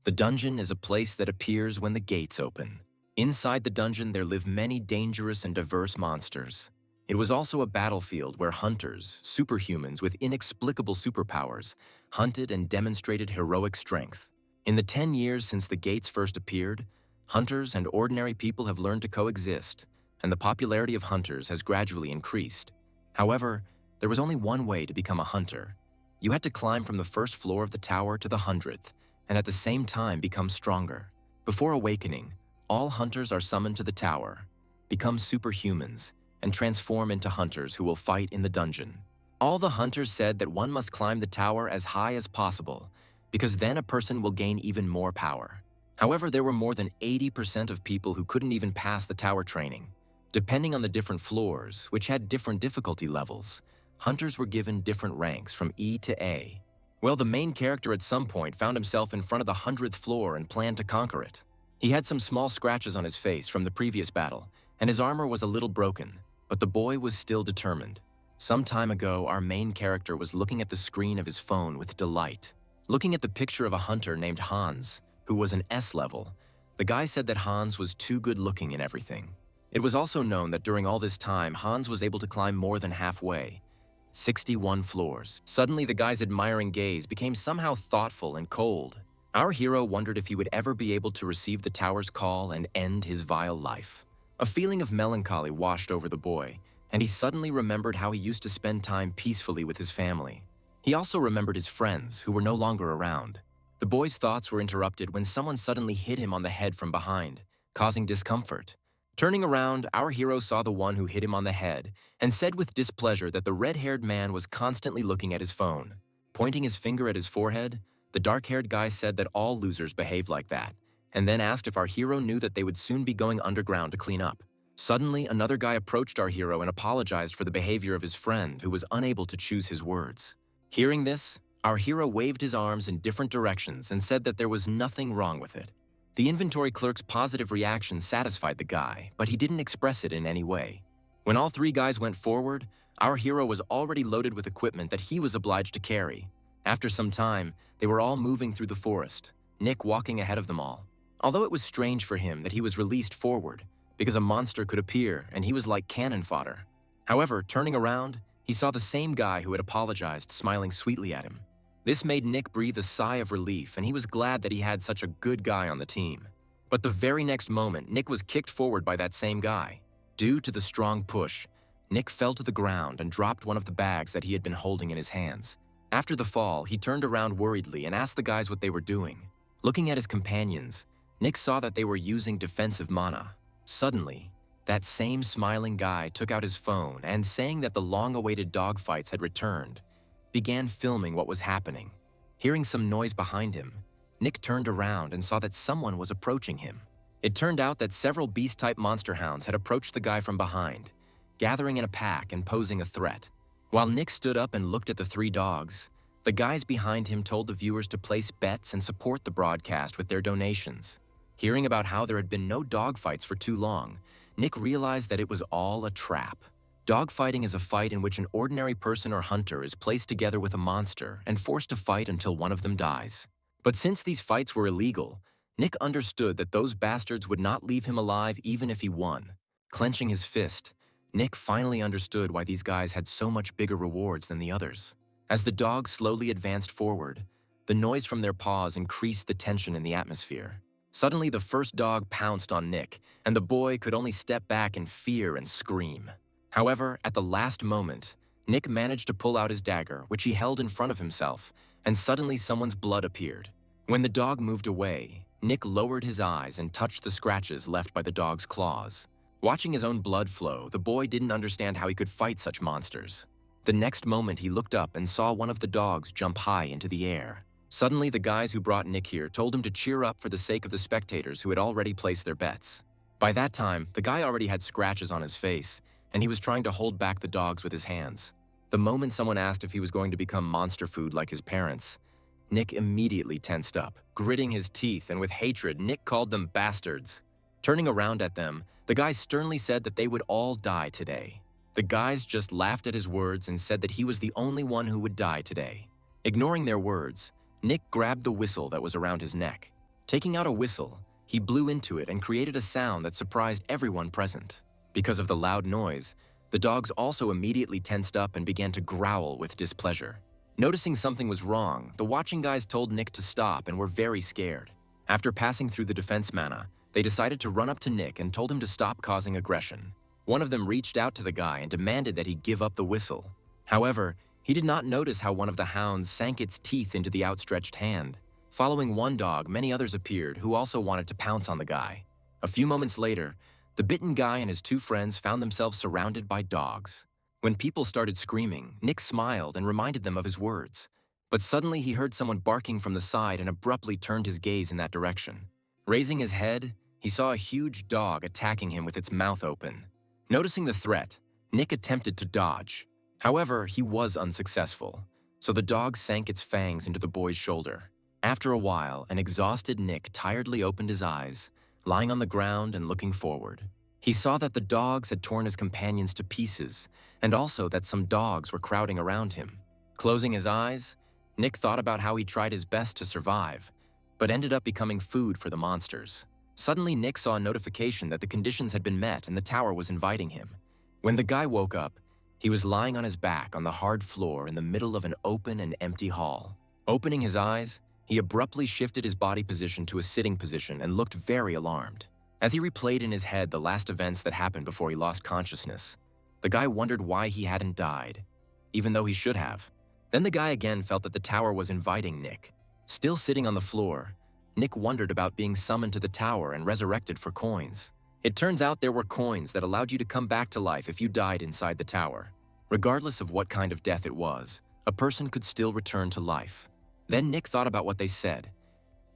The dungeon is a place that appears when the gates open. Inside the dungeon, there live many dangerous and diverse monsters. It was also a battlefield where hunters, superhumans with inexplicable superpowers, hunted and demonstrated heroic strength. In the 10 years since the gates first appeared, hunters and ordinary people have learned to coexist, and the popularity of hunters has gradually increased. However, there was only one way to become a hunter. You had to climb from the first floor of the tower to the 100th, and at the same time become stronger. Before awakening, all hunters are summoned to the tower, become superhumans, and transform into hunters who will fight in the dungeon. All the hunters said that one must climb the tower as high as possible, because then a person will gain even more power. However, there were more than 80% of people who couldn't even pass the tower training. Depending on the different floors, which had different difficulty levels, hunters were given different ranks from E to A. Well, the main character at some point found himself in front of the 100th floor and planned to conquer it. He had some small scratches on his face from the previous battle, and his armor was a little broken, but the boy was still determined. Some time ago, our main character was looking at the screen of his phone with delight. Looking at the picture of a hunter named Hans, who was an S level, the guy said that Hans was too good looking in everything. It was also known that during all this time, Hans was able to climb more than halfway, 61 floors. Suddenly, the guy's admiring gaze became somehow thoughtful and cold. Our hero wondered if he would ever be able to receive the tower's call and end his vile life. A feeling of melancholy washed over the boy, and he suddenly remembered how he used to spend time peacefully with his family. He also remembered his friends, who were no longer around. The boy's thoughts were interrupted when someone suddenly hit him on the head from behind, causing discomfort. Turning around, our hero saw the one who hit him on the head and said with displeasure that the red-haired man was constantly looking at his phone. Pointing his finger at his forehead, the dark-haired guy said that all losers behaved like that, and then asked if our hero knew that they would soon be going underground to clean up. Suddenly, another guy approached our hero and apologized for the behavior of his friend, who was unable to choose his words. Hearing this, our hero waved his arms in different directions and said that there was nothing wrong with it. The inventory clerk's positive reaction satisfied the guy, but he didn't express it in any way. When all three guys went forward, our hero was already loaded with equipment that he was obliged to carry. After some time, they were all moving through the forest, Nick walking ahead of them all. Although it was strange for him that he was released forward, because a monster could appear and he was like cannon fodder. However, turning around, he saw the same guy who had apologized smiling sweetly at him. This made Nick breathe a sigh of relief, and he was glad that he had such a good guy on the team. But the very next moment, Nick was kicked forward by that same guy. Due to the strong push, Nick fell to the ground and dropped one of the bags that he had been holding in his hands. After the fall, he turned around worriedly and asked the guys what they were doing. Looking at his companions, Nick saw that they were using defensive mana. Suddenly, that same smiling guy took out his phone and, saying that the long-awaited dogfights had returned, began filming what was happening. Hearing some noise behind him, Nick turned around and saw that someone was approaching him. It turned out that several beast-type monster hounds had approached the guy from behind, gathering in a pack and posing a threat. While Nick stood up and looked at the three dogs, the guys behind him told the viewers to place bets and support the broadcast with their donations. Hearing about how there had been no dogfights for too long, Nick realized that it was all a trap. Dogfighting is a fight in which an ordinary person or hunter is placed together with a monster and forced to fight until one of them dies. But since these fights were illegal, Nick understood that those bastards would not leave him alive even if he won. Clenching his fist, Nick finally understood why these guys had so much bigger rewards than the others. As the dogs slowly advanced forward, the noise from their paws increased the tension in the atmosphere. Suddenly, the first dog pounced on Nick, and the boy could only step back in fear and scream. However, at the last moment, Nick managed to pull out his dagger, which he held in front of himself, and suddenly someone's blood appeared. When the dog moved away, Nick lowered his eyes and touched the scratches left by the dog's claws. Watching his own blood flow, the boy didn't understand how he could fight such monsters. The next moment, he looked up and saw one of the dogs jump high into the air. Suddenly, the guys who brought Nick here told him to cheer up for the sake of the spectators who had already placed their bets. By that time, the guy already had scratches on his face, and he was trying to hold back the dogs with his hands. The moment someone asked if he was going to become monster food like his parents, Nick immediately tensed up. Gritting his teeth and with hatred, Nick called them bastards. Turning around at them, the guy sternly said that they would all die today. The guys just laughed at his words and said that he was the only one who would die today. Ignoring their words, Nick grabbed the whistle that was around his neck. Taking out a whistle, he blew into it and created a sound that surprised everyone present. Because of the loud noise, the dogs also immediately tensed up and began to growl with displeasure. Noticing something was wrong, the watching guys told Nick to stop and were very scared. After passing through the defense mana, they decided to run up to Nick and told him to stop causing aggression. One of them reached out to the guy and demanded that he give up the whistle. However, he did not notice how one of the hounds sank its teeth into the outstretched hand. Following one dog, many others appeared who also wanted to pounce on the guy. A few moments later, the bitten guy and his two friends found themselves surrounded by dogs. When people started screaming, Nick smiled and reminded them of his words. But suddenly he heard someone barking from the side and abruptly turned his gaze in that direction. Raising his head, he saw a huge dog attacking him with its mouth open. Noticing the threat, Nick attempted to dodge. However, he was unsuccessful, so the dog sank its fangs into the boy's shoulder. After a while, an exhausted Nick tiredly opened his eyes, lying on the ground and looking forward. He saw that the dogs had torn his companions to pieces, and also that some dogs were crowding around him. Closing his eyes, Nick thought about how he tried his best to survive, but ended up becoming food for the monsters. Suddenly, Nick saw a notification that the conditions had been met and the tower was inviting him. When the guy woke up, he was lying on his back on the hard floor in the middle of an open and empty hall. Opening his eyes, he abruptly shifted his body position to a sitting position and looked very alarmed. As he replayed in his head the last events that happened before he lost consciousness, the guy wondered why he hadn't died, even though he should have. Then the guy again felt that the tower was inviting Nick. Still sitting on the floor, Nick wondered about being summoned to the tower and resurrected for coins. It turns out there were coins that allowed you to come back to life if you died inside the tower. Regardless of what kind of death it was, a person could still return to life. Then Nick thought about what they said.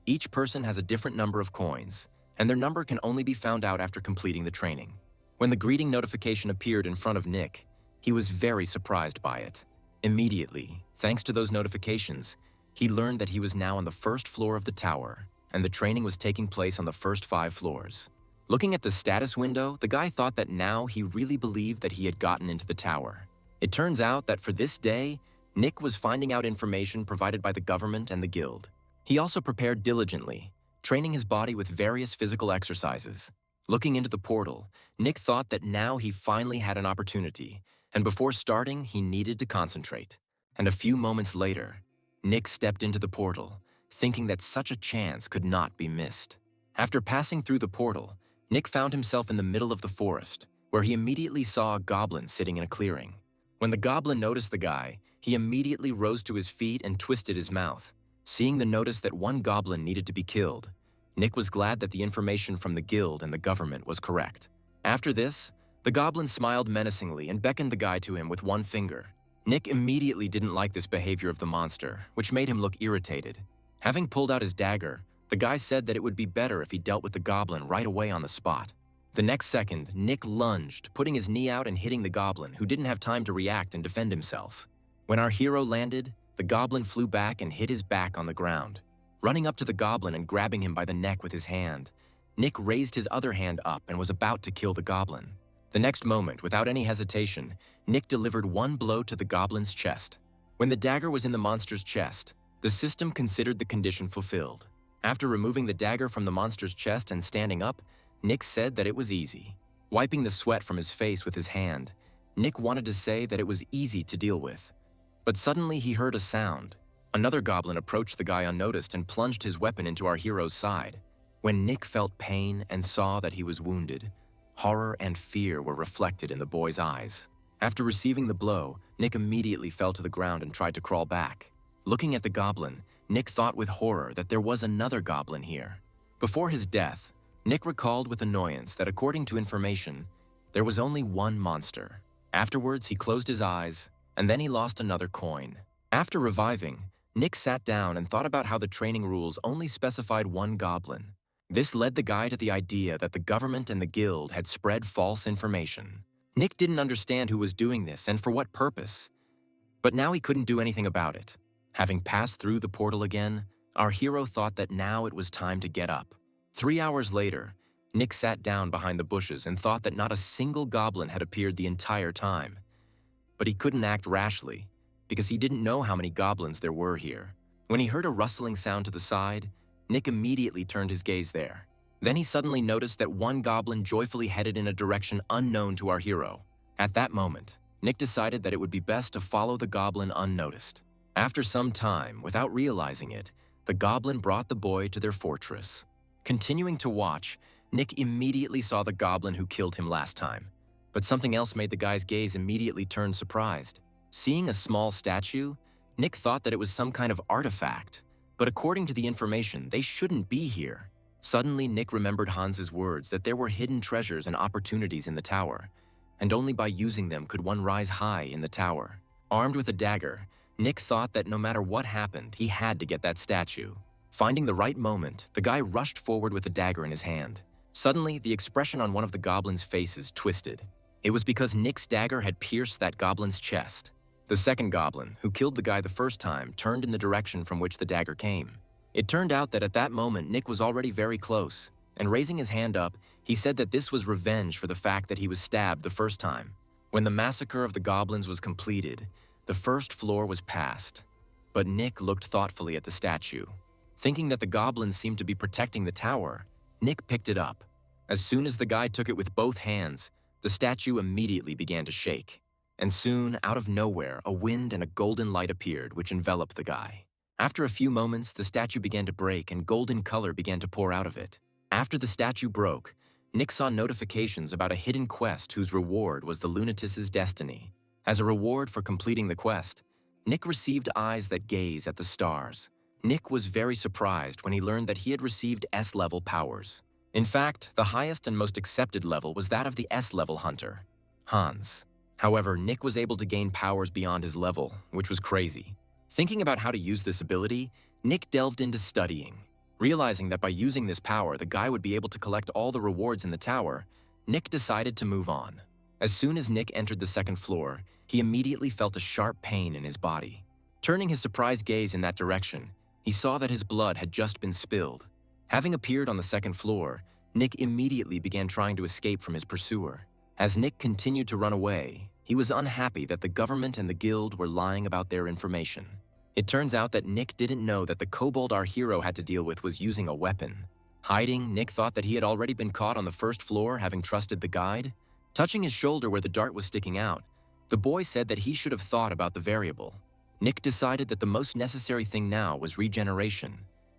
Each person has a different number of coins, and their number can only be found out after completing the training. When the greeting notification appeared in front of Nick, he was very surprised by it. Immediately, thanks to those notifications, he learned that he was now on the first floor of the tower, and the training was taking place on the first 5 floors. Looking at the status window, the guy thought that now he really believed that he had gotten into the tower. It turns out that for this day, Nick was finding out information provided by the government and the guild. He also prepared diligently, training his body with various physical exercises. Looking into the portal, Nick thought that now he finally had an opportunity, and before starting, he needed to concentrate. And a few moments later, Nick stepped into the portal, thinking that such a chance could not be missed. After passing through the portal, Nick found himself in the middle of the forest, where he immediately saw a goblin sitting in a clearing. When the goblin noticed the guy, he immediately rose to his feet and twisted his mouth. Seeing the notice that one goblin needed to be killed, Nick was glad that the information from the guild and the government was correct. After this, the goblin smiled menacingly and beckoned the guy to him with one finger. Nick immediately didn't like this behavior of the monster, which made him look irritated. Having pulled out his dagger, the guy said that it would be better if he dealt with the goblin right away on the spot. The next second, Nick lunged, putting his knee out and hitting the goblin, who didn't have time to react and defend himself. When our hero landed, the goblin flew back and hit his back on the ground. Running up to the goblin and grabbing him by the neck with his hand, Nick raised his other hand up and was about to kill the goblin. The next moment, without any hesitation, Nick delivered one blow to the goblin's chest. When the dagger was in the monster's chest, the system considered the condition fulfilled. After removing the dagger from the monster's chest and standing up, Nick said that it was easy. Wiping the sweat from his face with his hand, Nick wanted to say that it was easy to deal with. But suddenly he heard a sound. Another goblin approached the guy unnoticed and plunged his weapon into our hero's side. When Nick felt pain and saw that he was wounded, horror and fear were reflected in the boy's eyes. After receiving the blow, Nick immediately fell to the ground and tried to crawl back. Looking at the goblin, Nick thought with horror that there was another goblin here. Before his death, Nick recalled with annoyance that according to information, there was only one monster. Afterwards, he closed his eyes, and then he lost another coin. After reviving, Nick sat down and thought about how the training rules only specified one goblin. This led the guy to the idea that the government and the guild had spread false information. Nick didn't understand who was doing this and for what purpose, but now he couldn't do anything about it. Having passed through the portal again, our hero thought that now it was time to get up. 3 hours later, Nick sat down behind the bushes and thought that not a single goblin had appeared the entire time. But he couldn't act rashly, because he didn't know how many goblins there were here. When he heard a rustling sound to the side, Nick immediately turned his gaze there. Then he suddenly noticed that one goblin joyfully headed in a direction unknown to our hero. At that moment, Nick decided that it would be best to follow the goblin unnoticed. After some time, without realizing it, the goblin brought the boy to their fortress. Continuing to watch, Nick immediately saw the goblin who killed him last time. But something else made the guy's gaze immediately turn surprised. Seeing a small statue, Nick thought that it was some kind of artifact. But according to the information, they shouldn't be here. Suddenly, Nick remembered Hans's words that there were hidden treasures and opportunities in the tower, and only by using them could one rise high in the tower. Armed with a dagger, Nick thought that no matter what happened, he had to get that statue. Finding the right moment, the guy rushed forward with a dagger in his hand. Suddenly, the expression on one of the goblin's faces twisted. It was because Nick's dagger had pierced that goblin's chest. The second goblin, who killed the guy the first time, turned in the direction from which the dagger came. It turned out that at that moment, Nick was already very close, and raising his hand up, he said that this was revenge for the fact that he was stabbed the first time. When the massacre of the goblins was completed, the first floor was passed. But Nick looked thoughtfully at the statue. Thinking that the goblins seemed to be protecting the tower, Nick picked it up. As soon as the guy took it with both hands, the statue immediately began to shake. And soon, out of nowhere, a wind and a golden light appeared, which enveloped the guy. After a few moments, the statue began to break and golden color began to pour out of it. After the statue broke, Nick saw notifications about a hidden quest whose reward was the lunatic's destiny. As a reward for completing the quest, Nick received eyes that gaze at the stars. Nick was very surprised when he learned that he had received S-level powers. In fact, the highest and most accepted level was that of the S-level hunter, Hans. However, Nick was able to gain powers beyond his level, which was crazy. Thinking about how to use this ability, Nick delved into studying. Realizing that by using this power, the guy would be able to collect all the rewards in the tower, Nick decided to move on. As soon as Nick entered the second floor, he immediately felt a sharp pain in his body. Turning his surprised gaze in that direction, he saw that his blood had just been spilled. Having appeared on the second floor, Nick immediately began trying to escape from his pursuer. As Nick continued to run away, he was unhappy that the government and the guild were lying about their information. It turns out that Nick didn't know that the kobold our hero had to deal with was using a weapon. Hiding, Nick thought that he had already been caught on the first floor, having trusted the guide. Touching his shoulder where the dart was sticking out, the boy said that he should have thought about the variable. Nick decided that the most necessary thing now was regeneration,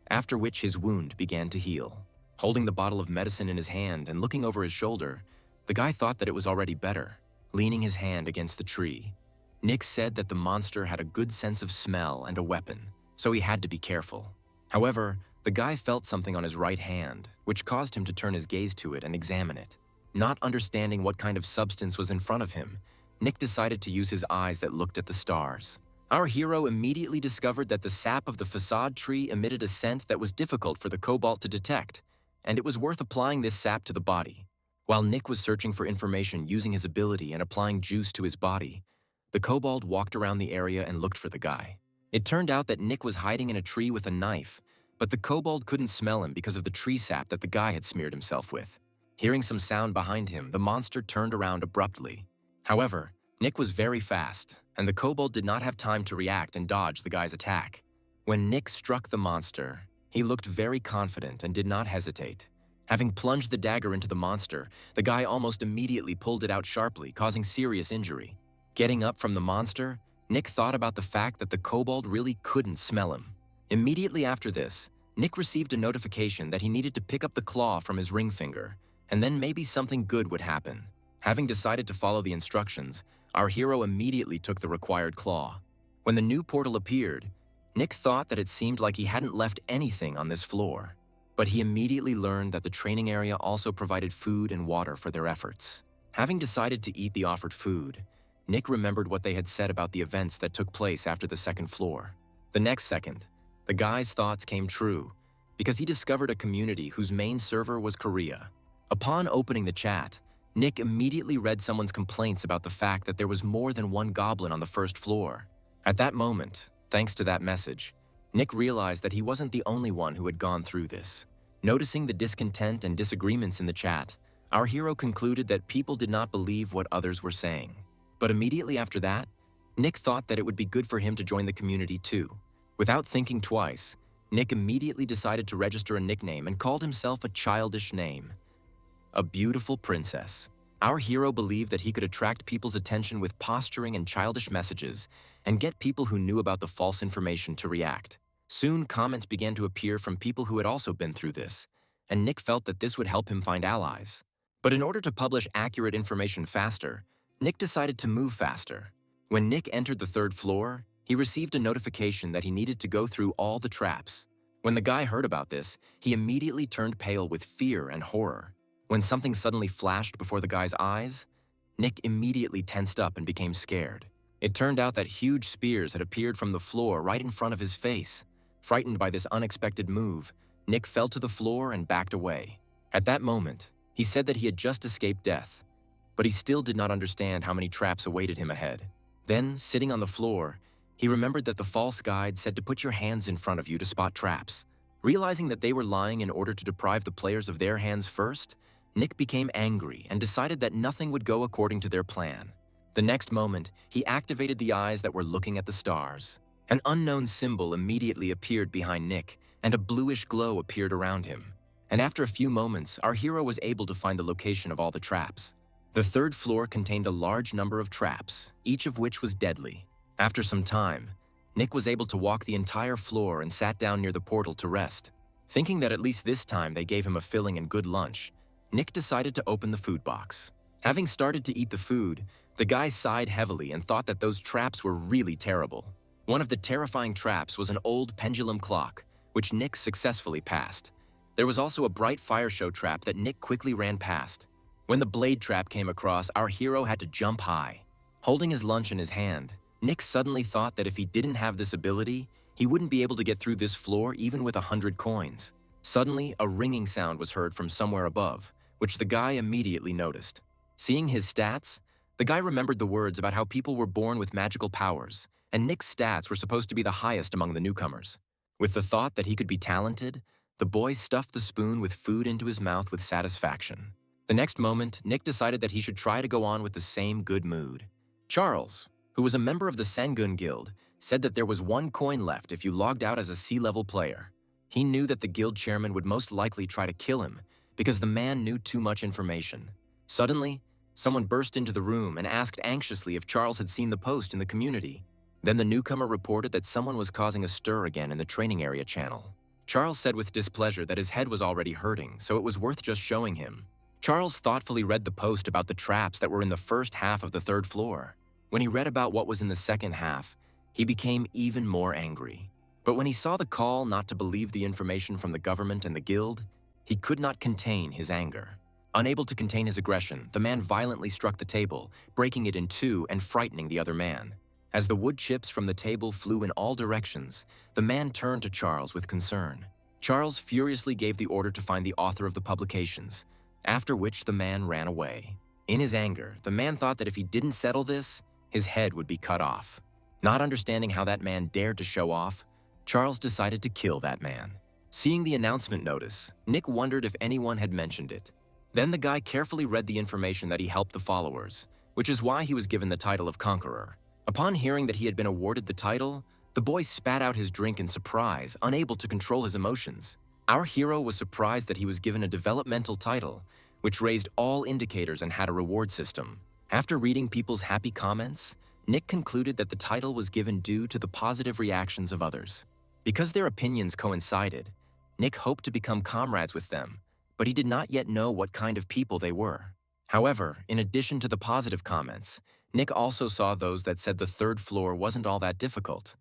after which his wound began to heal. Holding the bottle of medicine in his hand and looking over his shoulder, the guy thought that it was already better. Leaning his hand against the tree, Nick said that the monster had a good sense of smell and a weapon, so he had to be careful. However, the guy felt something on his right hand, which caused him to turn his gaze to it and examine it. Not understanding what kind of substance was in front of him, Nick decided to use his eyes that looked at the stars. Our hero immediately discovered that the sap of the facade tree emitted a scent that was difficult for the kobold to detect, and it was worth applying this sap to the body. While Nick was searching for information using his ability and applying juice to his body, the kobold walked around the area and looked for the guy. It turned out that Nick was hiding in a tree with a knife, but the kobold couldn't smell him because of the tree sap that the guy had smeared himself with. Hearing some sound behind him, the monster turned around abruptly. However, Nick was very fast, and the kobold did not have time to react and dodge the guy's attack. When Nick struck the monster, he looked very confident and did not hesitate. Having plunged the dagger into the monster, the guy almost immediately pulled it out sharply, causing serious injury. Getting up from the monster, Nick thought about the fact that the kobold really couldn't smell him. Immediately after this, Nick received a notification that he needed to pick up the claw from his ring finger, and then maybe something good would happen. Having decided to follow the instructions, our hero immediately took the required claw. When the new portal appeared, Nick thought that it seemed like he hadn't left anything on this floor. But he immediately learned that the training area also provided food and water for their efforts. Having decided to eat the offered food, Nick remembered what they had said about the events that took place after the second floor. The next second, the guy's thoughts came true, because he discovered a community whose main server was Korea. Upon opening the chat, Nick immediately read someone's complaints about the fact that there was more than one goblin on the first floor. At that moment, thanks to that message, Nick realized that he wasn't the only one who had gone through this. Noticing the discontent and disagreements in the chat, our hero concluded that people did not believe what others were saying. But immediately after that, Nick thought that it would be good for him to join the community too. Without thinking twice, Nick immediately decided to register a nickname and called himself a childish name, a beautiful princess. Our hero believed that he could attract people's attention with posturing and childish messages and get people who knew about the false information to react. Soon, comments began to appear from people who had also been through this, and Nick felt that this would help him find allies. But in order to publish accurate information faster, Nick decided to move faster. When Nick entered the third floor, he received a notification that he needed to go through all the traps. When the guy heard about this, he immediately turned pale with fear and horror. When something suddenly flashed before the guy's eyes, Nick immediately tensed up and became scared. It turned out that huge spears had appeared from the floor right in front of his face. Frightened by this unexpected move, Nick fell to the floor and backed away. At that moment, he said that he had just escaped death, but he still did not understand how many traps awaited him ahead. Then, sitting on the floor, he remembered that the false guide said to put your hands in front of you to spot traps. Realizing that they were lying in order to deprive the players of their hands first, Nick became angry and decided that nothing would go according to their plan. The next moment, he activated the eyes that were looking at the stars. An unknown symbol immediately appeared behind Nick, and a bluish glow appeared around him. And after a few moments, our hero was able to find the location of all the traps. The third floor contained a large number of traps, each of which was deadly. After some time, Nick was able to walk the entire floor and sat down near the portal to rest. Thinking that at least this time they gave him a filling and good lunch, Nick decided to open the food box. Having started to eat the food, the guy sighed heavily and thought that those traps were really terrible. One of the terrifying traps was an old pendulum clock, which Nick successfully passed. There was also a bright fire show trap that Nick quickly ran past. When the blade trap came across, our hero had to jump high. Holding his lunch in his hand, Nick suddenly thought that if he didn't have this ability, he wouldn't be able to get through this floor even with 100 coins. Suddenly, a ringing sound was heard from somewhere above, which the guy immediately noticed. Seeing his stats, the guy remembered the words about how people were born with magical powers, and Nick's stats were supposed to be the highest among the newcomers. With the thought that he could be talented, the boy stuffed the spoon with food into his mouth with satisfaction. The next moment, Nick decided that he should try to go on with the same good mood. Charles, who was a member of the Sengun Guild, said that there was 1 coin left if you logged out as a C-level player. He knew that the guild chairman would most likely try to kill him because the man knew too much information. Suddenly, someone burst into the room and asked anxiously if Charles had seen the post in the community. Then the newcomer reported that someone was causing a stir again in the training area channel. Charles said with displeasure that his head was already hurting, so it was worth just showing him. Charles thoughtfully read the post about the traps that were in the first half of the third floor. When he read about what was in the second half, he became even more angry. But when he saw the call not to believe the information from the government and the guild, he could not contain his anger. Unable to contain his aggression, the man violently struck the table, breaking it in two and frightening the other man. As the wood chips from the table flew in all directions, the man turned to Charles with concern. Charles furiously gave the order to find the author of the publications, after which the man ran away. In his anger, the man thought that if he didn't settle this, his head would be cut off. Not understanding how that man dared to show off, Charles decided to kill that man. Seeing the announcement notice, Nick wondered if anyone had mentioned it. Then the guy carefully read the information that he helped the followers, which is why he was given the title of Conqueror. Upon hearing that he had been awarded the title, the boy spat out his drink in surprise, unable to control his emotions. Our hero was surprised that he was given a developmental title, which raised all indicators and had a reward system. After reading people's happy comments, Nick concluded that the title was given due to the positive reactions of others. Because their opinions coincided, Nick hoped to become comrades with them, but he did not yet know what kind of people they were. However, in addition to the positive comments, Nick also saw those that said the third floor wasn't all that difficult.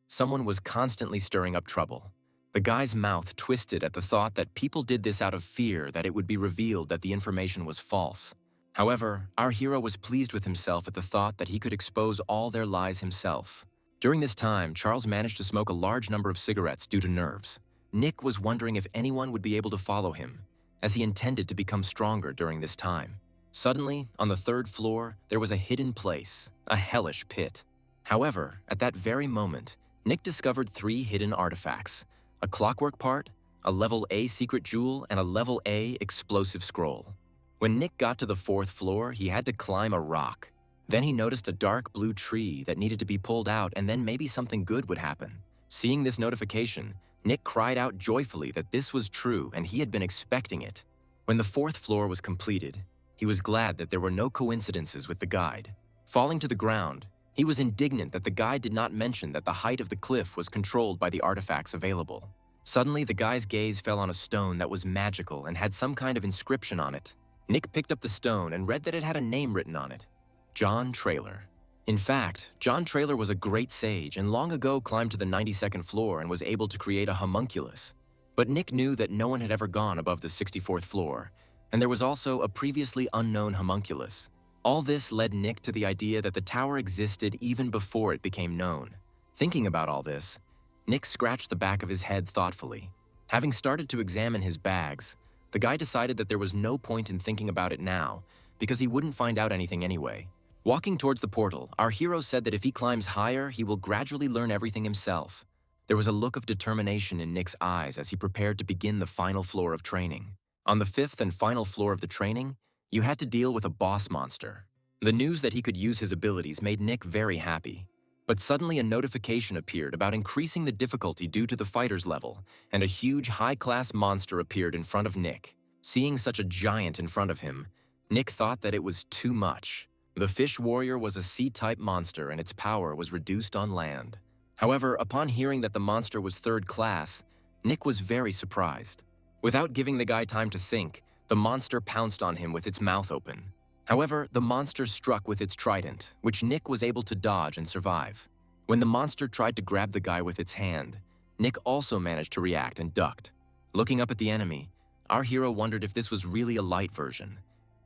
Someone was constantly stirring up trouble. The guy's mouth twisted at the thought that people did this out of fear that it would be revealed that the information was false. However, our hero was pleased with himself at the thought that he could expose all their lies himself. During this time, Charles managed to smoke a large number of cigarettes due to nerves. Nick was wondering if anyone would be able to follow him, as he intended to become stronger during this time. Suddenly, on the third floor, there was a hidden place, a hellish pit. However, at that very moment, Nick discovered 3 hidden artifacts: a clockwork part, a level A secret jewel, and a level A explosive scroll. When Nick got to the 4th floor, he had to climb a rock. Then he noticed a dark blue tree that needed to be pulled out, and then maybe something good would happen. Seeing this notification, Nick cried out joyfully that this was true and he had been expecting it. When the fourth floor was completed, he was glad that there were no coincidences with the guide. Falling to the ground, he was indignant that the guide did not mention that the height of the cliff was controlled by the artifacts available. Suddenly, the guy's gaze fell on a stone that was magical and had some kind of inscription on it. Nick picked up the stone and read that it had a name written on it: John Traylor. In fact, John Traylor was a great sage and long ago climbed to the 92nd floor and was able to create a homunculus. But Nick knew that no one had ever gone above the 64th floor, and there was also a previously unknown homunculus. All this led Nick to the idea that the tower existed even before it became known. Thinking about all this, Nick scratched the back of his head thoughtfully. Having started to examine his bags, the guy decided that there was no point in thinking about it now, because he wouldn't find out anything anyway. Walking towards the portal, our hero said that if he climbs higher, he will gradually learn everything himself. There was a look of determination in Nick's eyes as he prepared to begin the final floor of training. On the fifth and final floor of the training, you had to deal with a boss monster. The news that he could use his abilities made Nick very happy. But suddenly a notification appeared about increasing the difficulty due to the fighter's level, and a huge high-class monster appeared in front of Nick. Seeing such a giant in front of him, Nick thought that it was too much. The fish warrior was a sea-type monster and its power was reduced on land. However, upon hearing that the monster was third class, Nick was very surprised. Without giving the guy time to think, the monster pounced on him with its mouth open. However, the monster struck with its trident, which Nick was able to dodge and survive. When the monster tried to grab the guy with its hand, Nick also managed to react and ducked. Looking up at the enemy, our hero wondered if this was really a light version,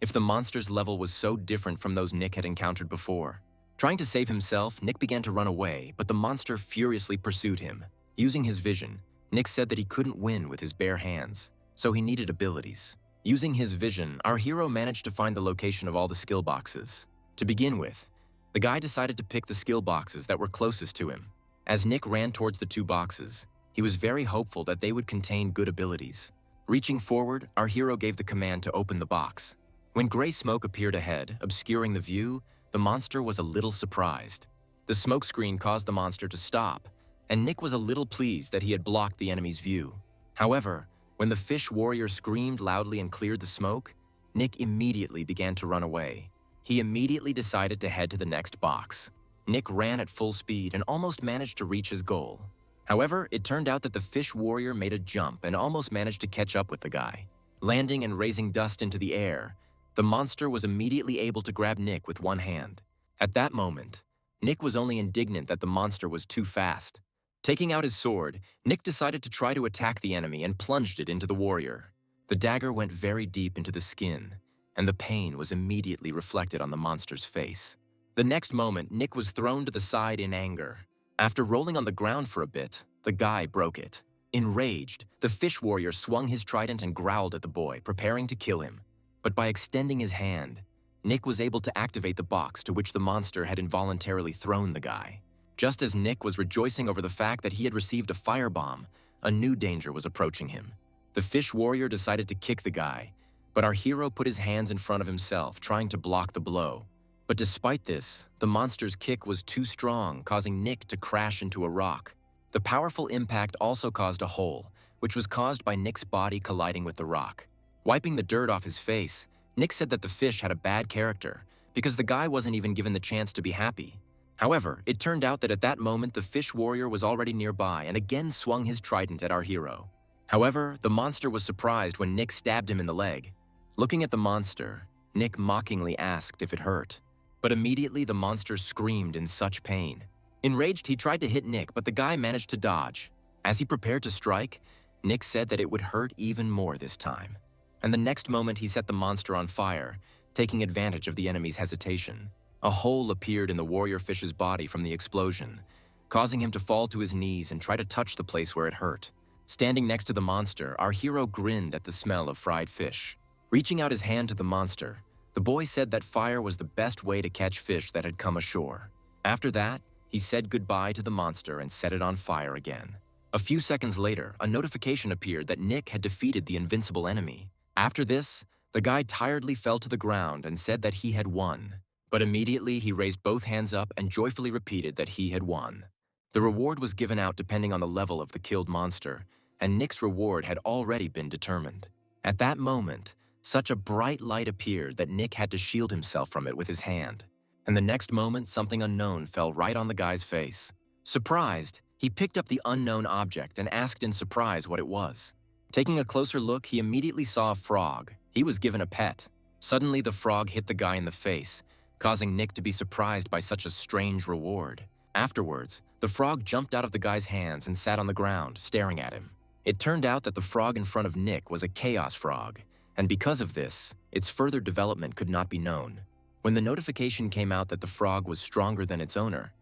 if the monster's level was so different from those Nick had encountered before. Trying to save himself, Nick began to run away, but the monster furiously pursued him. Using his vision, Nick said that he couldn't win with his bare hands, so he needed abilities. Using his vision, our hero managed to find the location of all the skill boxes. To begin with, the guy decided to pick the skill boxes that were closest to him. As Nick ran towards the two boxes, he was very hopeful that they would contain good abilities. Reaching forward, our hero gave the command to open the box. When gray smoke appeared ahead, obscuring the view, the monster was a little surprised. The smoke screen caused the monster to stop, and Nick was a little pleased that he had blocked the enemy's view. However, when the fish warrior screamed loudly and cleared the smoke, Nick immediately began to run away. He immediately decided to head to the next box. Nick ran at full speed and almost managed to reach his goal. However, it turned out that the fish warrior made a jump and almost managed to catch up with the guy. Landing and raising dust into the air, the monster was immediately able to grab Nick with one hand. At that moment, Nick was only indignant that the monster was too fast. Taking out his sword, Nick decided to try to attack the enemy and plunged it into the warrior. The dagger went very deep into the skin, and the pain was immediately reflected on the monster's face. The next moment, Nick was thrown to the side in anger. After rolling on the ground for a bit, the guy broke it. Enraged, the fish warrior swung his trident and growled at the boy, preparing to kill him. But by extending his hand, Nick was able to activate the box to which the monster had involuntarily thrown the guy. Just as Nick was rejoicing over the fact that he had received a firebomb, a new danger was approaching him. The fish warrior decided to kick the guy, but our hero put his hands in front of himself, trying to block the blow. But despite this, the monster's kick was too strong, causing Nick to crash into a rock. The powerful impact also caused a hole, which was caused by Nick's body colliding with the rock. Wiping the dirt off his face, Nick said that the fish had a bad character, because the guy wasn't even given the chance to be happy. However, it turned out that at that moment the fish warrior was already nearby and again swung his trident at our hero. However, the monster was surprised when Nick stabbed him in the leg. Looking at the monster, Nick mockingly asked if it hurt, but immediately the monster screamed in such pain. Enraged, he tried to hit Nick, but the guy managed to dodge. As he prepared to strike, Nick said that it would hurt even more this time. And the next moment he set the monster on fire, taking advantage of the enemy's hesitation. A hole appeared in the warrior fish's body from the explosion, causing him to fall to his knees and try to touch the place where it hurt. Standing next to the monster, our hero grinned at the smell of fried fish. Reaching out his hand to the monster, the boy said that fire was the best way to catch fish that had come ashore. After that, he said goodbye to the monster and set it on fire again. A few seconds later, a notification appeared that Nick had defeated the invincible enemy. After this, the guy tiredly fell to the ground and said that he had won. But immediately he raised both hands up and joyfully repeated that he had won. The reward was given out depending on the level of the killed monster, and Nick's reward had already been determined. At that moment, such a bright light appeared that Nick had to shield himself from it with his hand. And the next moment, something unknown fell right on the guy's face. Surprised, he picked up the unknown object and asked in surprise what it was. Taking a closer look, he immediately saw a frog. He was given a pet. Suddenly, the frog hit the guy in the face, causing Nick to be surprised by such a strange reward. Afterwards, the frog jumped out of the guy's hands and sat on the ground, staring at him. It turned out that the frog in front of Nick was a chaos frog, and because of this, its further development could not be known. When the notification came out that the frog was stronger than its owner,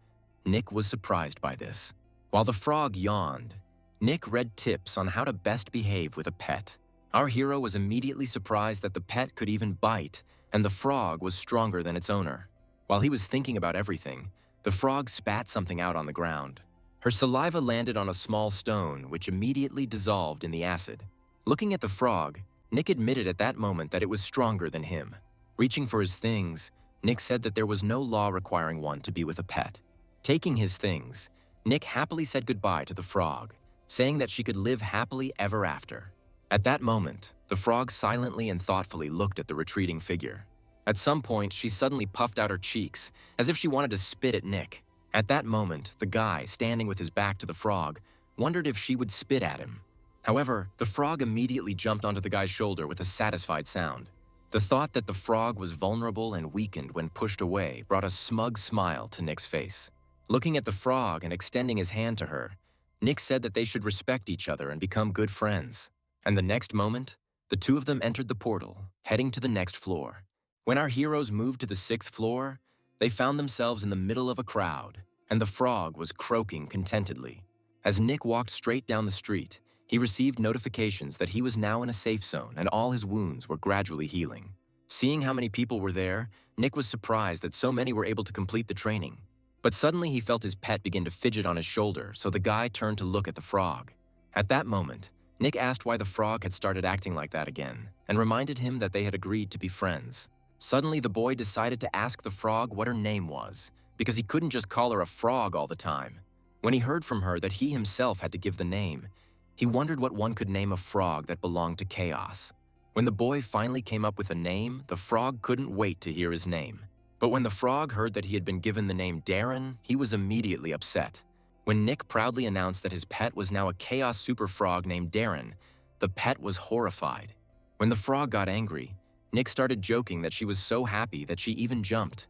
Nick was surprised by this. While the frog yawned, Nick read tips on how to best behave with a pet. Our hero was immediately surprised that the pet could even bite, and the frog was stronger than its owner. While he was thinking about everything, the frog spat something out on the ground. Her saliva landed on a small stone, which immediately dissolved in the acid. Looking at the frog, Nick admitted at that moment that it was stronger than him. Reaching for his things, Nick said that there was no law requiring one to be with a pet. Taking his things, Nick happily said goodbye to the frog, saying that she could live happily ever after. At that moment, the frog silently and thoughtfully looked at the retreating figure. At some point, she suddenly puffed out her cheeks, as if she wanted to spit at Nick. At that moment, the guy, standing with his back to the frog, wondered if she would spit at him. However, the frog immediately jumped onto the guy's shoulder with a satisfied sound. The thought that the frog was vulnerable and weakened when pushed away brought a smug smile to Nick's face. Looking at the frog and extending his hand to her, Nick said that they should respect each other and become good friends. And the next moment, the two of them entered the portal, heading to the next floor. When our heroes moved to the 6th floor, they found themselves in the middle of a crowd, and the frog was croaking contentedly. As Nick walked straight down the street, he received notifications that he was now in a safe zone and all his wounds were gradually healing. Seeing how many people were there, Nick was surprised that so many were able to complete the training. But suddenly he felt his pet begin to fidget on his shoulder, so the guy turned to look at the frog. At that moment, Nick asked why the frog had started acting like that again, and reminded him that they had agreed to be friends. Suddenly, the boy decided to ask the frog what her name was, because he couldn't just call her a frog all the time. When he heard from her that he himself had to give the name, he wondered what one could name a frog that belonged to chaos. When the boy finally came up with a name, the frog couldn't wait to hear his name. But when the frog heard that he had been given the name Darren, he was immediately upset. When Nick proudly announced that his pet was now a chaos super frog named Darren, the pet was horrified. When the frog got angry, Nick started joking that she was so happy that she even jumped.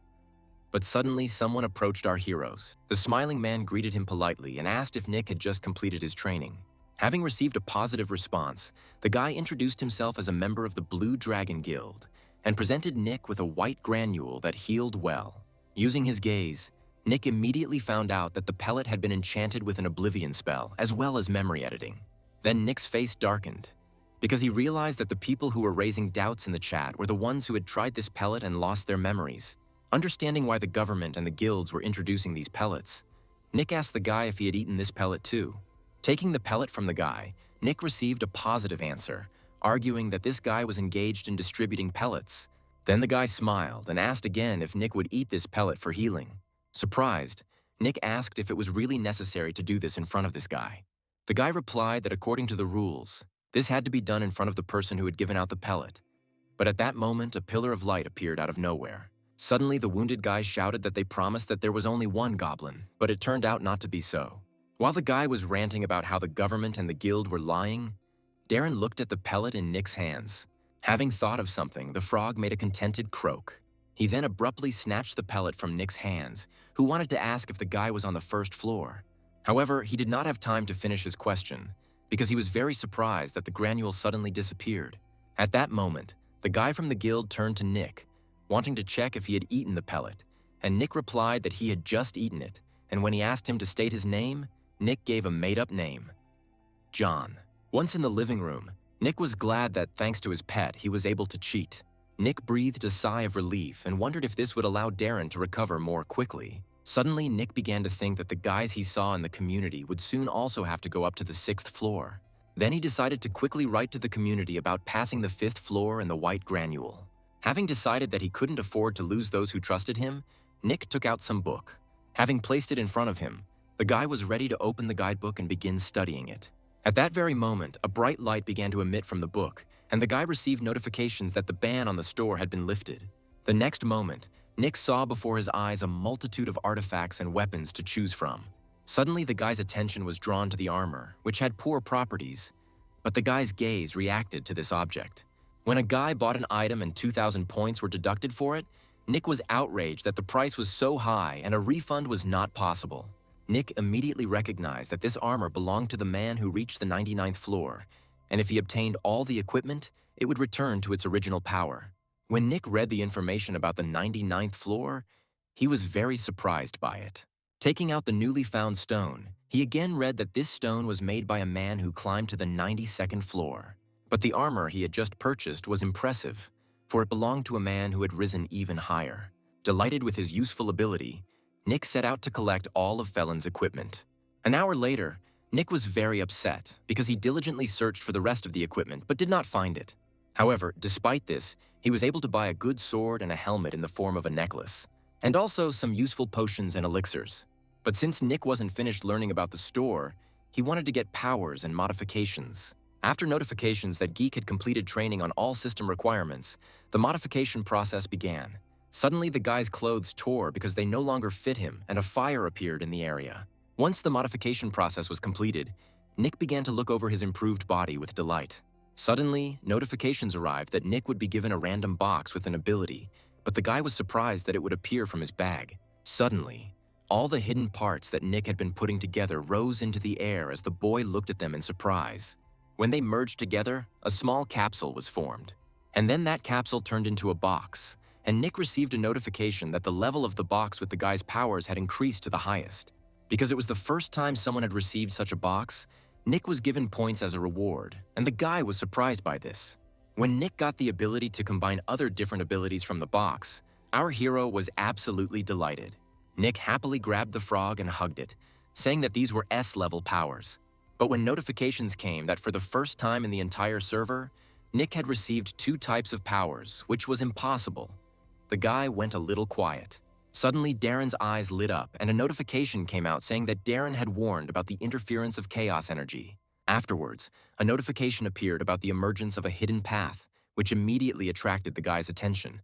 But suddenly, someone approached our heroes. The smiling man greeted him politely and asked if Nick had just completed his training. Having received a positive response, the guy introduced himself as a member of the Blue Dragon Guild and presented Nick with a white granule that healed well. Using his gaze, Nick immediately found out that the pellet had been enchanted with an oblivion spell, as well as memory editing. Then Nick's face darkened, because he realized that the people who were raising doubts in the chat were the ones who had tried this pellet and lost their memories. Understanding why the government and the guilds were introducing these pellets, Nick asked the guy if he had eaten this pellet too. Taking the pellet from the guy, Nick received a positive answer, arguing that this guy was engaged in distributing pellets. Then the guy smiled and asked again if Nick would eat this pellet for healing. Surprised, Nick asked if it was really necessary to do this in front of this guy. The guy replied that according to the rules, this had to be done in front of the person who had given out the pellet. But at that moment, a pillar of light appeared out of nowhere. Suddenly, the wounded guy shouted that they promised that there was only one goblin, but it turned out not to be so. While the guy was ranting about how the government and the guild were lying, Darren looked at the pellet in Nick's hands. Having thought of something, the frog made a contented croak. He then abruptly snatched the pellet from Nick's hands, who wanted to ask if the guy was on the 1st floor. However, he did not have time to finish his question, because he was very surprised that the granule suddenly disappeared. At that moment, the guy from the guild turned to Nick, wanting to check if he had eaten the pellet, and Nick replied that he had just eaten it, and when he asked him to state his name, Nick gave a made-up name: John. Once in the living room, Nick was glad that, thanks to his pet, he was able to cheat. Nick breathed a sigh of relief and wondered if this would allow Darren to recover more quickly. Suddenly, Nick began to think that the guys he saw in the community would soon also have to go up to the 6th floor. Then he decided to quickly write to the community about passing the 5th floor and the white granule. Having decided that he couldn't afford to lose those who trusted him, Nick took out some book. Having placed it in front of him, The guy was ready to open the guidebook and begin studying it. At that very moment, a bright light began to emit from the book, and the guy received notifications that the ban on the store had been lifted. The next moment, Nick saw before his eyes a multitude of artifacts and weapons to choose from. Suddenly, the guy's attention was drawn to the armor, which had poor properties. But the guy's gaze reacted to this object. When a guy bought an item and 2,000 points were deducted for it, Nick was outraged that the price was so high and a refund was not possible. Nick immediately recognized that this armor belonged to the man who reached the 99th floor, and if he obtained all the equipment, it would return to its original power. When Nick read the information about the 99th floor, he was very surprised by it. Taking out the newly found stone, he again read that this stone was made by a man who climbed to the 92nd floor. But the armor he had just purchased was impressive, for it belonged to a man who had risen even higher. Delighted with his useful ability, Nick set out to collect all of Felon's equipment. An hour later, Nick was very upset because he diligently searched for the rest of the equipment but did not find it. However, despite this, he was able to buy a good sword and a helmet in the form of a necklace, and also some useful potions and elixirs. But since Nick wasn't finished learning about the store, he wanted to get powers and modifications. After notifications that Geek had completed training on all system requirements, the modification process began. Suddenly, the guy's clothes tore because they no longer fit him, and a fire appeared in the area. Once the modification process was completed, Nick began to look over his improved body with delight. Suddenly, notifications arrived that Nick would be given a random box with an ability, but the guy was surprised that it would appear from his bag. Suddenly, all the hidden parts that Nick had been putting together rose into the air as the boy looked at them in surprise. When they merged together, a small capsule was formed. And then that capsule turned into a box, and Nick received a notification that the level of the box with the guy's powers had increased to the highest. Because it was the first time someone had received such a box, Nick was given points as a reward, and the guy was surprised by this. When Nick got the ability to combine other different abilities from the box, our hero was absolutely delighted. Nick happily grabbed the frog and hugged it, saying that these were S-level powers. But when notifications came that for the first time in the entire server, Nick had received 2 types of powers, which was impossible. The guy went a little quiet. Suddenly, Darren's eyes lit up, and a notification came out saying that Darren had warned about the interference of chaos energy. Afterwards, a notification appeared about the emergence of a hidden path, which immediately attracted the guy's attention.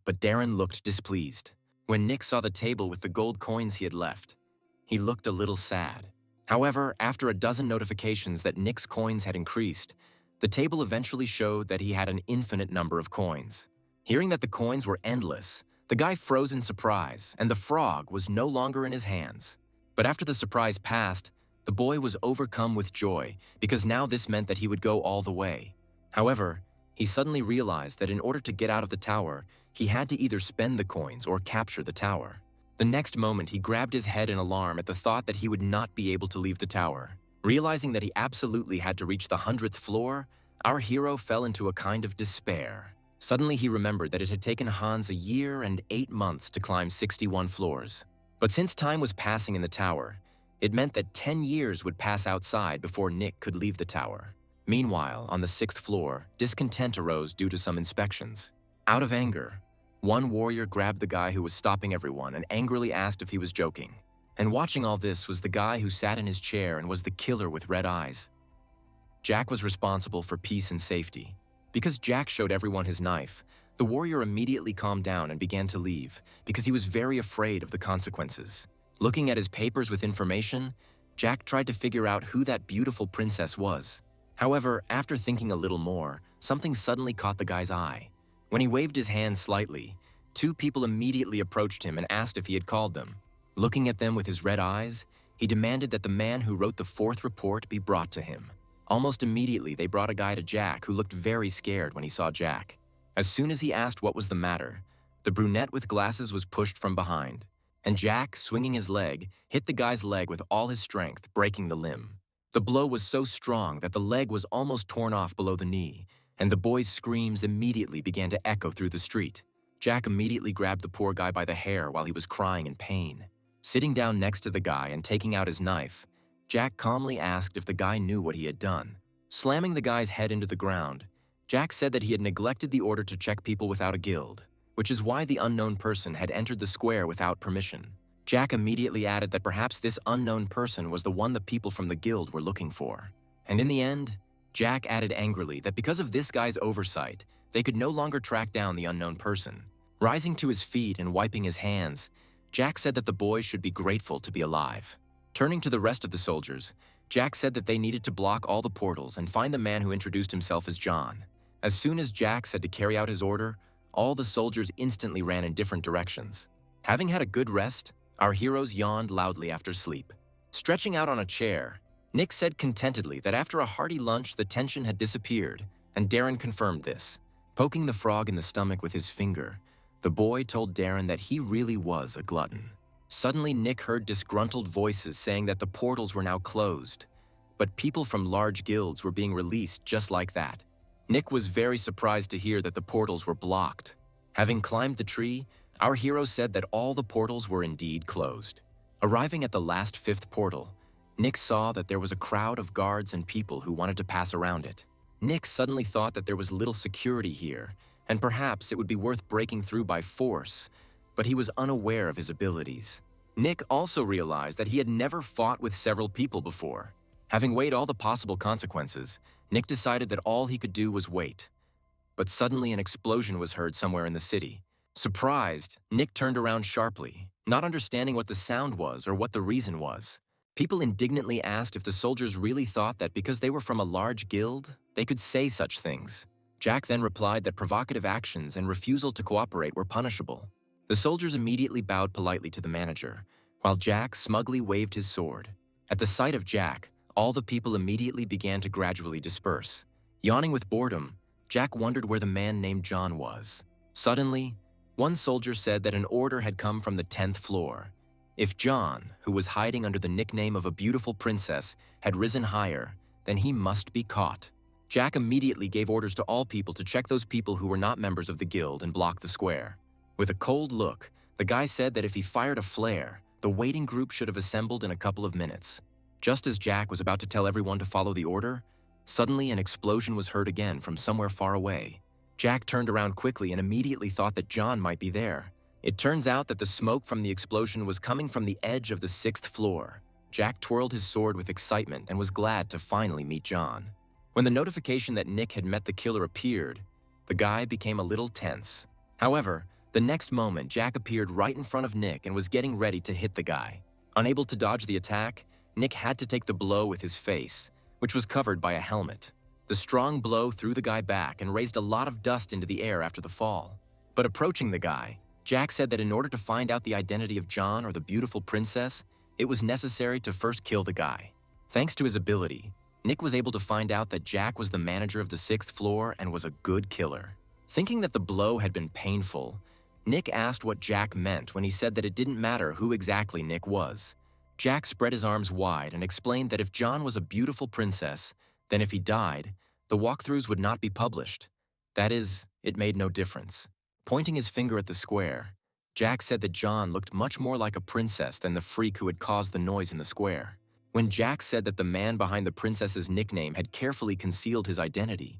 But Darren looked displeased. When Nick saw the table with the gold coins he had left, he looked a little sad. However, after a dozen notifications that Nick's coins had increased, the table eventually showed that he had an infinite number of coins. Hearing that the coins were endless, the guy froze in surprise, and the frog was no longer in his hands. But after the surprise passed, the boy was overcome with joy because now this meant that he would go all the way. However, he suddenly realized that in order to get out of the tower, he had to either spend the coins or capture the tower. The next moment, he grabbed his head in alarm at the thought that he would not be able to leave the tower. Realizing that he absolutely had to reach the 100th floor, our hero fell into a kind of despair. Suddenly, he remembered that it had taken Hans a year and 8 months to climb 61 floors. But since time was passing in the tower, it meant that 10 years would pass outside before Nick could leave the tower. Meanwhile, on the 6th floor, discontent arose due to some inspections. Out of anger, one warrior grabbed the guy who was stopping everyone and angrily asked if he was joking. And watching all this was the guy who sat in his chair and was the killer with red eyes. Jack was responsible for peace and safety. Because Jack showed everyone his knife, the warrior immediately calmed down and began to leave because he was very afraid of the consequences. Looking at his papers with information, Jack tried to figure out who that beautiful princess was. However, after thinking a little more, something suddenly caught the guy's eye. When he waved his hand slightly, 2 people immediately approached him and asked if he had called them. Looking at them with his red eyes, he demanded that the man who wrote the 4th report be brought to him. Almost immediately, they brought a guy to Jack who looked very scared when he saw Jack. As soon as he asked what was the matter, the brunette with glasses was pushed from behind, and Jack, swinging his leg, hit the guy's leg with all his strength, breaking the limb. The blow was so strong that the leg was almost torn off below the knee, and the boy's screams immediately began to echo through the street. Jack immediately grabbed the poor guy by the hair while he was crying in pain. Sitting down next to the guy and taking out his knife, Jack calmly asked if the guy knew what he had done. Slamming the guy's head into the ground, Jack said that he had neglected the order to check people without a guild, which is why the unknown person had entered the square without permission. Jack immediately added that perhaps this unknown person was the one the people from the guild were looking for. And in the end, Jack added angrily that because of this guy's oversight, they could no longer track down the unknown person. Rising to his feet and wiping his hands, Jack said that the boys should be grateful to be alive. Turning to the rest of the soldiers, Jack said that they needed to block all the portals and find the man who introduced himself as John. As soon as Jack said to carry out his order, all the soldiers instantly ran in different directions. Having had a good rest, our heroes yawned loudly after sleep. Stretching out on a chair, Nick said contentedly that after a hearty lunch the tension had disappeared, and Darren confirmed this. Poking the frog in the stomach with his finger, the boy told Darren that he really was a glutton. Suddenly, Nick heard disgruntled voices saying that the portals were now closed, but people from large guilds were being released just like that. Nick was very surprised to hear that the portals were blocked. Having climbed the tree, our hero said that all the portals were indeed closed. Arriving at the last fifth portal, Nick saw that there was a crowd of guards and people who wanted to pass around it. Nick suddenly thought that there was little security here, and perhaps it would be worth breaking through by force, but he was unaware of his abilities. Nick also realized that he had never fought with several people before. Having weighed all the possible consequences, Nick decided that all he could do was wait. But suddenly an explosion was heard somewhere in the city. Surprised, Nick turned around sharply, not understanding what the sound was or what the reason was. People indignantly asked if the soldiers really thought that because they were from a large guild, they could say such things. Jack then replied that provocative actions and refusal to cooperate were punishable. The soldiers immediately bowed politely to the manager, while Jack smugly waved his sword. At the sight of Jack, all the people immediately began to gradually disperse. Yawning with boredom, Jack wondered where the man named John was. Suddenly, one soldier said that an order had come from the 10th floor. If John, who was hiding under the nickname of a beautiful princess, had risen higher, then he must be caught. Jack immediately gave orders to all people to check those people who were not members of the guild and block the square. With a cold look, the guy said that if he fired a flare, the waiting group should have assembled in a couple of minutes. Just as Jack was about to tell everyone to follow the order, suddenly an explosion was heard again from somewhere far away. Jack turned around quickly and immediately thought that John might be there. It turns out that the smoke from the explosion was coming from the edge of the 6th floor. Jack twirled his sword with excitement and was glad to finally meet John. When the notification that Nick had met the killer appeared, the guy became a little tense. However, the next moment, Jack appeared right in front of Nick and was getting ready to hit the guy. Unable to dodge the attack, Nick had to take the blow with his face, which was covered by a helmet. The strong blow threw the guy back and raised a lot of dust into the air after the fall. But approaching the guy, Jack said that in order to find out the identity of John or the beautiful princess, it was necessary to first kill the guy. Thanks to his ability, Nick was able to find out that Jack was the manager of the 6th floor and was a good killer. Thinking that the blow had been painful, Nick asked what Jack meant when he said that it didn't matter who exactly Nick was. Jack spread his arms wide and explained that if John was a beautiful princess, then if he died, the walkthroughs would not be published. That is, it made no difference. Pointing his finger at the square, Jack said that John looked much more like a princess than the freak who had caused the noise in the square. When Jack said that the man behind the princess's nickname had carefully concealed his identity,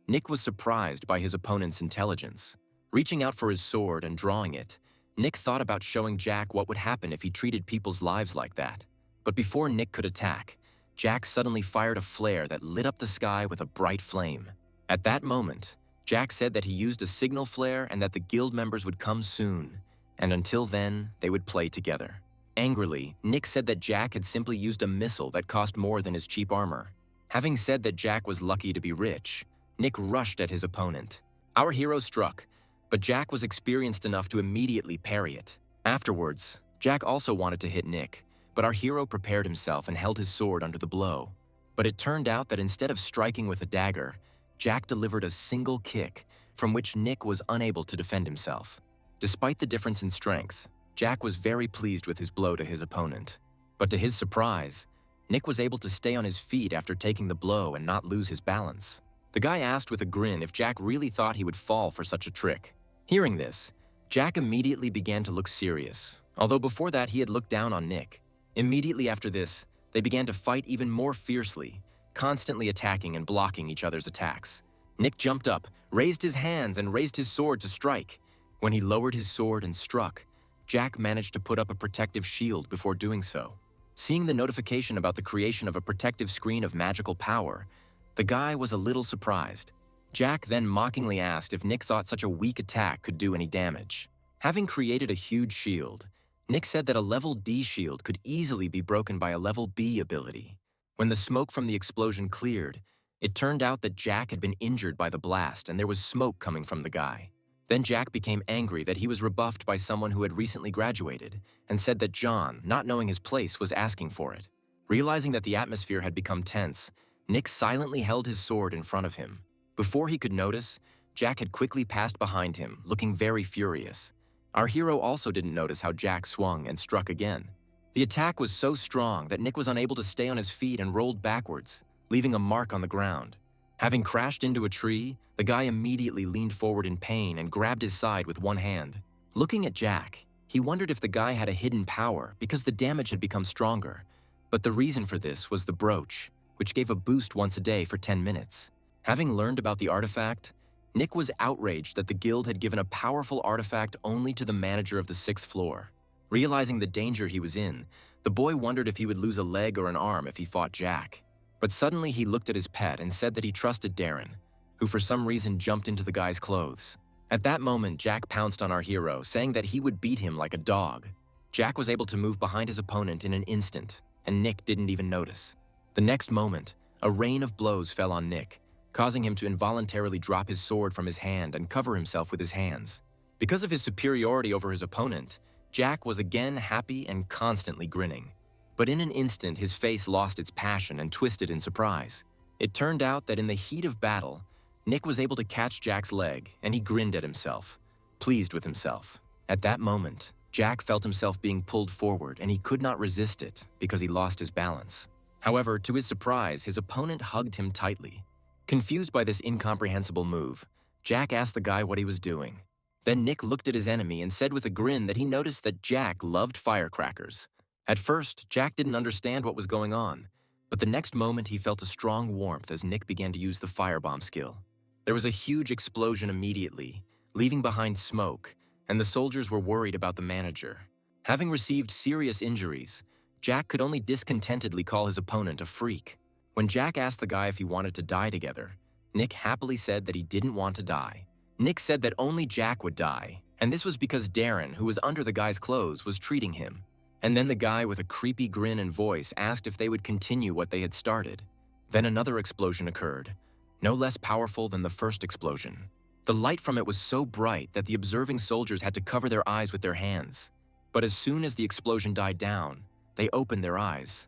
Nick was surprised by his opponent's intelligence. Reaching out for his sword and drawing it, Nick thought about showing Jack what would happen if he treated people's lives like that. But before Nick could attack, Jack suddenly fired a flare that lit up the sky with a bright flame. At that moment, Jack said that he used a signal flare and that the guild members would come soon, and until then, they would play together. Angrily, Nick said that Jack had simply used a missile that cost more than his cheap armor. Having said that Jack was lucky to be rich, Nick rushed at his opponent. Our hero struck, but Jack was experienced enough to immediately parry it. Afterwards, Jack also wanted to hit Nick, but our hero prepared himself and held his sword under the blow. But it turned out that instead of striking with a dagger, Jack delivered a single kick, from which Nick was unable to defend himself. Despite the difference in strength, Jack was very pleased with his blow to his opponent. But to his surprise, Nick was able to stay on his feet after taking the blow and not lose his balance. The guy asked with a grin if Jack really thought he would fall for such a trick. Hearing this, Jack immediately began to look serious, although before that he had looked down on Nick. Immediately after this, they began to fight even more fiercely, constantly attacking and blocking each other's attacks. Nick jumped up, raised his hands, and raised his sword to strike. When he lowered his sword and struck, Jack managed to put up a protective shield before doing so. Seeing the notification about the creation of a protective screen of magical power, the guy was a little surprised. Jack then mockingly asked if Nick thought such a weak attack could do any damage. Having created a huge shield, Nick said that a level D shield could easily be broken by a level B ability. When the smoke from the explosion cleared, it turned out that Jack had been injured by the blast and there was smoke coming from the guy. Then Jack became angry that he was rebuffed by someone who had recently graduated and said that John, not knowing his place, was asking for it. Realizing that the atmosphere had become tense, Nick silently held his sword in front of him. Before he could notice, Jack had quickly passed behind him, looking very furious. Our hero also didn't notice how Jack swung and struck again. The attack was so strong that Nick was unable to stay on his feet and rolled backwards, leaving a mark on the ground. Having crashed into a tree, the guy immediately leaned forward in pain and grabbed his side with one hand. Looking at Jack, he wondered if the guy had a hidden power because the damage had become stronger. But the reason for this was the brooch, which gave a boost once a day for 10 minutes. Having learned about the artifact, Nick was outraged that the guild had given a powerful artifact only to the manager of the 6th floor. Realizing the danger he was in, the boy wondered if he would lose a leg or an arm if he fought Jack. But suddenly he looked at his pet and said that he trusted Darren, who for some reason jumped into the guy's clothes. At that moment, Jack pounced on our hero, saying that he would beat him like a dog. Jack was able to move behind his opponent in an instant, and Nick didn't even notice. The next moment, a rain of blows fell on Nick, causing him to involuntarily drop his sword from his hand and cover himself with his hands. Because of his superiority over his opponent, Jack was again happy and constantly grinning. But in an instant, his face lost its passion and twisted in surprise. It turned out that in the heat of battle, Nick was able to catch Jack's leg, and he grinned at himself, pleased with himself. At that moment, Jack felt himself being pulled forward, and he could not resist it because he lost his balance. However, to his surprise, his opponent hugged him tightly. Confused by this incomprehensible move, Jack asked the guy what he was doing. Then Nick looked at his enemy and said with a grin that he noticed that Jack loved firecrackers. At first, Jack didn't understand what was going on, but the next moment he felt a strong warmth as Nick began to use the firebomb skill. There was a huge explosion immediately, leaving behind smoke, and the soldiers were worried about the manager. Having received serious injuries, Jack could only discontentedly call his opponent a freak. When Jack asked the guy if he wanted to die together, Nick happily said that he didn't want to die. Nick said that only Jack would die, and this was because Darren, who was under the guy's clothes, was treating him. And then the guy with a creepy grin and voice asked if they would continue what they had started. Then another explosion occurred, no less powerful than the first explosion. The light from it was so bright that the observing soldiers had to cover their eyes with their hands. But as soon as the explosion died down, they opened their eyes.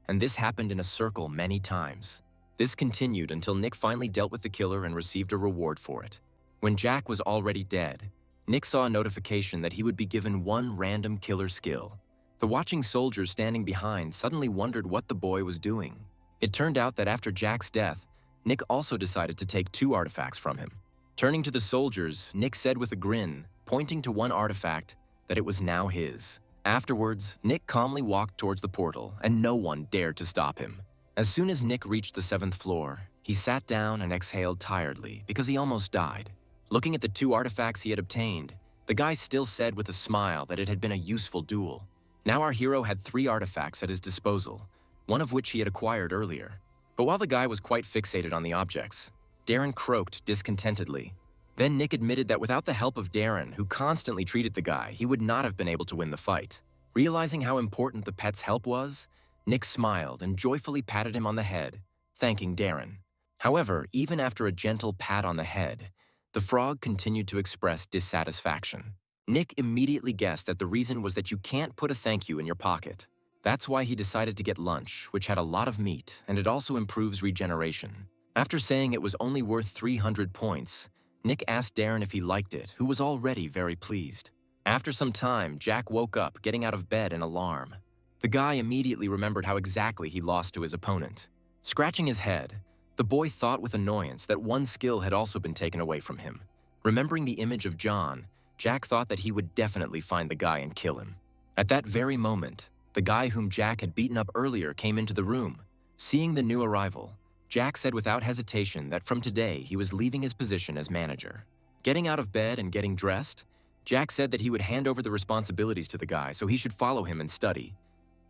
And this happened in a circle many times. This continued until Nick finally dealt with the killer and received a reward for it. When Jack was already dead, Nick saw a notification that he would be given one random killer skill. The watching soldiers standing behind suddenly wondered what the boy was doing. It turned out that after Jack's death, Nick also decided to take 2 artifacts from him. Turning to the soldiers, Nick said with a grin, pointing to one artifact, that it was now his. Afterwards, Nick calmly walked towards the portal, and no one dared to stop him. As soon as Nick reached the 7th floor, he sat down and exhaled tiredly because he almost died. Looking at the 2 artifacts he had obtained, the guy still said with a smile that it had been a useful duel. Now our hero had 3 artifacts at his disposal, one of which he had acquired earlier. But while the guy was quite fixated on the objects, Darren croaked discontentedly. Then Nick admitted that without the help of Darren, who constantly treated the guy, he would not have been able to win the fight. Realizing how important the pet's help was, Nick smiled and joyfully patted him on the head, thanking Darren. However, even after a gentle pat on the head, the frog continued to express dissatisfaction. Nick immediately guessed that the reason was that you can't put a thank you in your pocket. That's why he decided to get lunch, which had a lot of meat, and it also improves regeneration. After saying it was only worth 300 points, Nick asked Darren if he liked it, who was already very pleased. After some time, Jack woke up, getting out of bed in alarm. The guy immediately remembered how exactly he lost to his opponent. Scratching his head, the boy thought with annoyance that one skill had also been taken away from him. Remembering the image of John, Jack thought that he would definitely find the guy and kill him. At that very moment, the guy whom Jack had beaten up earlier came into the room. Seeing the new arrival, Jack said without hesitation that from today he was leaving his position as manager. Getting out of bed and getting dressed, Jack said that he would hand over the responsibilities to the guy so he should follow him and study.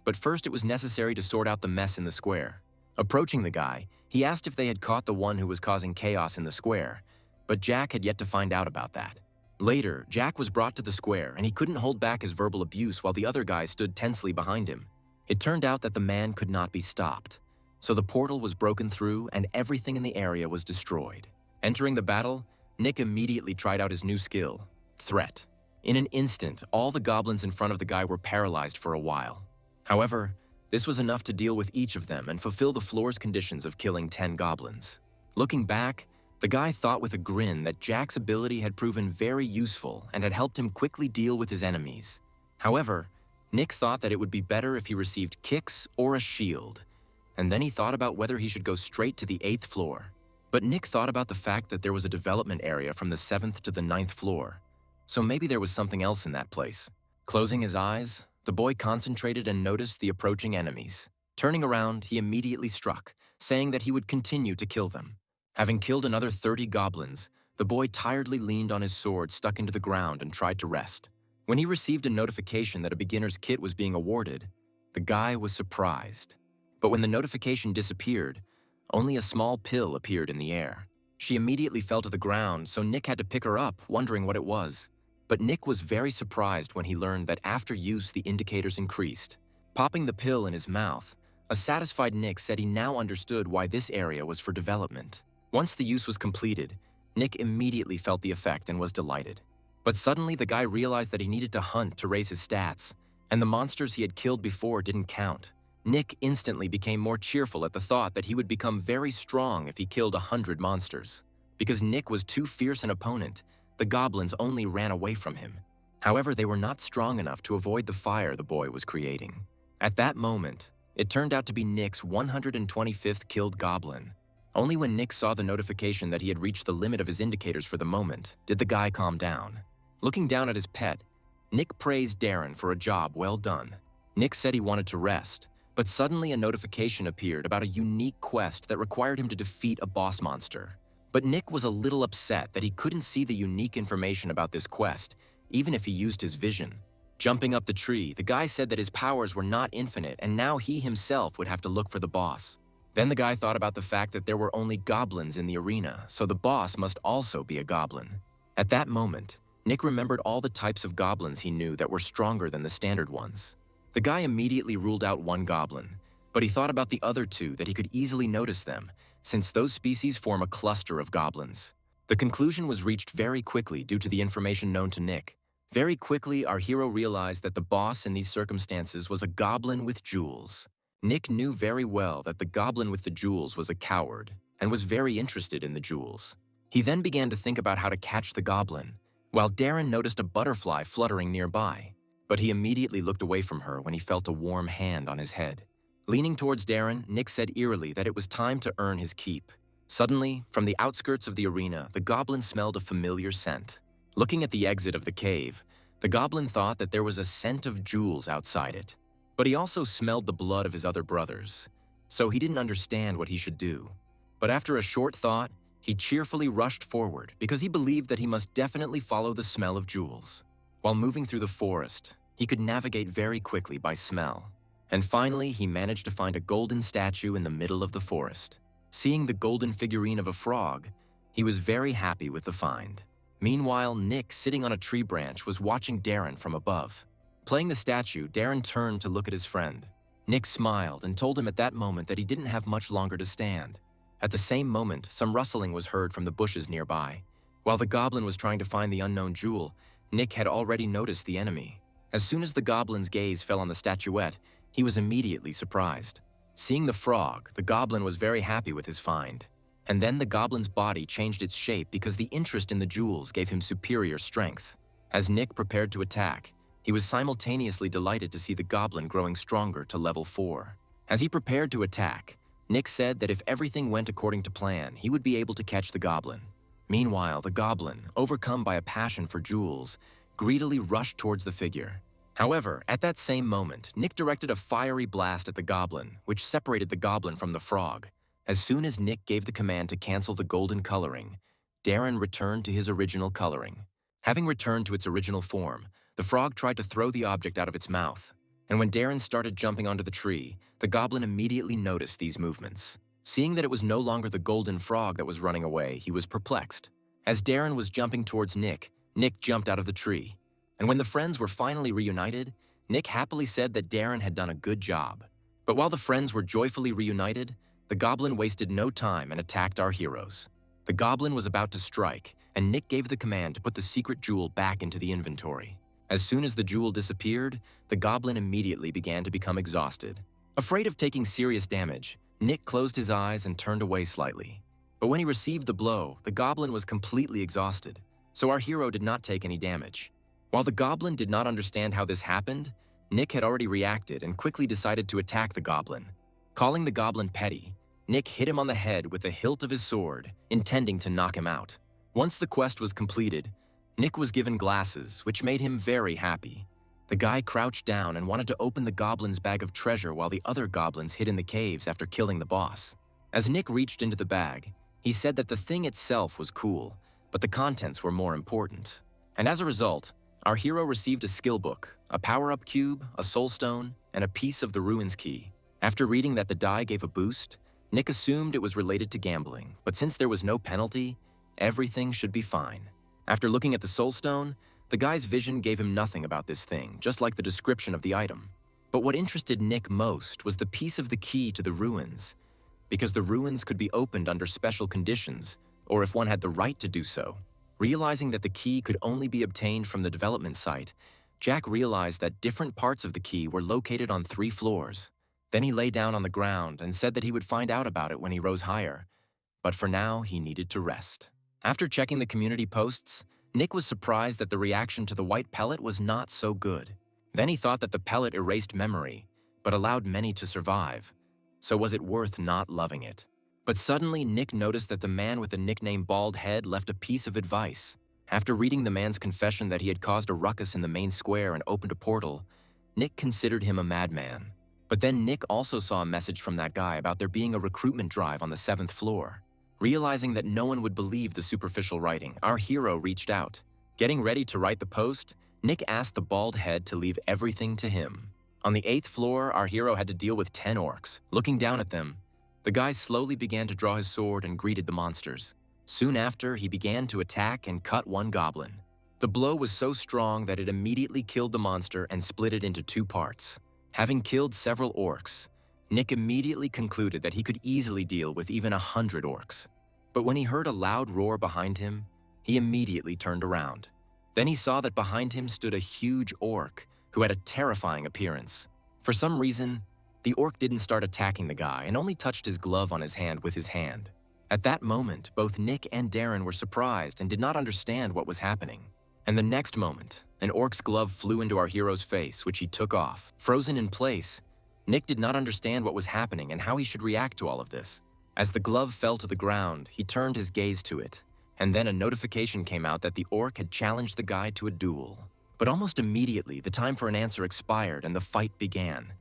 But first it was necessary to sort out the mess in the square. Approaching the guy, he asked if they had caught the one who was causing chaos in the square, but Jack had yet to find out about that. Later, Jack was brought to the square and he couldn't hold back his verbal abuse while the other guy stood tensely behind him. It turned out that the man could not be stopped. So the portal was broken through and everything in the area was destroyed. Entering the battle, Nick immediately tried out his new skill, Threat. In an instant, all the goblins in front of the guy were paralyzed for a while. However, this was enough to deal with each of them and fulfill the floor's conditions of killing 10 goblins. Looking back, the guy thought with a grin that Jack's ability had proven very useful and had helped him quickly deal with his enemies. However, Nick thought that it would be better if he received kicks or a shield, and then he thought about whether he should go straight to the 8th floor. But Nick thought about the fact that there was a development area from the 7th to the 9th floor, so maybe there was something else in that place. Closing his eyes, the boy concentrated and noticed the approaching enemies. Turning around, he immediately struck, saying that he would continue to kill them. Having killed another 30 goblins, the boy tiredly leaned on his sword stuck into the ground and tried to rest. When he received a notification that a beginner's kit was being awarded, the guy was surprised. But when the notification disappeared, only a small pill appeared in the air. She immediately fell to the ground, so Nick had to pick her up, wondering what it was. But Nick was very surprised when he learned that after use the indicators increased. Popping the pill in his mouth, a satisfied Nick said he now understood why this area was for development. Once the use was completed, Nick immediately felt the effect and was delighted. But suddenly the guy realized that he needed to hunt to raise his stats, and the monsters he had killed before didn't count. Nick instantly became more cheerful at the thought that he would become very strong if he killed 100 monsters. Because Nick was too fierce an opponent, the goblins only ran away from him. However, they were not strong enough to avoid the fire the boy was creating. At that moment, it turned out to be Nick's 125th killed goblin. Only when Nick saw the notification that he had reached the limit of his indicators for the moment did the guy calm down. Looking down at his pet, Nick praised Darren for a job well done. Nick said he wanted to rest, but suddenly a notification appeared about a unique quest that required him to defeat a boss monster. But Nick was a little upset that he couldn't see the unique information about this quest, even if he used his vision. Jumping up the tree, the guy said that his powers were not infinite and now he himself would have to look for the boss. Then the guy thought about the fact that there were only goblins in the arena, so the boss must also be a goblin. At that moment, Nick remembered all the types of goblins he knew that were stronger than the standard ones. The guy immediately ruled out one goblin, but he thought about the other two that he could easily notice them, since those species form a cluster of goblins. The conclusion was reached very quickly due to the information known to Nick. Very quickly, our hero realized that the boss in these circumstances was a goblin with jewels. Nick knew very well that the goblin with the jewels was a coward, and was very interested in the jewels. He then began to think about how to catch the goblin, while Darren noticed a butterfly fluttering nearby. But he immediately looked away from her when he felt a warm hand on his head. Leaning towards Darren, Nick said eerily that it was time to earn his keep. Suddenly, from the outskirts of the arena, the goblin smelled a familiar scent. Looking at the exit of the cave, the goblin thought that there was a scent of jewels outside it. But he also smelled the blood of his other brothers, so he didn't understand what he should do. But after a short thought, he cheerfully rushed forward because he believed that he must definitely follow the smell of jewels. While moving through the forest, he could navigate very quickly by smell. And finally, he managed to find a golden statue in the middle of the forest. Seeing the golden figurine of a frog, he was very happy with the find. Meanwhile, Nick, sitting on a tree branch, was watching Darren from above. Playing the statue, Darren turned to look at his friend. Nick smiled and told him at that moment that he didn't have much longer to stand. At the same moment, some rustling was heard from the bushes nearby. While the goblin was trying to find the unknown jewel, Nick had already noticed the enemy. As soon as the goblin's gaze fell on the statuette, he was immediately surprised. Seeing the frog, the goblin was very happy with his find. And then the goblin's body changed its shape because the interest in the jewels gave him superior strength. As Nick prepared to attack, he was simultaneously delighted to see the goblin growing stronger to level 4. As he prepared to attack, Nick said that if everything went according to plan, he would be able to catch the goblin. Meanwhile, the goblin, overcome by a passion for jewels, greedily rushed towards the figure. However, at that same moment, Nick directed a fiery blast at the goblin, which separated the goblin from the frog. As soon as Nick gave the command to cancel the golden coloring, Darren returned to his original coloring. Having returned to its original form, the frog tried to throw the object out of its mouth. And when Darren started jumping onto the tree, the goblin immediately noticed these movements. Seeing that it was no longer the golden frog that was running away, he was perplexed. As Darren was jumping towards Nick, Nick jumped out of the tree. And when the friends were finally reunited, Nick happily said that Darren had done a good job. But while the friends were joyfully reunited, the goblin wasted no time and attacked our heroes. The goblin was about to strike, and Nick gave the command to put the secret jewel back into the inventory. As soon as the jewel disappeared, the goblin immediately began to become exhausted. Afraid of taking serious damage, Nick closed his eyes and turned away slightly. But when he received the blow, the goblin was completely exhausted, so our hero did not take any damage. While the goblin did not understand how this happened, Nick had already reacted and quickly decided to attack the goblin. Calling the goblin petty, Nick hit him on the head with the hilt of his sword, intending to knock him out. Once the quest was completed, Nick was given glasses, which made him very happy. The guy crouched down and wanted to open the goblin's bag of treasure while the other goblins hid in the caves after killing the boss. As Nick reached into the bag, he said that the thing itself was cool, but the contents were more important. And as a result, our hero received a skill book, a power-up cube, a soul stone, and a piece of the ruins key. After reading that the die gave a boost, Nick assumed it was related to gambling, but since there was no penalty, everything should be fine. After looking at the soul stone, the guy's vision gave him nothing about this thing, just like the description of the item. But what interested Nick most was the piece of the key to the ruins, because the ruins could be opened under special conditions, or if one had the right to do so. Realizing that the key could only be obtained from the development site, Jack realized that different parts of the key were located on 3 floors. Then he lay down on the ground and said that he would find out about it when he rose higher. But for now, he needed to rest. After checking the community posts, Nick was surprised that the reaction to the white pellet was not so good. Then he thought that the pellet erased memory, but allowed many to survive. So was it worth not loving it? But suddenly, Nick noticed that the man with the nickname Bald Head left a piece of advice. After reading the man's confession that he had caused a ruckus in the main square and opened a portal, Nick considered him a madman. But then Nick also saw a message from that guy about there being a recruitment drive on the 7th floor. Realizing that no one would believe the superficial writing, our hero reached out. Getting ready to write the post, Nick asked the Bald Head to leave everything to him. On the 8th floor, our hero had to deal with 10 orcs. Looking down at them, the guy slowly began to draw his sword and greeted the monsters. Soon after, he began to attack and cut one goblin. The blow was so strong that it immediately killed the monster and split it into 2 parts. Having killed several orcs, Nick immediately concluded that he could easily deal with even 100 orcs. But when he heard a loud roar behind him, he immediately turned around. Then he saw that behind him stood a huge orc who had a terrifying appearance. For some reason, the orc didn't start attacking the guy and only touched his glove on his hand with his hand. At that moment, both Nick and Darren were surprised and did not understand what was happening. And the next moment, an orc's glove flew into our hero's face, which he took off. Frozen in place, Nick did not understand what was happening and how he should react to all of this. As the glove fell to the ground, he turned his gaze to it, and then a notification came out that the orc had challenged the guy to a duel. But almost immediately, the time for an answer expired and the fight began.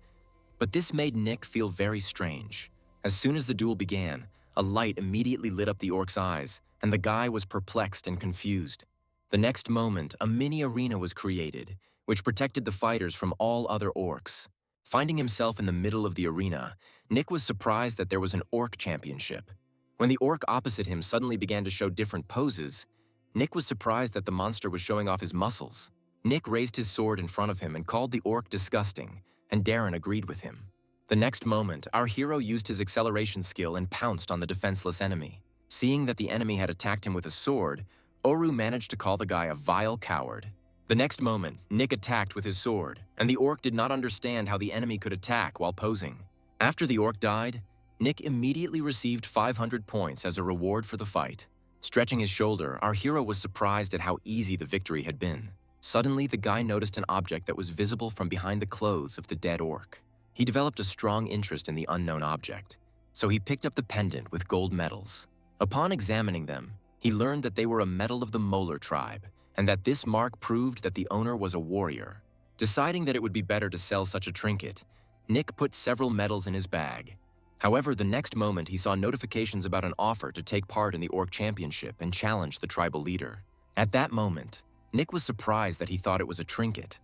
But this made Nick feel very strange. As soon as the duel began, a light immediately lit up the orc's eyes, and the guy was perplexed and confused. The next moment, a mini arena was created, which protected the fighters from all other orcs. Finding himself in the middle of the arena, Nick was surprised that there was an orc championship. When the orc opposite him suddenly began to show different poses, Nick was surprised that the monster was showing off his muscles. Nick raised his sword in front of him and called the orc disgusting, and Darren agreed with him. The next moment, our hero used his acceleration skill and pounced on the defenseless enemy. Seeing that the enemy had attacked him with a sword, Oru managed to call the guy a vile coward. The next moment, Nick attacked with his sword, and the orc did not understand how the enemy could attack while posing. After the orc died, Nick immediately received 500 points as a reward for the fight. Stretching his shoulder, our hero was surprised at how easy the victory had been. Suddenly, the guy noticed an object that was visible from behind the clothes of the dead orc. He developed a strong interest in the unknown object, so he picked up the pendant with gold medals. Upon examining them, he learned that they were a medal of the Molar tribe, and that this mark proved that the owner was a warrior. Deciding that it would be better to sell such a trinket, Nick put several medals in his bag. However, the next moment he saw notifications about an offer to take part in the Orc Championship and challenge the tribal leader. At that moment, Nick was surprised that he thought it was a trinket,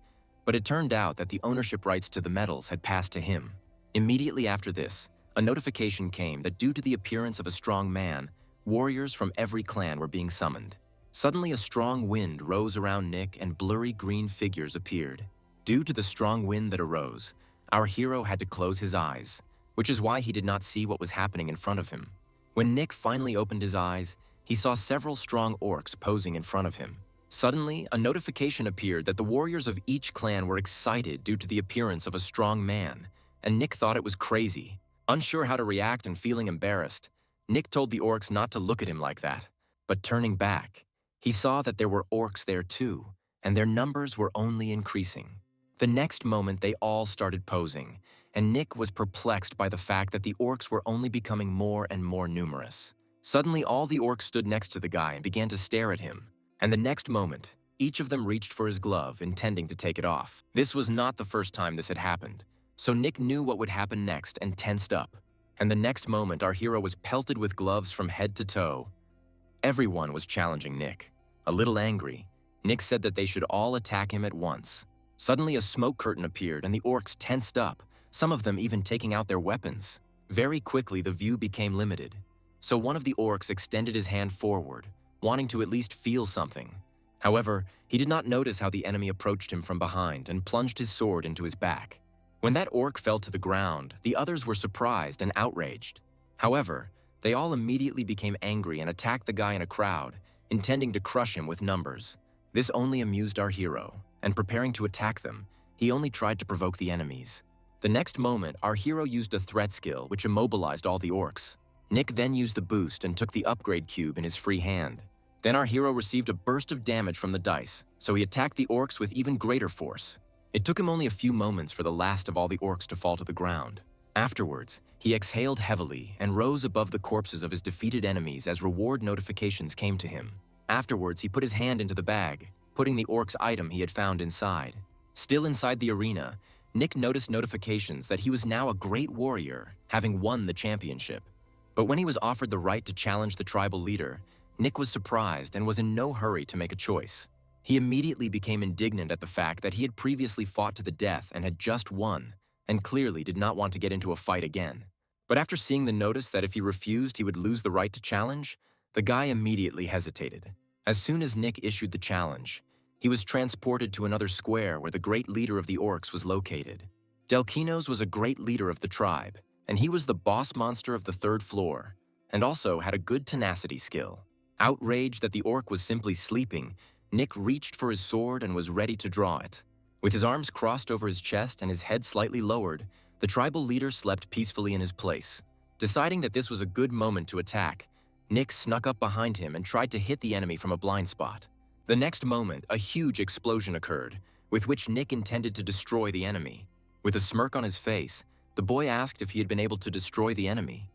but it turned out that the ownership rights to the medals had passed to him. Immediately after this, a notification came that due to the appearance of a strong man, warriors from every clan were being summoned. Suddenly, a strong wind rose around Nick and blurry green figures appeared. Due to the strong wind that arose, our hero had to close his eyes, which is why he did not see what was happening in front of him. When Nick finally opened his eyes, he saw several strong orcs posing in front of him. Suddenly, a notification appeared that the warriors of each clan were excited due to the appearance of a strong man, and Nick thought it was crazy. Unsure how to react and feeling embarrassed, Nick told the orcs not to look at him like that. But turning back, he saw that there were orcs there too, and their numbers were only increasing. The next moment, they all started posing, and Nick was perplexed by the fact that the orcs were only becoming more and more numerous. Suddenly, all the orcs stood next to the guy and began to stare at him. And the next moment, each of them reached for his glove, intending to take it off. This was not the first time this had happened, so Nick knew what would happen next and tensed up. And the next moment, our hero was pelted with gloves from head to toe. Everyone was challenging Nick. A little angry, Nick said that they should all attack him at once. Suddenly, a smoke curtain appeared and the orcs tensed up, some of them even taking out their weapons. Very quickly, the view became limited. So one of the orcs extended his hand forward, wanting to at least feel something. However, he did not notice how the enemy approached him from behind and plunged his sword into his back. When that orc fell to the ground, the others were surprised and outraged. However, they all immediately became angry and attacked the guy in a crowd, intending to crush him with numbers. This only amused our hero, and preparing to attack them, he only tried to provoke the enemies. The next moment, our hero used a threat skill which immobilized all the orcs. Nick then used the boost and took the upgrade cube in his free hand. Then our hero received a burst of damage from the dice, so he attacked the orcs with even greater force. It took him only a few moments for the last of all the orcs to fall to the ground. Afterwards, he exhaled heavily and rose above the corpses of his defeated enemies as reward notifications came to him. Afterwards, he put his hand into the bag, putting the orc's item he had found inside. Still inside the arena, Nick noticed notifications that he was now a great warrior, having won the championship. But when he was offered the right to challenge the tribal leader, Nick was surprised and was in no hurry to make a choice. He immediately became indignant at the fact that he had previously fought to the death and had just won, and clearly did not want to get into a fight again. But after seeing the notice that if he refused he would lose the right to challenge, the guy immediately hesitated. As soon as Nick issued the challenge, he was transported to another square where the great leader of the orcs was located. Delinos was a great leader of the tribe, and he was the boss monster of the third floor, and also had a good tenacity skill. Outraged that the orc was simply sleeping, Nick reached for his sword and was ready to draw it. With his arms crossed over his chest and his head slightly lowered, the tribal leader slept peacefully in his place. Deciding that this was a good moment to attack, Nick snuck up behind him and tried to hit the enemy from a blind spot. The next moment, a huge explosion occurred, with which Nick intended to destroy the enemy. With a smirk on his face, the boy asked if he had been able to destroy the enemy.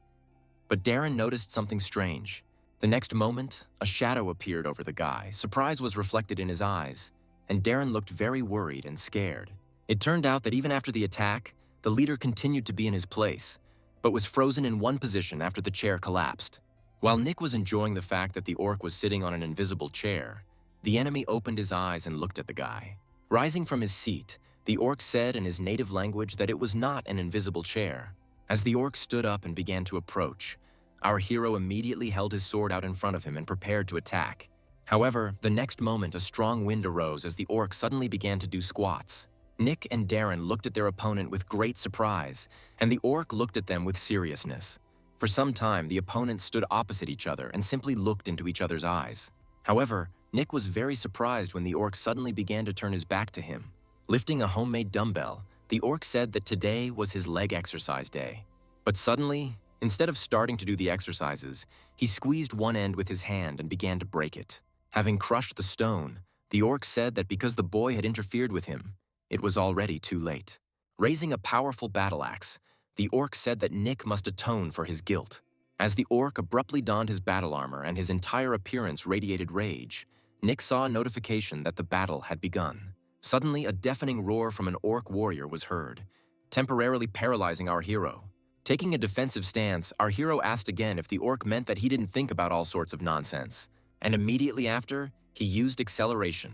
But Darren noticed something strange. The next moment, a shadow appeared over the guy. Surprise was reflected in his eyes, and Darren looked very worried and scared. It turned out that even after the attack, the leader continued to be in his place, but was frozen in one position after the chair collapsed. While Nick was enjoying the fact that the orc was sitting on an invisible chair, the enemy opened his eyes and looked at the guy. Rising from his seat, the orc said in his native language that it was not an invisible chair. As the orc stood up and began to approach, our hero immediately held his sword out in front of him and prepared to attack. However, the next moment a strong wind arose as the orc suddenly began to do squats. Nick and Darren looked at their opponent with great surprise, and the orc looked at them with seriousness. For some time, the opponents stood opposite each other and simply looked into each other's eyes. However, Nick was very surprised when the orc suddenly began to turn his back to him. Lifting a homemade dumbbell, the orc said that today was his leg exercise day. But suddenly, instead of starting to do the exercises, he squeezed one end with his hand and began to break it. Having crushed the stone, the orc said that because the boy had interfered with him, it was already too late. Raising a powerful battle axe, the orc said that Nick must atone for his guilt. As the orc abruptly donned his battle armor and his entire appearance radiated rage, Nick saw a notification that the battle had begun. Suddenly, a deafening roar from an orc warrior was heard, temporarily paralyzing our hero. Taking a defensive stance, our hero asked again if the orc meant that he didn't think about all sorts of nonsense. And immediately after, he used acceleration,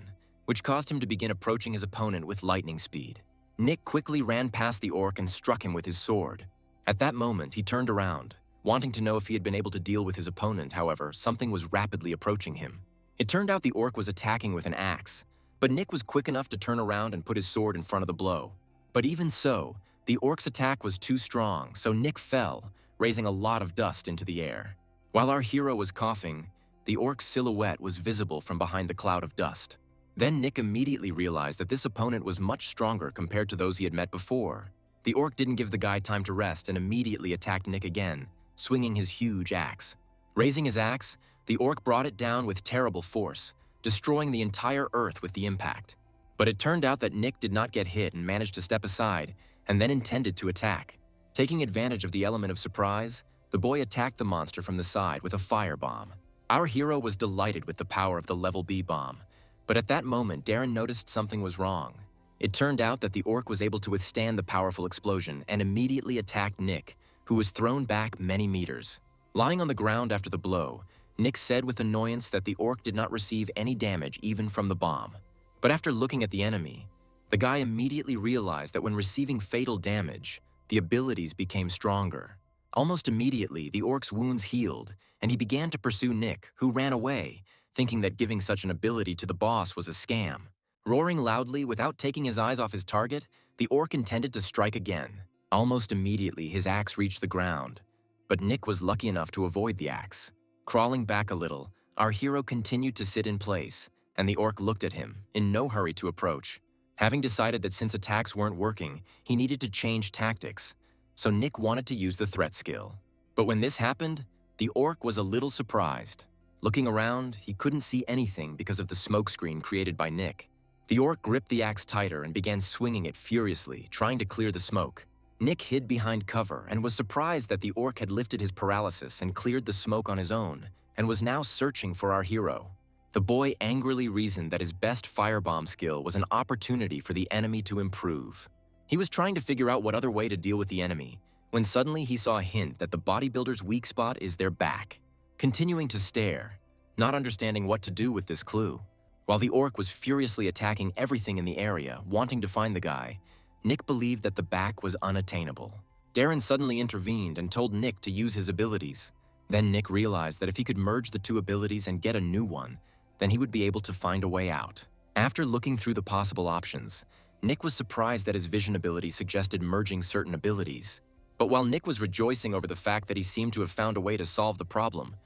which caused him to begin approaching his opponent with lightning speed. Nick quickly ran past the orc and struck him with his sword. At that moment, he turned around, wanting to know if he had been able to deal with his opponent. However, something was rapidly approaching him. It turned out the orc was attacking with an axe, but Nick was quick enough to turn around and put his sword in front of the blow. But even so, the orc's attack was too strong, so Nick fell, raising a lot of dust into the air. While our hero was coughing, the orc's silhouette was visible from behind the cloud of dust. Then Nick immediately realized that this opponent was much stronger compared to those he had met before. The orc didn't give the guy time to rest and immediately attacked Nick again, swinging his huge axe. Raising his axe, the orc brought it down with terrible force, destroying the entire earth with the impact. But it turned out that Nick did not get hit and managed to step aside, and then intended to attack. Taking advantage of the element of surprise, the boy attacked the monster from the side with a firebomb. Our hero was delighted with the power of the level B bomb, but at that moment Darren noticed something was wrong. It turned out that the orc was able to withstand the powerful explosion and immediately attacked Nick, who was thrown back many meters. Lying on the ground after the blow, Nick said with annoyance that the orc did not receive any damage even from the bomb. But after looking at the enemy, the guy immediately realized that when receiving fatal damage, the abilities became stronger. Almost immediately, the orc's wounds healed, and he began to pursue Nick, who ran away, thinking that giving such an ability to the boss was a scam. Roaring loudly without taking his eyes off his target, the orc intended to strike again. Almost immediately, his axe reached the ground, but Nick was lucky enough to avoid the axe. Crawling back a little, our hero continued to sit in place, and the orc looked at him, in no hurry to approach. Having decided that since attacks weren't working, he needed to change tactics, so Nick wanted to use the threat skill. But when this happened, the orc was a little surprised. Looking around, he couldn't see anything because of the smokescreen created by Nick. The orc gripped the axe tighter and began swinging it furiously, trying to clear the smoke. Nick hid behind cover and was surprised that the orc had lifted his paralysis and cleared the smoke on his own, and was now searching for our hero. The boy angrily reasoned that his best firebomb skill was an opportunity for the enemy to improve. He was trying to figure out what other way to deal with the enemy, when suddenly he saw a hint that the bodybuilder's weak spot is their back. Continuing to stare, not understanding what to do with this clue, while the orc was furiously attacking everything in the area, wanting to find the guy, Nick believed that the back was unattainable. Darren suddenly intervened and told Nick to use his abilities. Then Nick realized that if he could merge the two abilities and get a new one, then he would be able to find a way out. After looking through the possible options, Nick was surprised that his vision ability suggested merging certain abilities. But while Nick was rejoicing over the fact that he seemed to have found a way to solve the problem,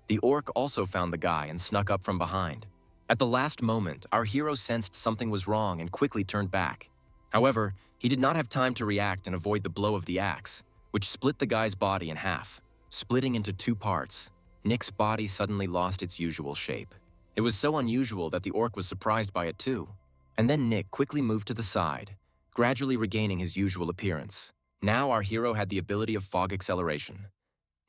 the orc also found the guy and snuck up from behind. At the last moment, our hero sensed something was wrong and quickly turned back. However, he did not have time to react and avoid the blow of the axe, which split the guy's body in half. Splitting into two parts, Nick's body suddenly lost its usual shape. It was so unusual that the orc was surprised by it too. And then Nick quickly moved to the side, gradually regaining his usual appearance. Now our hero had the ability of fog acceleration.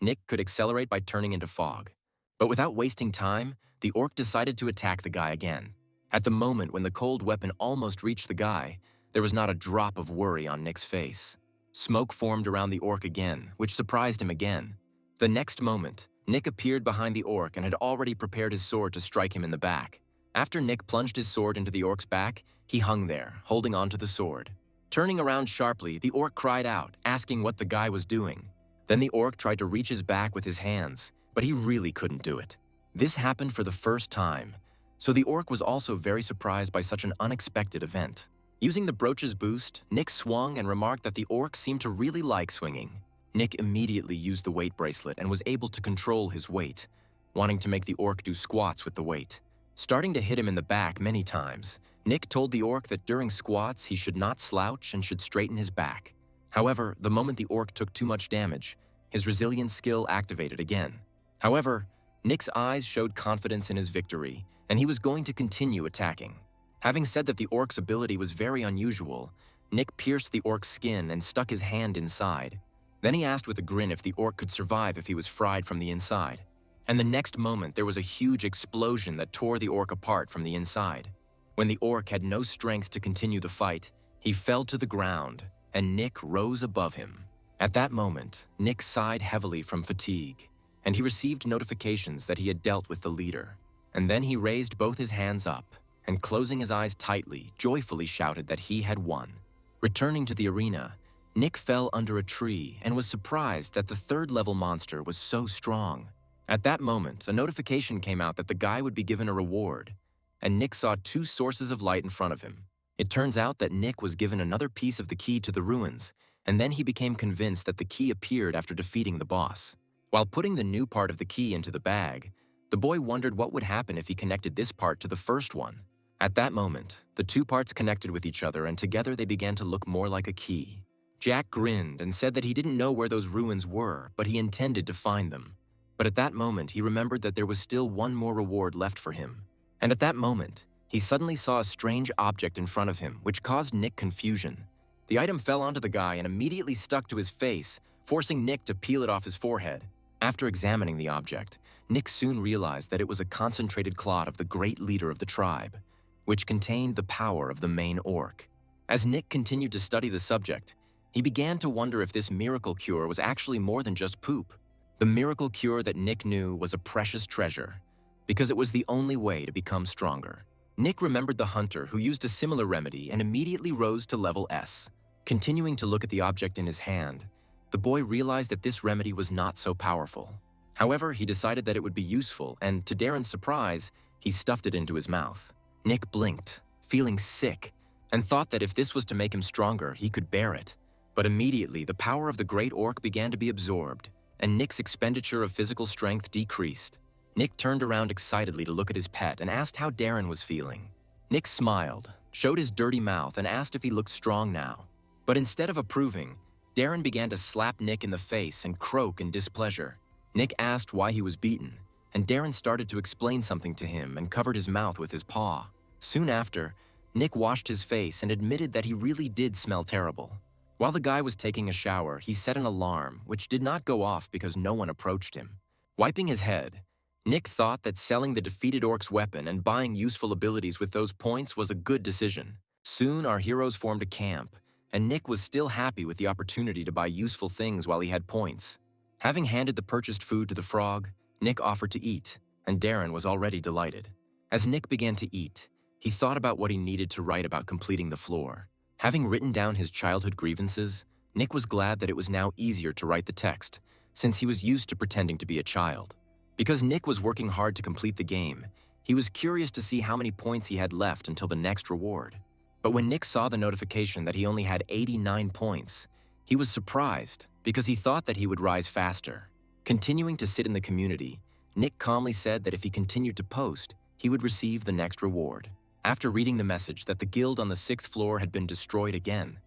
Nick could accelerate by turning into fog. But without wasting time, the orc decided to attack the guy again. At the moment when the cold weapon almost reached the guy, there was not a drop of worry on Nick's face. Smoke formed around the orc again, which surprised him again. The next moment, Nick appeared behind the orc and had already prepared his sword to strike him in the back. After Nick plunged his sword into the orc's back, he hung there, holding onto the sword. Turning around sharply, the orc cried out, asking what the guy was doing. Then the orc tried to reach his back with his hands, but he really couldn't do it. This happened for the first time, so the orc was also very surprised by such an unexpected event. Using the brooch's boost, Nick swung and remarked that the orc seemed to really like swinging. Nick immediately used the weight bracelet and was able to control his weight, wanting to make the orc do squats with the weight. Starting to hit him in the back many times, Nick told the orc that during squats he should not slouch and should straighten his back. However, the moment the orc took too much damage, his resilience skill activated again. However, Nick's eyes showed confidence in his victory, and he was going to continue attacking. Having said that the orc's ability was very unusual, Nick pierced the orc's skin and stuck his hand inside. Then he asked with a grin if the orc could survive if he was fried from the inside. And the next moment, there was a huge explosion that tore the orc apart from the inside. When the orc had no strength to continue the fight, he fell to the ground, and Nick rose above him. At that moment, Nick sighed heavily from fatigue, and he received notifications that he had dealt with the leader. And then he raised both his hands up, and closing his eyes tightly, joyfully shouted that he had won. Returning to the arena, Nick fell under a tree and was surprised that the third-level monster was so strong. At that moment, a notification came out that the guy would be given a reward, and Nick saw two sources of light in front of him. It turns out that Nick was given another piece of the key to the ruins, and then he became convinced that the key appeared after defeating the boss. While putting the new part of the key into the bag, the boy wondered what would happen if he connected this part to the first one. At that moment, the two parts connected with each other, and together they began to look more like a key. Jack grinned and said that he didn't know where those ruins were, but he intended to find them. But at that moment, he remembered that there was still one more reward left for him. And at that moment, he suddenly saw a strange object in front of him, which caused Nick confusion. The item fell onto the guy and immediately stuck to his face, forcing Nick to peel it off his forehead. After examining the object, Nick soon realized that it was a concentrated clot of the great leader of the tribe, which contained the power of the main orc. As Nick continued to study the subject, he began to wonder if this miracle cure was actually more than just poop. The miracle cure that Nick knew was a precious treasure, because it was the only way to become stronger. Nick remembered the hunter who used a similar remedy and immediately rose to level S. Continuing to look at the object in his hand, the boy realized that this remedy was not so powerful. However, he decided that it would be useful, and to Darren's surprise, he stuffed it into his mouth. Nick blinked, feeling sick, and thought that if this was to make him stronger, he could bear it. But immediately, the power of the great orc began to be absorbed, and Nick's expenditure of physical strength decreased. Nick turned around excitedly to look at his pet and asked how Darren was feeling. Nick smiled, showed his dirty mouth, and asked if he looked strong now. But instead of approving, Darren began to slap Nick in the face and croak in displeasure. Nick asked why he was beaten, and Darren started to explain something to him and covered his mouth with his paw. Soon after, Nick washed his face and admitted that he really did smell terrible. While the guy was taking a shower, he set an alarm, which did not go off because no one approached him. Wiping his head, Nick thought that selling the defeated orc's weapon and buying useful abilities with those points was a good decision. Soon, our heroes formed a camp, and Nick was still happy with the opportunity to buy useful things while he had points. Having handed the purchased food to the frog, Nick offered to eat, and Darren was already delighted. As Nick began to eat, he thought about what he needed to write about completing the floor. Having written down his childhood grievances, Nick was glad that it was now easier to write the text, since he was used to pretending to be a child. Because Nick was working hard to complete the game, he was curious to see how many points he had left until the next reward. But when Nick saw the notification that he only had 89 points, he was surprised because he thought that he would rise faster. Continuing to sit in the community, Nick calmly said that if he continued to post, he would receive the next reward. After reading the message that the guild on the 6th floor had been destroyed again,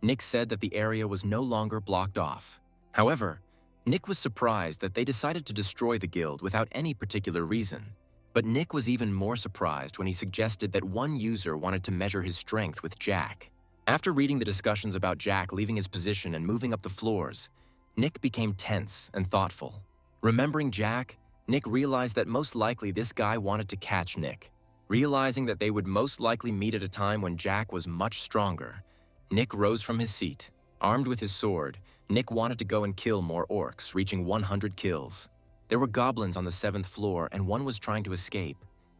Nick said that the area was no longer blocked off. However, Nick was surprised that they decided to destroy the guild without any particular reason. But Nick was even more surprised when he suggested that one user wanted to measure his strength with Jack. After reading the discussions about Jack leaving his position and moving up the floors, Nick became tense and thoughtful. Remembering Jack, Nick realized that most likely this guy wanted to catch Nick. Realizing that they would most likely meet at a time when Jack was much stronger, Nick rose from his seat. Armed with his sword, Nick wanted to go and kill more orcs, reaching 100 kills. There were goblins on the 7th floor, and one was trying to escape.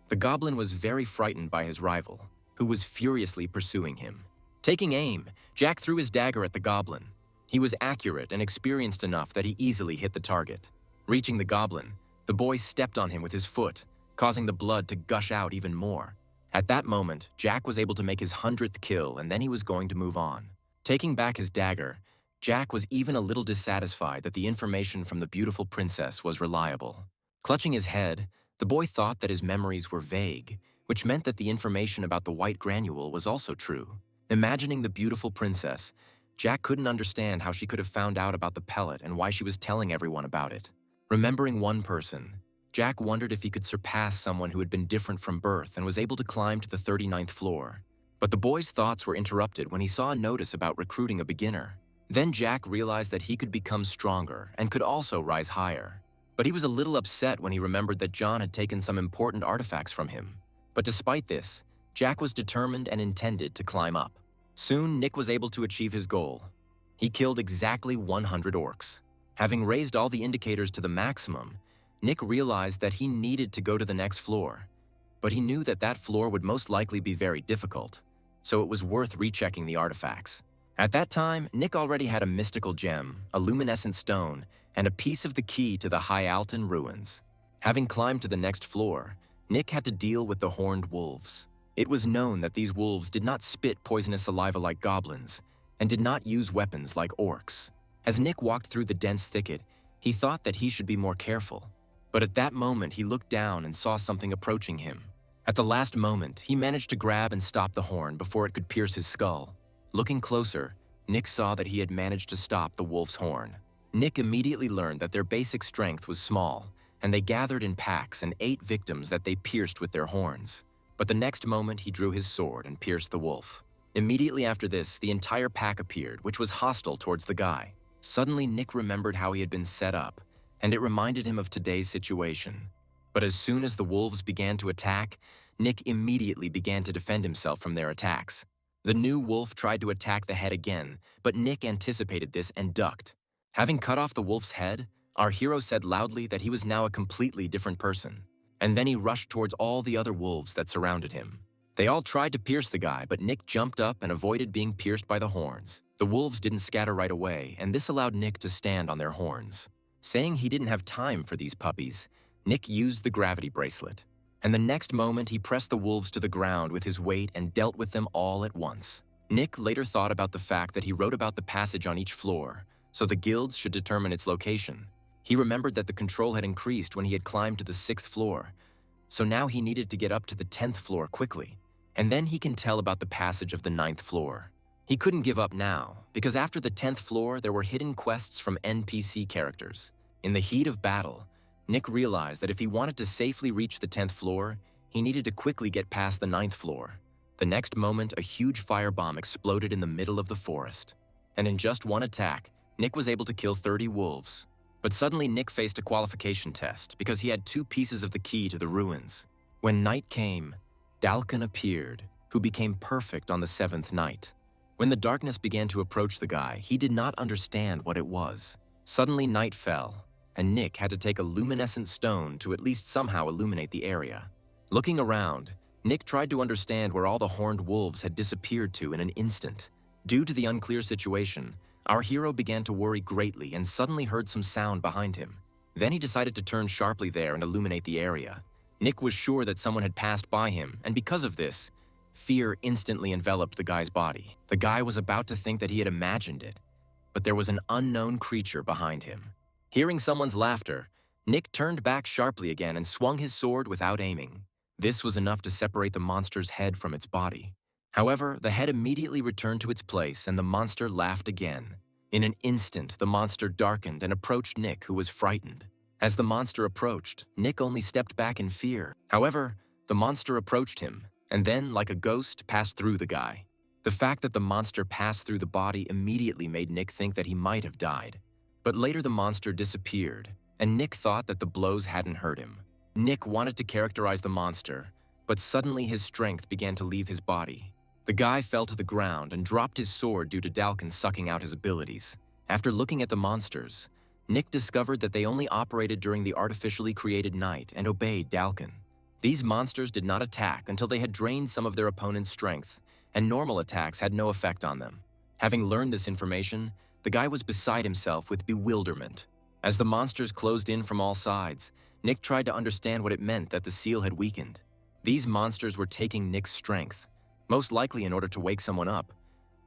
The goblin was very frightened by his rival, who was furiously pursuing him. Taking aim, Jack threw his dagger at the goblin. He was accurate and experienced enough that he easily hit the target. Reaching the goblin, the boy stepped on him with his foot, causing the blood to gush out even more. At that moment, Jack was able to make his 100th kill, and then he was going to move on. Taking back his dagger, Jack was even a little dissatisfied that the information from the beautiful princess was reliable. Clutching his head, the boy thought that his memories were vague, which meant that the information about the white granule was also true. Imagining the beautiful princess, Jack couldn't understand how she could have found out about the pellet and why she was telling everyone about it. Remembering one person, Jack wondered if he could surpass someone who had been different from birth and was able to climb to the 39th floor. But the boy's thoughts were interrupted when he saw a notice about recruiting a beginner. Then Jack realized that he could become stronger and could also rise higher. But he was a little upset when he remembered that John had taken some important artifacts from him. But despite this, Jack was determined and intended to climb up. Soon, Nick was able to achieve his goal. He killed exactly 100 orcs. Having raised all the indicators to the maximum, Nick realized that he needed to go to the next floor. but he knew that that floor would most likely be very difficult, so it was worth rechecking the artifacts. At that time, Nick already had a mystical gem, a luminescent stone, and a piece of the key to the Hyalton ruins. Having climbed to the next floor, Nick had to deal with the horned wolves. It was known that these wolves did not spit poisonous saliva like goblins, and did not use weapons like orcs. As Nick walked through the dense thicket, he thought that he should be more careful. But at that moment, he looked down and saw something approaching him. At the last moment, he managed to grab and stop the horn before it could pierce his skull. Looking closer, Nick saw that he had managed to stop the wolf's horn. Nick immediately learned that their basic strength was small, and they gathered in packs and ate victims that they pierced with their horns. But the next moment, he drew his sword and pierced the wolf. Immediately after this, the entire pack appeared, which was hostile towards the guy. Suddenly, Nick remembered how he had been set up, and it reminded him of today's situation. But as soon as the wolves began to attack, Nick immediately began to defend himself from their attacks. The new wolf tried to attack the head again, but Nick anticipated this and ducked. Having cut off the wolf's head, our hero said loudly that he was now a completely different person. And then he rushed towards all the other wolves that surrounded him. They all tried to pierce the guy, but Nick jumped up and avoided being pierced by the horns. The wolves didn't scatter right away, and this allowed Nick to stand on their horns. Saying he didn't have time for these puppies, Nick used the gravity bracelet. And the next moment, he pressed the wolves to the ground with his weight and dealt with them all at once. Nick later thought about the fact that he wrote about the passage on each floor, so the guilds should determine its location. He remembered that the control had increased when he had climbed to the 6th floor, so now he needed to get up to the 10th floor quickly. And then he can tell about the passage of the 9th floor. He couldn't give up now, because after the 10th floor, there were hidden quests from NPC characters. In the heat of battle, Nick realized that if he wanted to safely reach the 10th floor, he needed to quickly get past the 9th floor. The next moment, a huge firebomb exploded in the middle of the forest. And in just one attack, Nick was able to kill 30 wolves. But suddenly Nick faced a qualification test because he had 2 pieces of the key to the ruins. When night came, Dalcon appeared, who became perfect on the 7th night. When the darkness began to approach the guy, he did not understand what it was. Suddenly night fell, and Nick had to take a luminescent stone to at least somehow illuminate the area. Looking around, Nick tried to understand where all the horned wolves had disappeared to in an instant. Due to the unclear situation, our hero began to worry greatly and suddenly heard some sound behind him. Then he decided to turn sharply there and illuminate the area. Nick was sure that someone had passed by him, and because of this, fear instantly enveloped the guy's body. The guy was about to think that he had imagined it, but there was an unknown creature behind him. Hearing someone's laughter, Nick turned back sharply again and swung his sword without aiming. This was enough to separate the monster's head from its body. However, the head immediately returned to its place and the monster laughed again. In an instant, the monster darkened and approached Nick, who was frightened. As the monster approached, Nick only stepped back in fear. However, the monster approached him, and then, like a ghost, passed through the guy. The fact that the monster passed through the body immediately made Nick think that he might have died. But later the monster disappeared, and Nick thought that the blows hadn't hurt him. Nick wanted to characterize the monster, but suddenly his strength began to leave his body. The guy fell to the ground and dropped his sword due to Dalcon sucking out his abilities. After looking at the monsters, Nick discovered that they only operated during the artificially created night and obeyed Dalcon. These monsters did not attack until they had drained some of their opponent's strength, and normal attacks had no effect on them. Having learned this information, the guy was beside himself with bewilderment. As the monsters closed in from all sides, Nick tried to understand what it meant that the seal had weakened. These monsters were taking Nick's strength, most likely in order to wake someone up,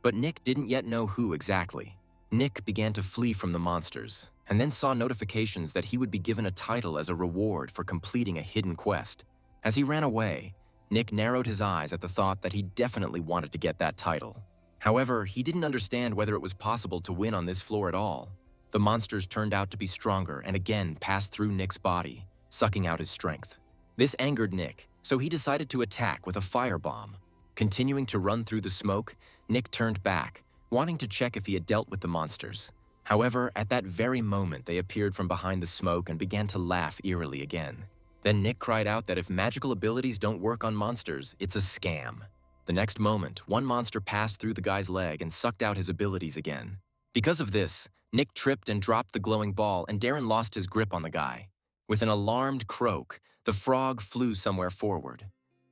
but Nick didn't yet know who exactly. Nick began to flee from the monsters, and then saw notifications that he would be given a title as a reward for completing a hidden quest. As he ran away, Nick narrowed his eyes at the thought that he definitely wanted to get that title. However, he didn't understand whether it was possible to win on this floor at all. The monsters turned out to be stronger and again passed through Nick's body, sucking out his strength. This angered Nick, so he decided to attack with a firebomb. Continuing to run through the smoke, Nick turned back, wanting to check if he had dealt with the monsters. However, at that very moment, they appeared from behind the smoke and began to laugh eerily again. Then Nick cried out that if magical abilities don't work on monsters, it's a scam. The next moment, one monster passed through the guy's leg and sucked out his abilities again. Because of this, Nick tripped and dropped the glowing ball, and Darren lost his grip on the guy. With an alarmed croak, the frog flew somewhere forward.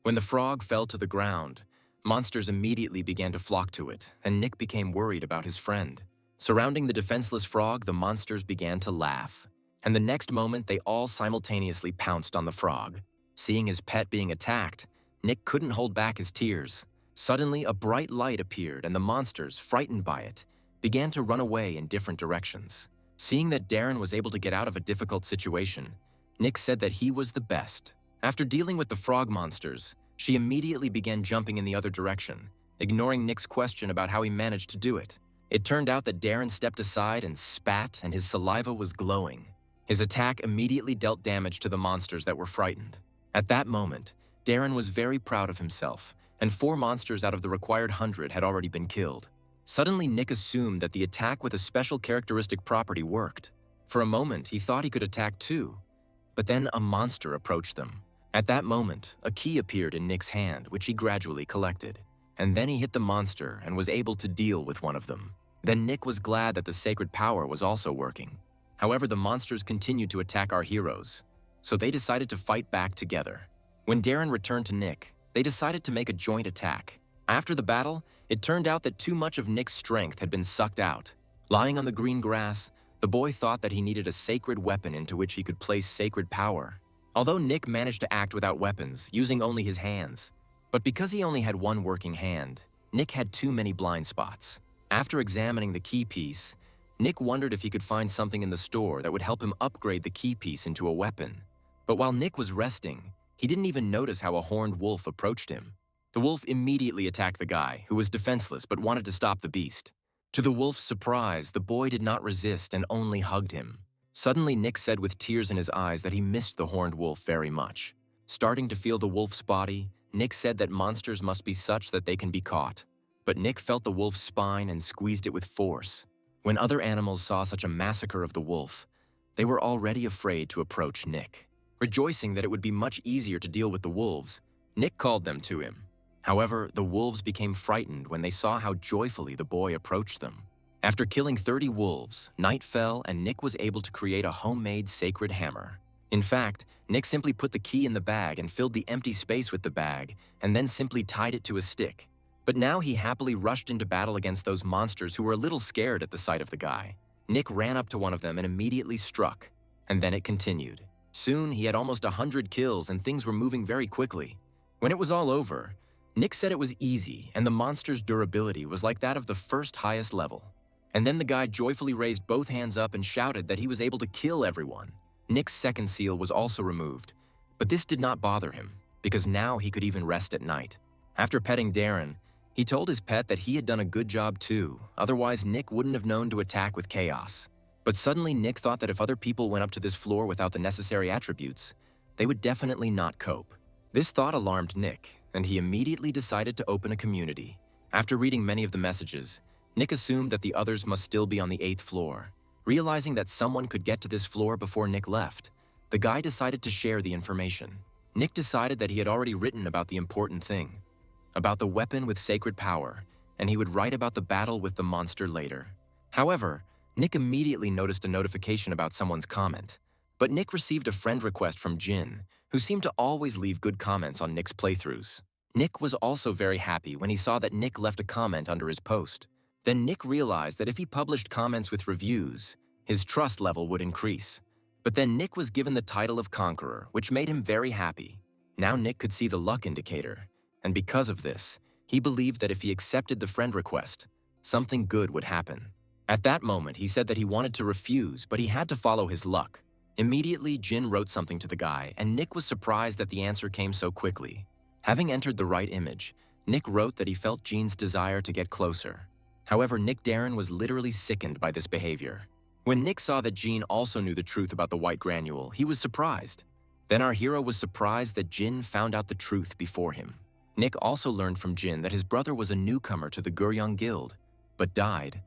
When the frog fell to the ground, monsters immediately began to flock to it, and Nick became worried about his friend. Surrounding the defenseless frog, the monsters began to laugh. And the next moment, they all simultaneously pounced on the frog. Seeing his pet being attacked, Nick couldn't hold back his tears. Suddenly, a bright light appeared, and the monsters, frightened by it, began to run away in different directions. Seeing that Darren was able to get out of a difficult situation, Nick said that he was the best. After dealing with the frog monsters, she immediately began jumping in the other direction, ignoring Nick's question about how he managed to do it. It turned out that Darren stepped aside and spat, and his saliva was glowing. His attack immediately dealt damage to the monsters that were frightened. At that moment, Darren was very proud of himself, and 4 monsters out of the required 100 had already been killed. Suddenly, Nick assumed that the attack with a special characteristic property worked. For a moment, he thought he could attack too. But then a monster approached them. At that moment, a key appeared in Nick's hand, which he gradually collected. And then he hit the monster and was able to deal with one of them. Then Nick was glad that the sacred power was also working. However, the monsters continued to attack our heroes, so they decided to fight back together. When Darren returned to Nick, they decided to make a joint attack. After the battle, it turned out that too much of Nick's strength had been sucked out. Lying on the green grass, the boy thought that he needed a sacred weapon into which he could place sacred power. Although Nick managed to act without weapons, using only his hands. But because he only had one working hand, Nick had too many blind spots. After examining the key piece, Nick wondered if he could find something in the store that would help him upgrade the key piece into a weapon. But while Nick was resting, he didn't even notice how a horned wolf approached him. The wolf immediately attacked the guy, who was defenseless but wanted to stop the beast. To the wolf's surprise, the boy did not resist and only hugged him. Suddenly, Nick said with tears in his eyes that he missed the horned wolf very much. Starting to feel the wolf's body, Nick said that monsters must be such that they can be caught. But Nick felt the wolf's spine and squeezed it with force. When other animals saw such a massacre of the wolf, they were already afraid to approach Nick. Rejoicing that it would be much easier to deal with the wolves, Nick called them to him. However, the wolves became frightened when they saw how joyfully the boy approached them. After killing 30 wolves, night fell and Nick was able to create a homemade sacred hammer. In fact, Nick simply put the key in the bag and filled the empty space with the bag, and then simply tied it to a stick. But now he happily rushed into battle against those monsters who were a little scared at the sight of the guy. Nick ran up to one of them and immediately struck, and then it continued. Soon, he had almost 100 kills and things were moving very quickly. When it was all over, Nick said it was easy and the monster's durability was like that of the first highest level. And then the guy joyfully raised both hands up and shouted that he was able to kill everyone. Nick's second seal was also removed, but this did not bother him, because now he could even rest at night. After petting Darren, he told his pet that he had done a good job too, otherwise Nick wouldn't have known to attack with chaos. But suddenly Nick thought that if other people went up to this floor without the necessary attributes, they would definitely not cope. This thought alarmed Nick, and he immediately decided to open a community. After reading many of the messages, Nick assumed that the others must still be on the 8th floor. Realizing that someone could get to this floor before Nick left, the guy decided to share the information. Nick decided that he had already written about the important thing, about the weapon with sacred power, and he would write about the battle with the monster later. However, Nick immediately noticed a notification about someone's comment. But Nick received a friend request from Jin, who seemed to always leave good comments on Nick's playthroughs. Nick was also very happy when he saw that Nick left a comment under his post. Then Nick realized that if he published comments with reviews, his trust level would increase. But then Nick was given the title of Conqueror, which made him very happy. Now Nick could see the luck indicator, and because of this, he believed that if he accepted the friend request, something good would happen. At that moment, he said that he wanted to refuse, but he had to follow his luck. Immediately, Jin wrote something to the guy, and Nick was surprised that the answer came so quickly. Having entered the right image, Nick wrote that he felt Jin's desire to get closer. However, Nick Darren was literally sickened by this behavior. When Nick saw that Jin also knew the truth about the white granule, he was surprised. Then our hero was surprised that Jin found out the truth before him. Nick also learned from Jin that his brother was a newcomer to the Guryong Guild, but died.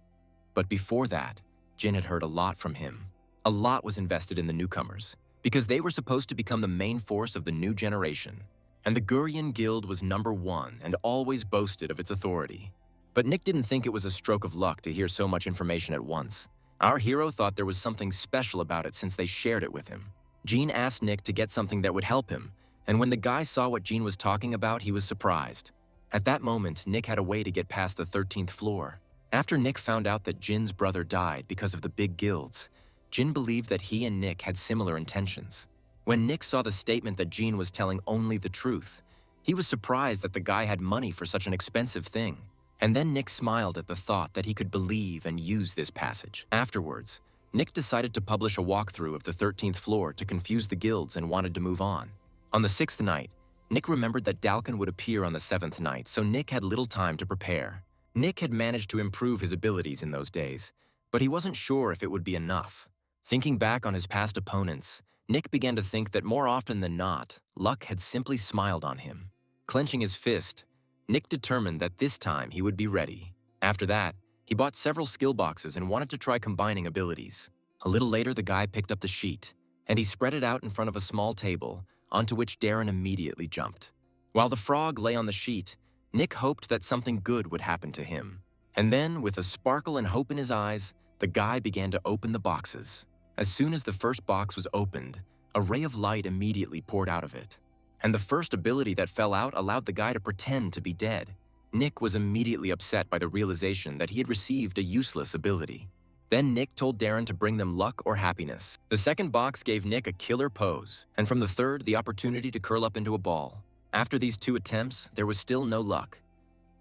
But before that, Jin had heard a lot from him. A lot was invested in the newcomers, because they were supposed to become the main force of the new generation. And the Guryong Guild was #1 and always boasted of its authority. But Nick didn't think it was a stroke of luck to hear so much information at once. Our hero thought there was something special about it since they shared it with him. Jin asked Nick to get something that would help him, And when the guy saw what Jean was talking about, he was surprised. At that moment, Nick had a way to get past the 13th floor. After Nick found out that Jin's brother died because of the big guilds, Jin believed that he and Nick had similar intentions. When Nick saw the statement that Jean was telling only the truth, he was surprised that the guy had money for such an expensive thing. And then Nick smiled at the thought that he could believe and use this passage. Afterwards, Nick decided to publish a walkthrough of the 13th floor to confuse the guilds and wanted to move on. On the 6th night, Nick remembered that Dalcon would appear on the 7th night, so Nick had little time to prepare. Nick had managed to improve his abilities in those days, but he wasn't sure if it would be enough. Thinking back on his past opponents, Nick began to think that more often than not, luck had simply smiled on him. Clenching his fist, Nick determined that this time he would be ready. After that, he bought several skill boxes and wanted to try combining abilities. A little later, the guy picked up the sheet, and he spread it out in front of a small table, onto which Darren immediately jumped. While the frog lay on the sheet, Nick hoped that something good would happen to him. And then, with a sparkle and hope in his eyes, the guy began to open the boxes. As soon as the first box was opened, a ray of light immediately poured out of it. And the first ability that fell out allowed the guy to pretend to be dead. Nick was immediately upset by the realization that he had received a useless ability. Then Nick told Darren to bring them luck or happiness. The second box gave Nick a killer pose, and from the third, the opportunity to curl up into a ball. After these 2 attempts, there was still no luck.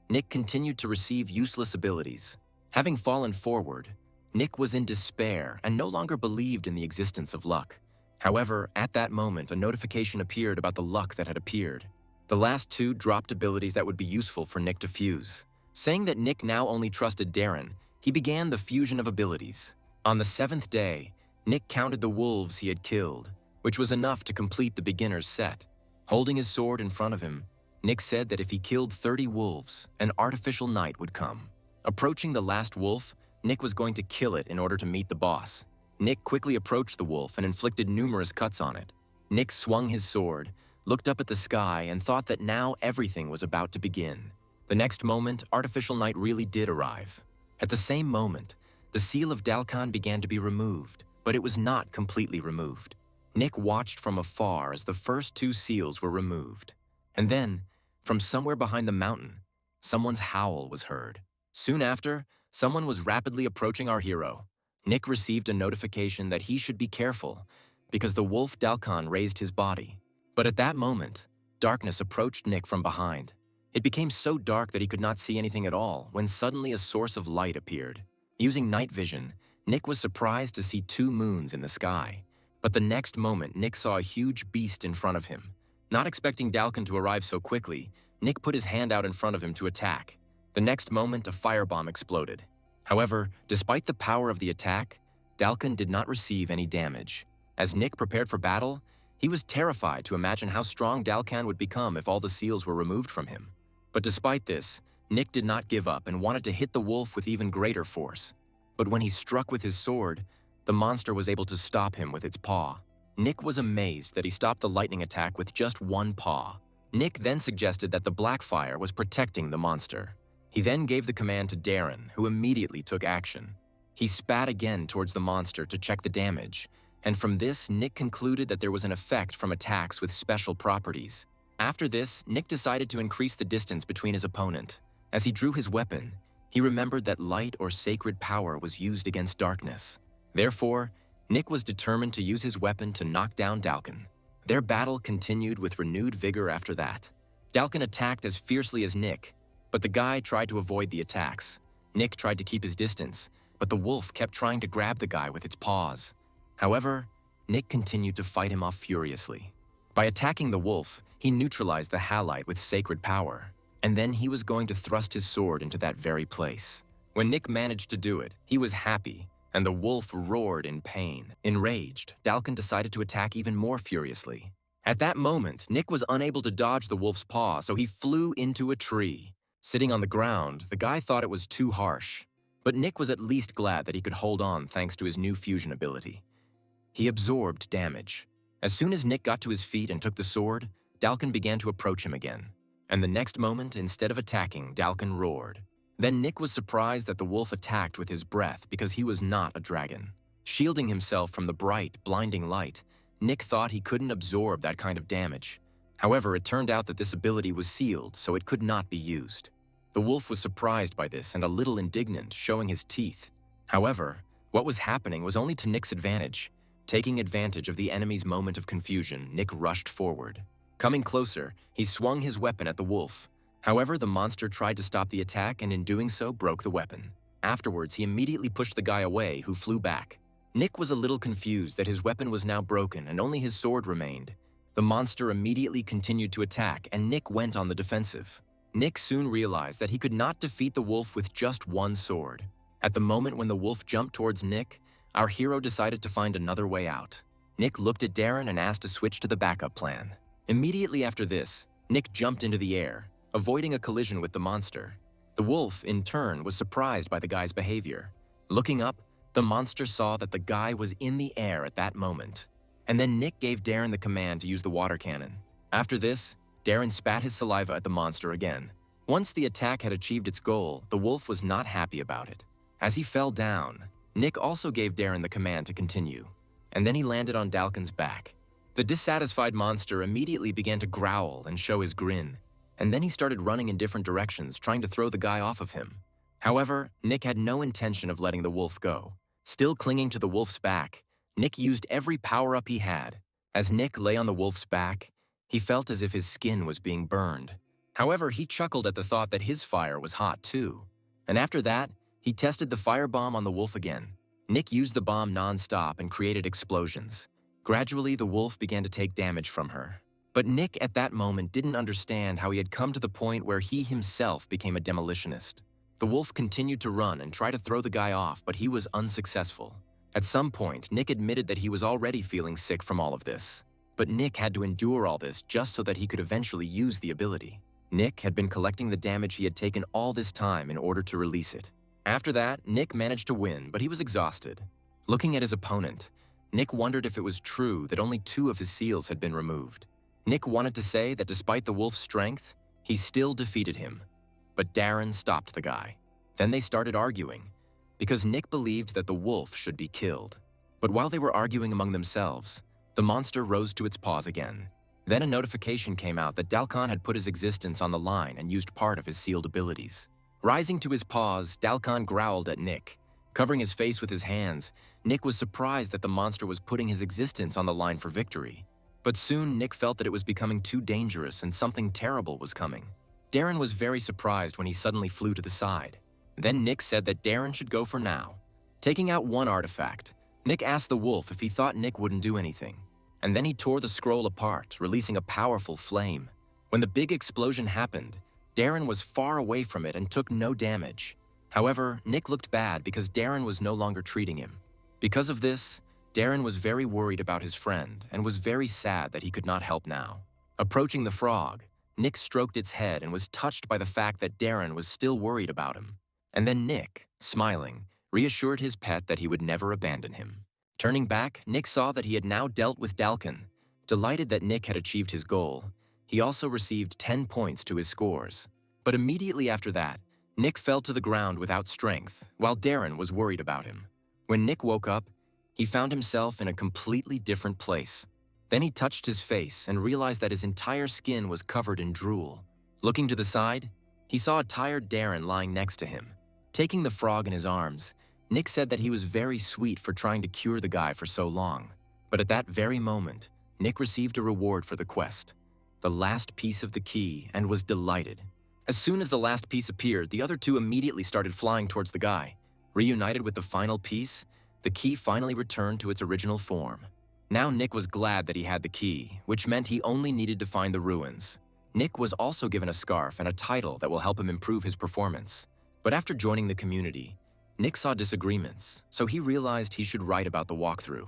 Nick continued to receive useless abilities. Having fallen forward, Nick was in despair and no longer believed in the existence of luck. However, at that moment, a notification appeared about the luck that had appeared. The last 2 dropped abilities that would be useful for Nick to fuse. Saying that Nick now only trusted Darren, he began the fusion of abilities. On the 7th day, Nick counted the wolves he had killed, which was enough to complete the beginner's set. Holding his sword in front of him, Nick said that if he killed 30 wolves, an artificial night would come. Approaching the last wolf, Nick was going to kill it in order to meet the boss. Nick quickly approached the wolf and inflicted numerous cuts on it. Nick swung his sword, looked up at the sky, and thought that now everything was about to begin. The next moment, artificial night really did arrive. At the same moment, the seal of Dalcon began to be removed, but it was not completely removed. Nick watched from afar as the first 2 seals were removed. And then, from somewhere behind the mountain, someone's howl was heard. Soon after, someone was rapidly approaching our hero. Nick received a notification that he should be careful because the wolf Dalcon raised his body. But at that moment, darkness approached Nick from behind. It became so dark that he could not see anything at all when suddenly a source of light appeared. Using night vision, Nick was surprised to see 2 moons in the sky. But the next moment, Nick saw a huge beast in front of him. Not expecting Dalcon to arrive so quickly, Nick put his hand out in front of him to attack. The next moment, a firebomb exploded. However, despite the power of the attack, Dalcon did not receive any damage. As Nick prepared for battle, he was terrified to imagine how strong Dalcon would become if all the seals were removed from him. But despite this, Nick did not give up and wanted to hit the wolf with even greater force. But when he struck with his sword, the monster was able to stop him with its paw. Nick was amazed that he stopped the lightning attack with just 1 paw. Nick then suggested that the black fire was protecting the monster. He then gave the command to Darren, who immediately took action. He spat again towards the monster to check the damage, and from this, Nick concluded that there was an effect from attacks with special properties. After this, Nick decided to increase the distance between his opponent. As he drew his weapon, he remembered that light or sacred power was used against darkness. Therefore, Nick was determined to use his weapon to knock down Dalcon. Their battle continued with renewed vigor after that. Dalcon attacked as fiercely as Nick, but the guy tried to avoid the attacks. Nick tried to keep his distance, but the wolf kept trying to grab the guy with its paws. However, Nick continued to fight him off furiously. By attacking the wolf, he neutralized the halite with sacred power, and then he was going to thrust his sword into that very place. When Nick managed to do it, he was happy, and the wolf roared in pain. Enraged, Dalcon decided to attack even more furiously. At that moment, Nick was unable to dodge the wolf's paw, so he flew into a tree. Sitting on the ground, the guy thought it was too harsh, but Nick was at least glad that he could hold on thanks to his new fusion ability. He absorbed damage. As soon as Nick got to his feet and took the sword, Dalcon began to approach him again. And the next moment, instead of attacking, Dalcon roared. Then Nick was surprised that the wolf attacked with his breath because he was not a dragon. Shielding himself from the bright, blinding light, Nick thought he couldn't absorb that kind of damage. However, it turned out that this ability was sealed, so it could not be used. The wolf was surprised by this and a little indignant, showing his teeth. However, what was happening was only to Nick's advantage. Taking advantage of the enemy's moment of confusion, Nick rushed forward. Coming closer, he swung his weapon at the wolf. However, the monster tried to stop the attack and in doing so broke the weapon. Afterwards, he immediately pushed the guy away, who flew back. Nick was a little confused that his weapon was now broken and only his sword remained. The monster immediately continued to attack and Nick went on the defensive. Nick soon realized that he could not defeat the wolf with just one sword. At the moment when the wolf jumped towards Nick, our hero decided to find another way out. Nick looked at Darren and asked to switch to the backup plan. Immediately after this, Nick jumped into the air, avoiding a collision with the monster. The wolf, in turn, was surprised by the guy's behavior. Looking up, the monster saw that the guy was in the air at that moment. And then Nick gave Darren the command to use the water cannon. After this, Darren spat his saliva at the monster again. Once the attack had achieved its goal, the wolf was not happy about it. As he fell down, Nick also gave Darren the command to continue. And then he landed on Dalcon's back. The dissatisfied monster immediately began to growl and show his grin. And then he started running in different directions, trying to throw the guy off of him. However, Nick had no intention of letting the wolf go. Still clinging to the wolf's back, Nick used every power-up he had. As Nick lay on the wolf's back, he felt as if his skin was being burned. However, he chuckled at the thought that his fire was hot too. And after that, he tested the firebomb on the wolf again. Nick used the bomb non-stop and created explosions. Gradually, the wolf began to take damage from her. But Nick at that moment didn't understand how he had come to the point where he himself became a demolitionist. The wolf continued to run and try to throw the guy off, but he was unsuccessful. At some point, Nick admitted that he was already feeling sick from all of this. But Nick had to endure all this just so that he could eventually use the ability. Nick had been collecting the damage he had taken all this time in order to release it. After that, Nick managed to win, but he was exhausted. Looking at his opponent, Nick wondered if it was true that only 2 of his seals had been removed. Nick wanted to say that despite the wolf's strength, he still defeated him. But Darren stopped the guy. Then they started arguing, because Nick believed that the wolf should be killed. But while they were arguing among themselves, the monster rose to its paws again. Then a notification came out that Dalcon had put his existence on the line and used part of his sealed abilities. Rising to his paws, Dalcon growled at Nick. Covering his face with his hands, Nick was surprised that the monster was putting his existence on the line for victory. But soon Nick felt that it was becoming too dangerous and something terrible was coming. Darren was very surprised when he suddenly flew to the side. Then Nick said that Darren should go for now. Taking out one artifact, Nick asked the wolf if he thought Nick wouldn't do anything. And then he tore the scroll apart, releasing a powerful flame. When the big explosion happened, Darren was far away from it and took no damage. However, Nick looked bad because Darren was no longer treating him. Because of this, Darren was very worried about his friend and was very sad that he could not help now. Approaching the frog, Nick stroked its head and was touched by the fact that Darren was still worried about him. And then Nick, smiling, reassured his pet that he would never abandon him. Turning back, Nick saw that he had now dealt with Dalcon. Delighted that Nick had achieved his goal, he also received 10 points to his scores. But immediately after that, Nick fell to the ground without strength, while Darren was worried about him. When Nick woke up, he found himself in a completely different place. Then he touched his face and realized that his entire skin was covered in drool. Looking to the side, he saw a tired Darren lying next to him. Taking the frog in his arms, Nick said that he was very sweet for trying to cure the guy for so long. But at that very moment, Nick received a reward for the quest, the last piece of the key, and was delighted. As soon as the last piece appeared, the other 2 immediately started flying towards the guy. Reunited with the final piece, the key finally returned to its original form. Now Nick was glad that he had the key, which meant he only needed to find the ruins. Nick was also given a scarf and a title that will help him improve his performance. But after joining the community, Nick saw disagreements, so he realized he should write about the walkthrough.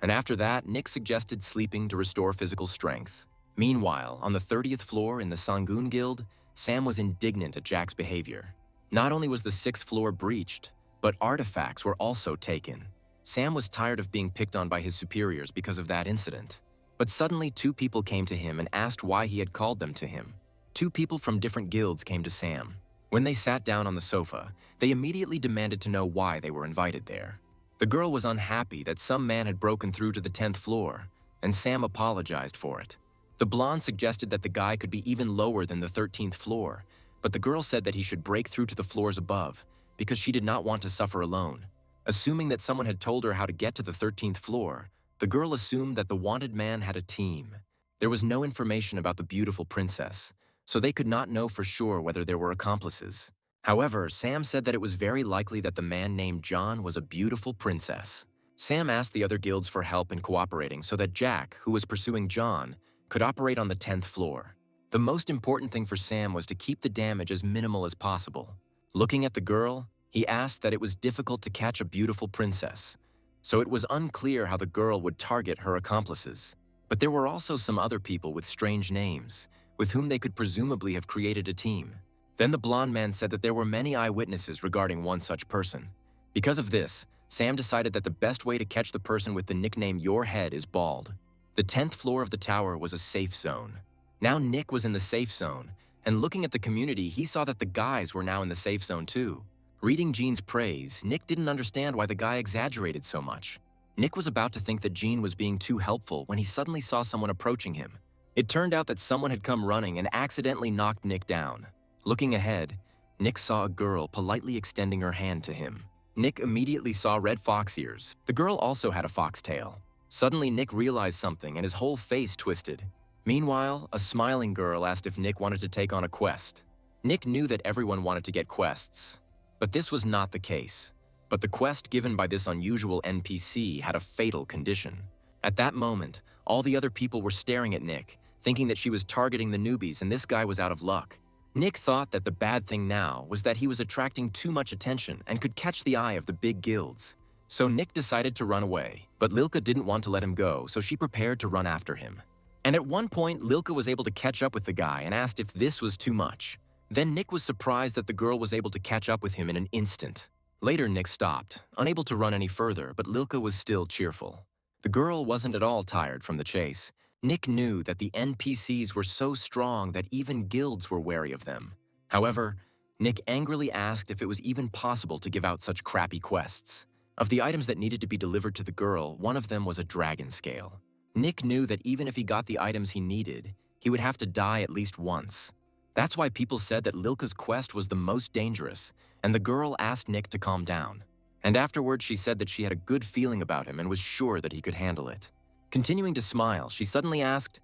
And after that, Nick suggested sleeping to restore physical strength. Meanwhile, on the 30th floor in the Sangoon Guild, Sam was indignant at Jack's behavior. Not only was the 6th floor breached, but artifacts were also taken. Sam was tired of being picked on by his superiors because of that incident. But suddenly 2 people came to him and asked why he had called them to him. 2 people from different guilds came to Sam. When they sat down on the sofa, they immediately demanded to know why they were invited there. The girl was unhappy that some man had broken through to the 10th floor, and Sam apologized for it. The blonde suggested that the guy could be even lower than the 13th floor, but the girl said that he should break through to the floors above because she did not want to suffer alone. Assuming that someone had told her how to get to the 13th floor, the girl assumed that the wanted man had a team. There was no information about the beautiful princess, so they could not know for sure whether there were accomplices. However, Sam said that it was very likely that the man named John was a beautiful princess. Sam asked the other guilds for help in cooperating so that Jack, who was pursuing John, could operate on the 10th floor. The most important thing for Sam was to keep the damage as minimal as possible. Looking at the girl, he asked that it was difficult to catch a beautiful princess, so it was unclear how the girl would target her accomplices. But there were also some other people with strange names, with whom they could presumably have created a team. Then the blonde man said that there were many eyewitnesses regarding one such person. Because of this, Sam decided that the best way to catch the person with the nickname Your Head is Bald. The 10th floor of the tower was a safe zone. Now Nick was in the safe zone, and looking at the community, he saw that the guys were now in the safe zone too. Reading Jean's praise, Nick didn't understand why the guy exaggerated so much. Nick was about to think that Jean was being too helpful when he suddenly saw someone approaching him. It turned out that someone had come running and accidentally knocked Nick down. Looking ahead, Nick saw a girl politely extending her hand to him. Nick immediately saw red fox ears. The girl also had a fox tail. Suddenly, Nick realized something and his whole face twisted. Meanwhile, a smiling girl asked if Nick wanted to take on a quest. Nick knew that everyone wanted to get quests, but this was not the case. But the quest given by this unusual NPC had a fatal condition. At that moment, all the other people were staring at Nick, thinking that she was targeting the newbies and this guy was out of luck. Nick thought that the bad thing now was that he was attracting too much attention and could catch the eye of the big guilds. So Nick decided to run away, but Lilka didn't want to let him go, so she prepared to run after him. And at one point, Lilka was able to catch up with the guy and asked if this was too much. Then Nick was surprised that the girl was able to catch up with him in an instant. Later, Nick stopped, unable to run any further, but Lilka was still cheerful. The girl wasn't at all tired from the chase. Nick knew that the NPCs were so strong that even guilds were wary of them. However, Nick angrily asked if it was even possible to give out such crappy quests. Of the items that needed to be delivered to the girl, one of them was a dragon scale. Nick knew that even if he got the items he needed, he would have to die at least once. That's why people said that Lilka's quest was the most dangerous, and the girl asked Nick to calm down. And afterwards, she said that she had a good feeling about him and was sure that he could handle it. Continuing to smile, she suddenly asked,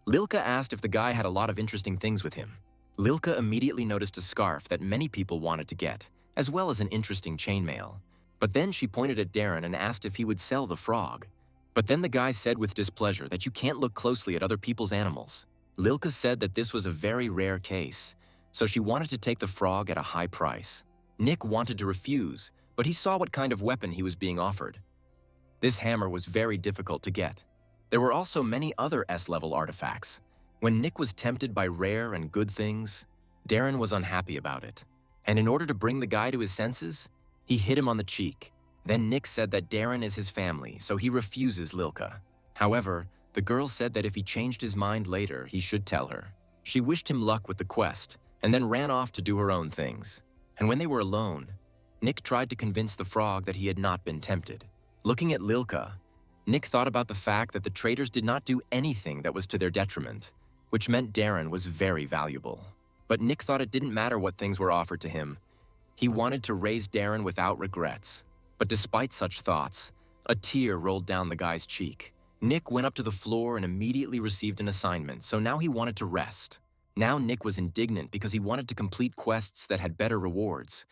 Lilka asked if the guy had a lot of interesting things with him. Lilka immediately noticed a scarf that many people wanted to get, as well as an interesting chainmail. But then she pointed at Darren and asked if he would sell the frog. But then the guy said with displeasure that you can't look closely at other people's animals. Lilka said that this was a very rare case, so she wanted to take the frog at a high price. Nick wanted to refuse, but he saw what kind of weapon he was being offered. This hammer was very difficult to get. There were also many other S-level artifacts. When Nick was tempted by rare and good things, Darren was unhappy about it. And in order to bring the guy to his senses, he hit him on the cheek. Then Nick said that Darren is his family, so he refuses Lilka. However, the girl said that if he changed his mind later, he should tell her. She wished him luck with the quest, and then ran off to do her own things. And when they were alone, Nick tried to convince the frog that he had not been tempted. Looking at Lilka, Nick thought about the fact that the traders did not do anything that was to their detriment, which meant Darren was very valuable. But Nick thought it didn't matter what things were offered to him. He wanted to raise Darren without regrets. But despite such thoughts, a tear rolled down the guy's cheek. Nick went up to the floor and immediately received an assignment, so now he wanted to rest. Now Nick was indignant because he wanted to complete quests that had better rewards,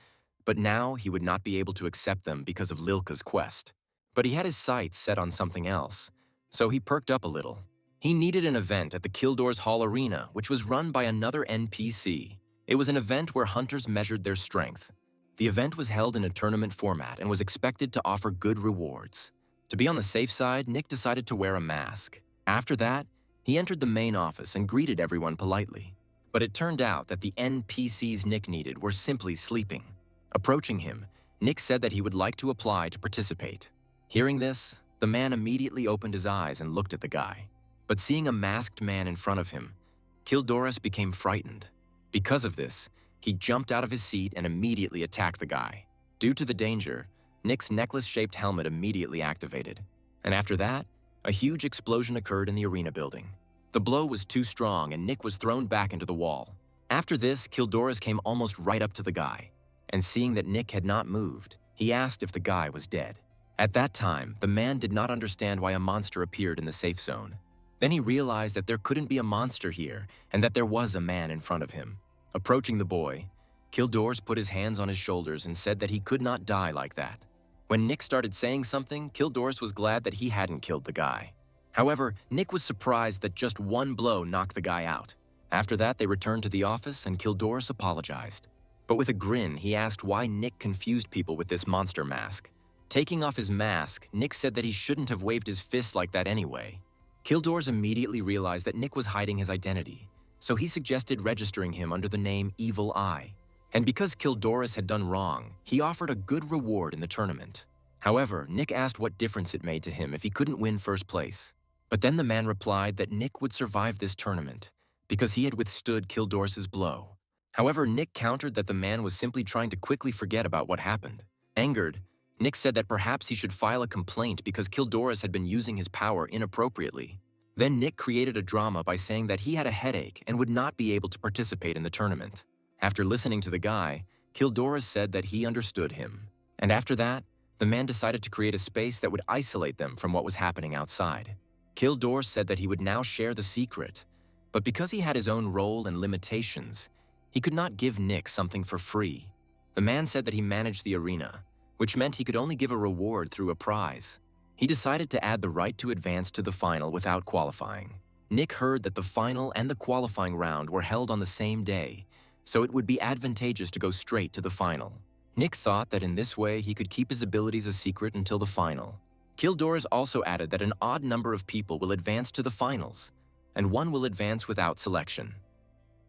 but now he would not be able to accept them because of Lilka's quest. But he had his sights set on something else, so he perked up a little. He needed an event at the Kildor's Hall Arena, which was run by another NPC. It was an event where hunters measured their strength. The event was held in a tournament format and was expected to offer good rewards. To be on the safe side, Nick decided to wear a mask. After that, he entered the main office and greeted everyone politely. But it turned out that the NPCs Nick needed were simply sleeping. Approaching him, Nick said that he would like to apply to participate. Hearing this, the man immediately opened his eyes and looked at the guy. But seeing a masked man in front of him, Kildoris became frightened. Because of this, he jumped out of his seat and immediately attacked the guy. Due to the danger, Nick's necklace-shaped helmet immediately activated. And after that, a huge explosion occurred in the arena building. The blow was too strong and Nick was thrown back into the wall. After this, Kildoris came almost right up to the guy, and seeing that Nick had not moved, he asked if the guy was dead. At that time, the man did not understand why a monster appeared in the safe zone. Then he realized that there couldn't be a monster here and that there was a man in front of him. Approaching the boy, Kildoris put his hands on his shoulders and said that he could not die like that. When Nick started saying something, Kildoris was glad that he hadn't killed the guy. However, Nick was surprised that just one blow knocked the guy out. After that, they returned to the office and Kildoris apologized. But with a grin, he asked why Nick confused people with this monster mask. Taking off his mask, Nick said that he shouldn't have waved his fist like that anyway. Kildoris immediately realized that Nick was hiding his identity, so he suggested registering him under the name Evil Eye. And because Kildoris had done wrong, he offered a good reward in the tournament. However, Nick asked what difference it made to him if he couldn't win first place. But then the man replied that Nick would survive this tournament because he had withstood Kildoris's blow. However, Nick countered that the man was simply trying to quickly forget about what happened. Angered, Nick said that perhaps he should file a complaint because Kildoris had been using his power inappropriately. Then Nick created a drama by saying that he had a headache and would not be able to participate in the tournament. After listening to the guy, Kildoris said that he understood him. And after that, the man decided to create a space that would isolate them from what was happening outside. Kildoris said that he would now share the secret, but because he had his own role and limitations, he could not give Nick something for free. The man said that he managed the arena, which meant he could only give a reward through a prize. He decided to add the right to advance to the final without qualifying. Nick heard that the final and the qualifying round were held on the same day, so it would be advantageous to go straight to the final. Nick thought that in this way he could keep his abilities a secret until the final. Kildoris also added that an odd number of people will advance to the finals, and one will advance without selection.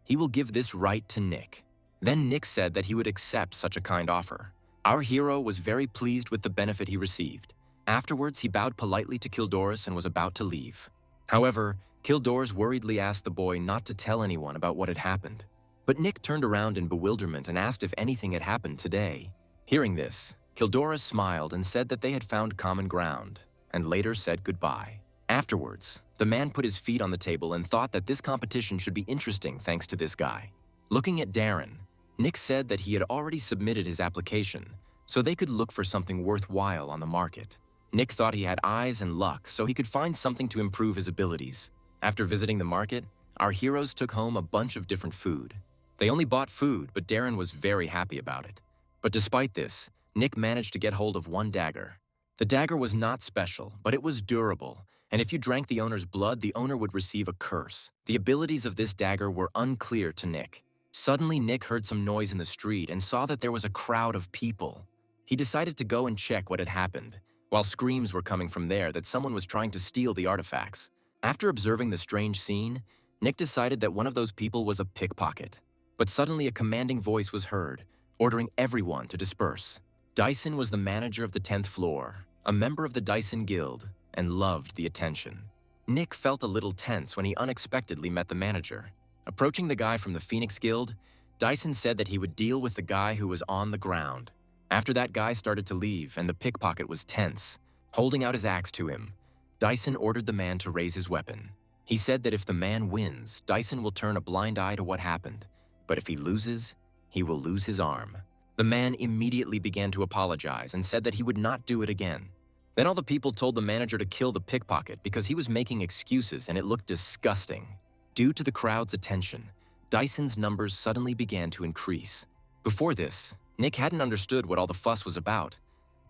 He will give this right to Nick. Then Nick said that he would accept such a kind offer. Our hero was very pleased with the benefit he received. Afterwards, he bowed politely to Kildoris and was about to leave. However, Kildoris worriedly asked the boy not to tell anyone about what had happened. But Nick turned around in bewilderment and asked if anything had happened today. Hearing this, Kildoris smiled and said that they had found common ground, and later said goodbye. Afterwards, the man put his feet on the table and thought that this competition should be interesting thanks to this guy. Looking at Darren, Nick said that he had already submitted his application, so they could look for something worthwhile on the market. Nick thought he had eyes and luck, so he could find something to improve his abilities. After visiting the market, our heroes took home a bunch of different food. They only bought food, but Darren was very happy about it. But despite this, Nick managed to get hold of one dagger. The dagger was not special, but it was durable, and if you drank the owner's blood, the owner would receive a curse. The abilities of this dagger were unclear to Nick. Suddenly, Nick heard some noise in the street and saw that there was a crowd of people. He decided to go and check what had happened, while screams were coming from there that someone was trying to steal the artifacts. After observing the strange scene, Nick decided that one of those people was a pickpocket. But suddenly a commanding voice was heard, ordering everyone to disperse. Dyson was the manager of the 10th floor, a member of the Dyson Guild, and loved the attention. Nick felt a little tense when he unexpectedly met the manager. Approaching the guy from the Phoenix Guild, Dyson said that he would deal with the guy who was on the ground. After that guy started to leave and the pickpocket was tense, holding out his axe to him, Dyson ordered the man to raise his weapon. He said that if the man wins, Dyson will turn a blind eye to what happened, but if he loses, he will lose his arm. The man immediately began to apologize and said that he would not do it again. Then all the people told the manager to kill the pickpocket because he was making excuses and it looked disgusting. Due to the crowd's attention, Dyson's numbers suddenly began to increase. Before this, Nick hadn't understood what all the fuss was about,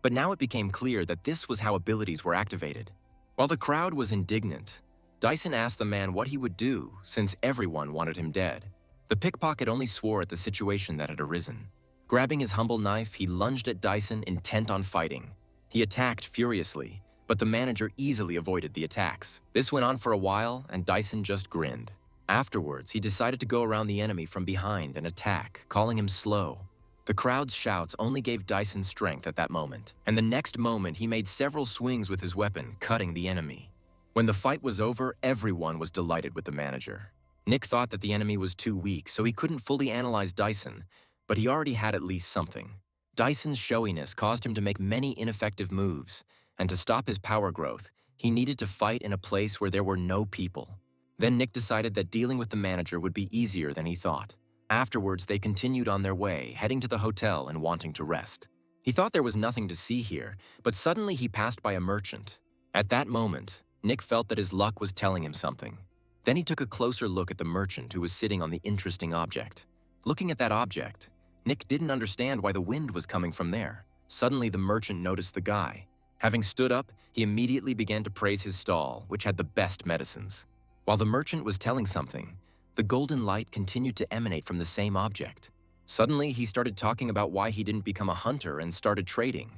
but now it became clear that this was how abilities were activated. While the crowd was indignant, Dyson asked the man what he would do since everyone wanted him dead. The pickpocket only swore at the situation that had arisen. Grabbing his humble knife, he lunged at Dyson, intent on fighting. He attacked furiously, but the manager easily avoided the attacks. This went on for a while, and Dyson just grinned. Afterwards, he decided to go around the enemy from behind and attack, calling him slow. The crowd's shouts only gave Dyson strength at that moment, and the next moment he made several swings with his weapon, cutting the enemy. When the fight was over, everyone was delighted with the manager. Nick thought that the enemy was too weak, so he couldn't fully analyze Dyson, but he already had at least something. Dyson's showiness caused him to make many ineffective moves, and to stop his power growth, he needed to fight in a place where there were no people. Then Nick decided that dealing with the manager would be easier than he thought. Afterwards, they continued on their way, heading to the hotel and wanting to rest. He thought there was nothing to see here, but suddenly he passed by a merchant. At that moment, Nick felt that his luck was telling him something. Then he took a closer look at the merchant who was sitting on the interesting object. Looking at that object, Nick didn't understand why the wind was coming from there. Suddenly, the merchant noticed the guy. Having stood up, he immediately began to praise his stall, which had the best medicines. While the merchant was telling something, the golden light continued to emanate from the same object. Suddenly, he started talking about why he didn't become a hunter and started trading.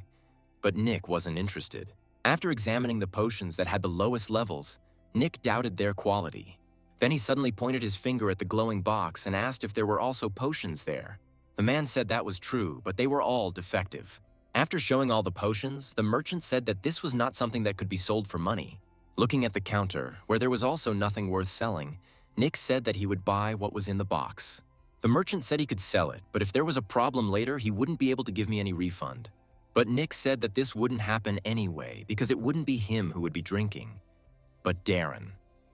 But Nick wasn't interested. After examining the potions that had the lowest levels, Nick doubted their quality. Then he suddenly pointed his finger at the glowing box and asked if there were also potions there. The man said that was true, but they were all defective. After showing all the potions, the merchant said that this was not something that could be sold for money. Looking at the counter, where there was also nothing worth selling, Nick said that he would buy what was in the box. The merchant said he could sell it, but if there was a problem later, he wouldn't be able to give me any refund. But Nick said that this wouldn't happen anyway, because it wouldn't be him who would be drinking, but Darren.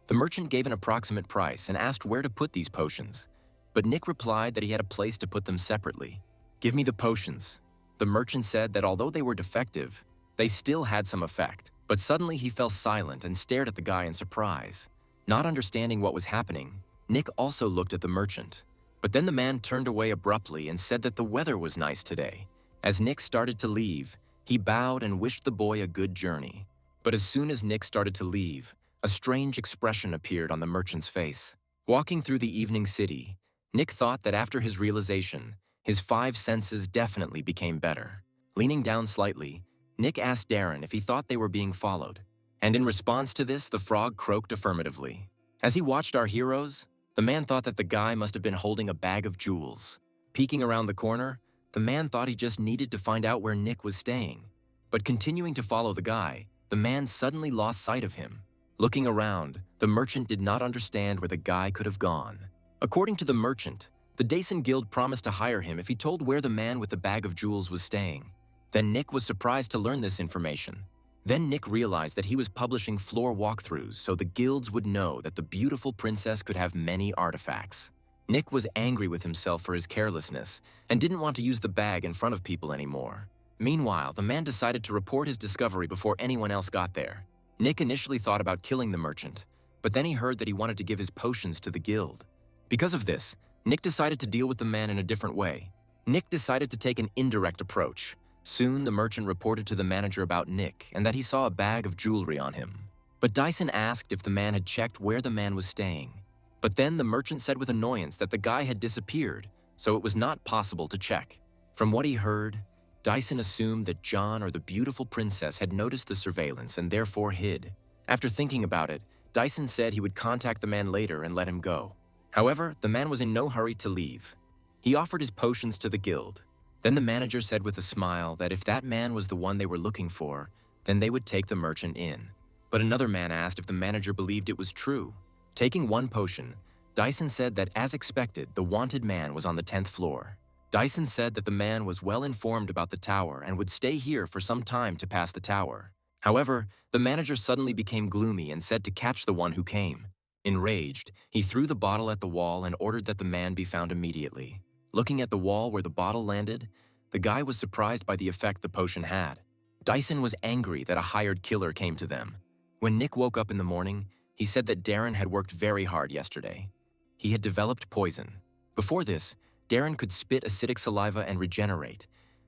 The merchant gave an approximate price and asked where to put these potions, but Nick replied that he had a place to put them separately. "Give me the potions." The merchant said that although they were defective, they still had some effect, but suddenly he fell silent and stared at the guy in surprise. Not understanding what was happening, Nick also looked at the merchant. But then the man turned away abruptly and said that the weather was nice today. As Nick started to leave, he bowed and wished the boy a good journey. But as soon as Nick started to leave, a strange expression appeared on the merchant's face. Walking through the evening city, Nick thought that after his realization, his 5 senses definitely became better. Leaning down slightly, Nick asked Darren if he thought they were being followed. And in response to this, the frog croaked affirmatively. As he watched our heroes, the man thought that the guy must have been holding a bag of jewels. Peeking around the corner, the man thought he just needed to find out where Nick was staying. But continuing to follow the guy, the man suddenly lost sight of him. Looking around, the merchant did not understand where the guy could have gone. According to the merchant, the Dason Guild promised to hire him if he told where the man with the bag of jewels was staying. Then Nick was surprised to learn this information. Then Nick realized that he was publishing floor walkthroughs so the guilds would know that the beautiful princess could have many artifacts. Nick was angry with himself for his carelessness and didn't want to use the bag in front of people anymore. Meanwhile, the man decided to report his discovery before anyone else got there. Nick initially thought about killing the merchant, but then he heard that he wanted to give his potions to the guild. Because of this, Nick decided to deal with the man in a different way. Nick decided to take an indirect approach. Soon, the merchant reported to the manager about Nick and that he saw a bag of jewelry on him. But Dyson asked if the man had checked where the man was staying. But then the merchant said with annoyance that the guy had disappeared, so it was not possible to check. From what he heard, Dyson assumed that John or the beautiful princess had noticed the surveillance and therefore hid. After thinking about it, Dyson said he would contact the man later and let him go. However, the man was in no hurry to leave. He offered his potions to the guild. Then the manager said with a smile that if that man was the one they were looking for, then they would take the merchant in. But another man asked if the manager believed it was true. Taking one potion, Dyson said that as expected, the wanted man was on the 10th floor. Dyson said that the man was well informed about the tower and would stay here for some time to pass the tower. However, the manager suddenly became gloomy and said to catch the one who came. Enraged, he threw the bottle at the wall and ordered that the man be found immediately. Looking at the wall where the bottle landed, the guy was surprised by the effect the potion had. Dyson was angry that a hired killer came to them. When Nick woke up in the morning, he said that Darren had worked very hard yesterday. He had developed poison. Before this, Darren could spit acidic saliva and regenerate,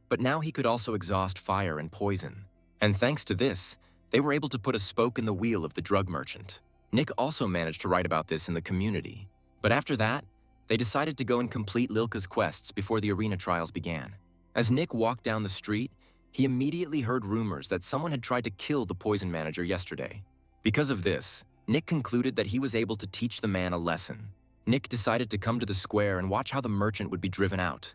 but now he could also exhaust fire and poison. And thanks to this, they were able to put a spoke in the wheel of the drug merchant. Nick also managed to write about this in the community. But after that, they decided to go and complete Lilka's quests before the arena trials began. As Nick walked down the street, he immediately heard rumors that someone had tried to kill the poison manager yesterday. Because of this, Nick concluded that he was able to teach the man a lesson. Nick decided to come to the square and watch how the merchant would be driven out.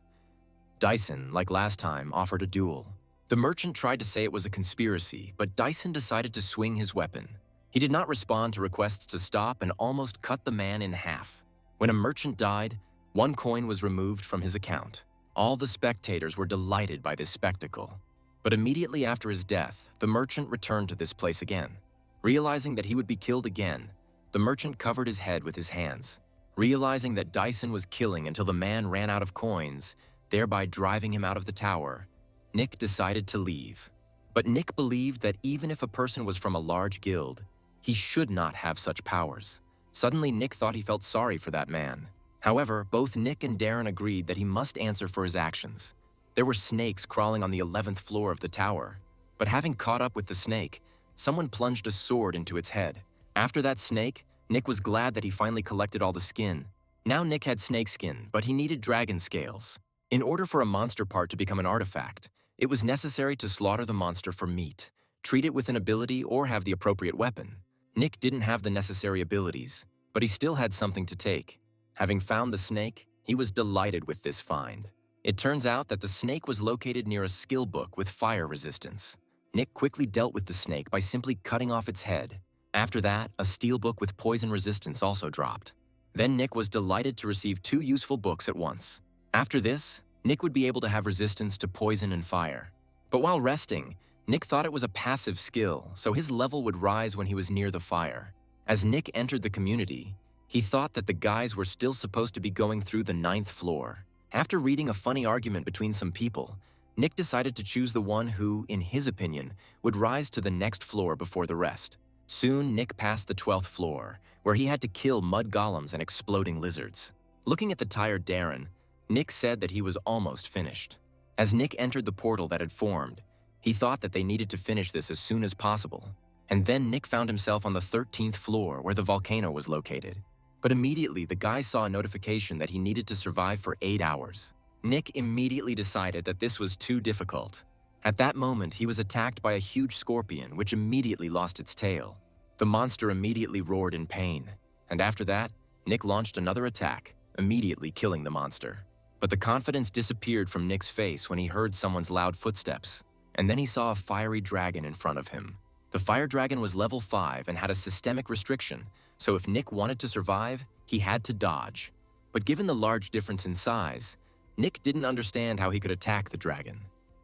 Dyson, like last time, offered a duel. The merchant tried to say it was a conspiracy, but Dyson decided to swing his weapon. He did not respond to requests to stop and almost cut the man in half. When a merchant died, 1 coin was removed from his account. All the spectators were delighted by this spectacle. But immediately after his death, the merchant returned to this place again. Realizing that he would be killed again, the merchant covered his head with his hands. Realizing that Dyson was killing until the man ran out of coins, thereby driving him out of the tower, Nick decided to leave. But Nick believed that even if a person was from a large guild, he should not have such powers. Suddenly, Nick thought he felt sorry for that man. However, both Nick and Darren agreed that he must answer for his actions. There were snakes crawling on the 11th floor of the tower, but having caught up with the snake, someone plunged a sword into its head. After that snake, Nick was glad that he finally collected all the skin. Now Nick had snake skin, but he needed dragon scales. In order for a monster part to become an artifact, it was necessary to slaughter the monster for meat, treat it with an ability, or have the appropriate weapon. Nick didn't have the necessary abilities, but he still had something to take. Having found the snake, he was delighted with this find. It turns out that the snake was located near a skill book with fire resistance. Nick quickly dealt with the snake by simply cutting off its head. After that, a steel book with poison resistance also dropped. Then Nick was delighted to receive 2 useful books at once. After this, Nick would be able to have resistance to poison and fire. But while resting, Nick thought it was a passive skill, so his level would rise when he was near the fire. As Nick entered the community, he thought that the guys were still supposed to be going through the 9th floor. After reading a funny argument between some people, Nick decided to choose the one who, in his opinion, would rise to the next floor before the rest. Soon, Nick passed the 12th floor, where he had to kill mud golems and exploding lizards. Looking at the tired Darren, Nick said that he was almost finished. As Nick entered the portal that had formed, he thought that they needed to finish this as soon as possible. And then Nick found himself on the 13th floor where the volcano was located. But immediately, the guy saw a notification that he needed to survive for 8 hours. Nick immediately decided that this was too difficult. At that moment, he was attacked by a huge scorpion, which immediately lost its tail. The monster immediately roared in pain, and after that, Nick launched another attack, immediately killing the monster. But the confidence disappeared from Nick's face when he heard someone's loud footsteps, and then he saw a fiery dragon in front of him. The fire dragon was level 5 and had a systemic restriction, so if Nick wanted to survive, he had to dodge. But given the large difference in size, Nick didn't understand how he could attack the dragon.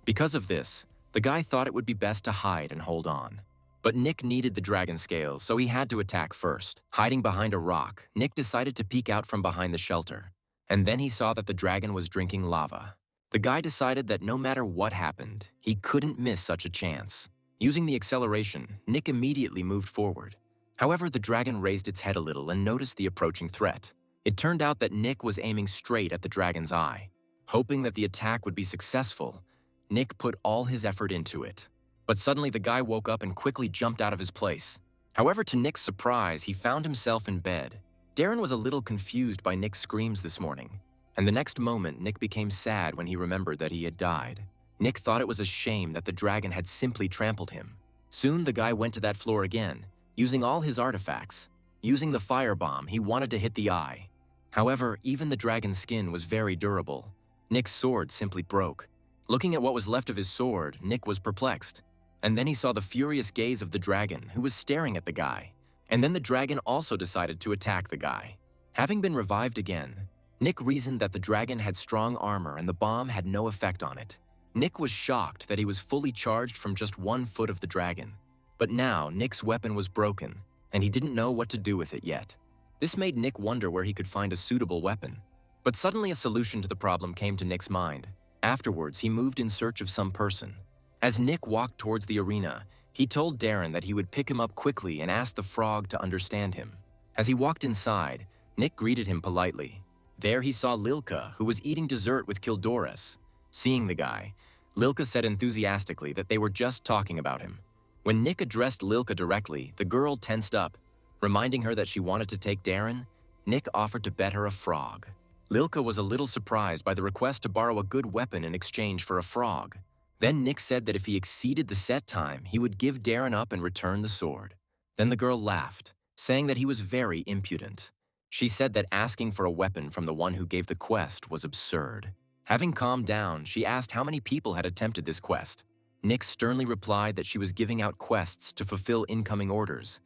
Because of this, the guy thought it would be best to hide and hold on. But Nick needed the dragon scales, so he had to attack first. Hiding behind a rock, Nick decided to peek out from behind the shelter. And then he saw that the dragon was drinking lava. The guy decided that no matter what happened, he couldn't miss such a chance. Using the acceleration, Nick immediately moved forward. However, the dragon raised its head a little and noticed the approaching threat. It turned out that Nick was aiming straight at the dragon's eye. Hoping that the attack would be successful, Nick put all his effort into it. But suddenly the guy woke up and quickly jumped out of his place. However, to Nick's surprise, he found himself in bed. Darren was a little confused by Nick's screams this morning, and the next moment Nick became sad when he remembered that he had died. Nick thought it was a shame that the dragon had simply trampled him. Soon the guy went to that floor again, using all his artifacts. Using the firebomb, he wanted to hit the eye. However, even the dragon's skin was very durable. Nick's sword simply broke. Looking at what was left of his sword, Nick was perplexed. And then he saw the furious gaze of the dragon, who was staring at the guy. And then the dragon also decided to attack the guy. Having been revived again, Nick reasoned that the dragon had strong armor and the bomb had no effect on it. Nick was shocked that he was fully charged from just 1 foot of the dragon. But now, Nick's weapon was broken, and he didn't know what to do with it yet. This made Nick wonder where he could find a suitable weapon. But suddenly a solution to the problem came to Nick's mind. Afterwards, he moved in search of some person. As Nick walked towards the arena, he told Darren that he would pick him up quickly and ask the frog to understand him. As he walked inside, Nick greeted him politely. There he saw Lilka, who was eating dessert with Kildores. Seeing the guy, Lilka said enthusiastically that they were just talking about him. When Nick addressed Lilka directly, the girl tensed up. Reminding her that she wanted to take Darren, Nick offered to bet her a frog. Lilka was a little surprised by the request to borrow a good weapon in exchange for a frog. Then Nick said that if he exceeded the set time, he would give Darren up and return the sword. Then the girl laughed, saying that he was very impudent. She said that asking for a weapon from the one who gave the quest was absurd. Having calmed down, she asked how many people had attempted this quest. Nick sternly replied that she was giving out quests to fulfill incoming orders,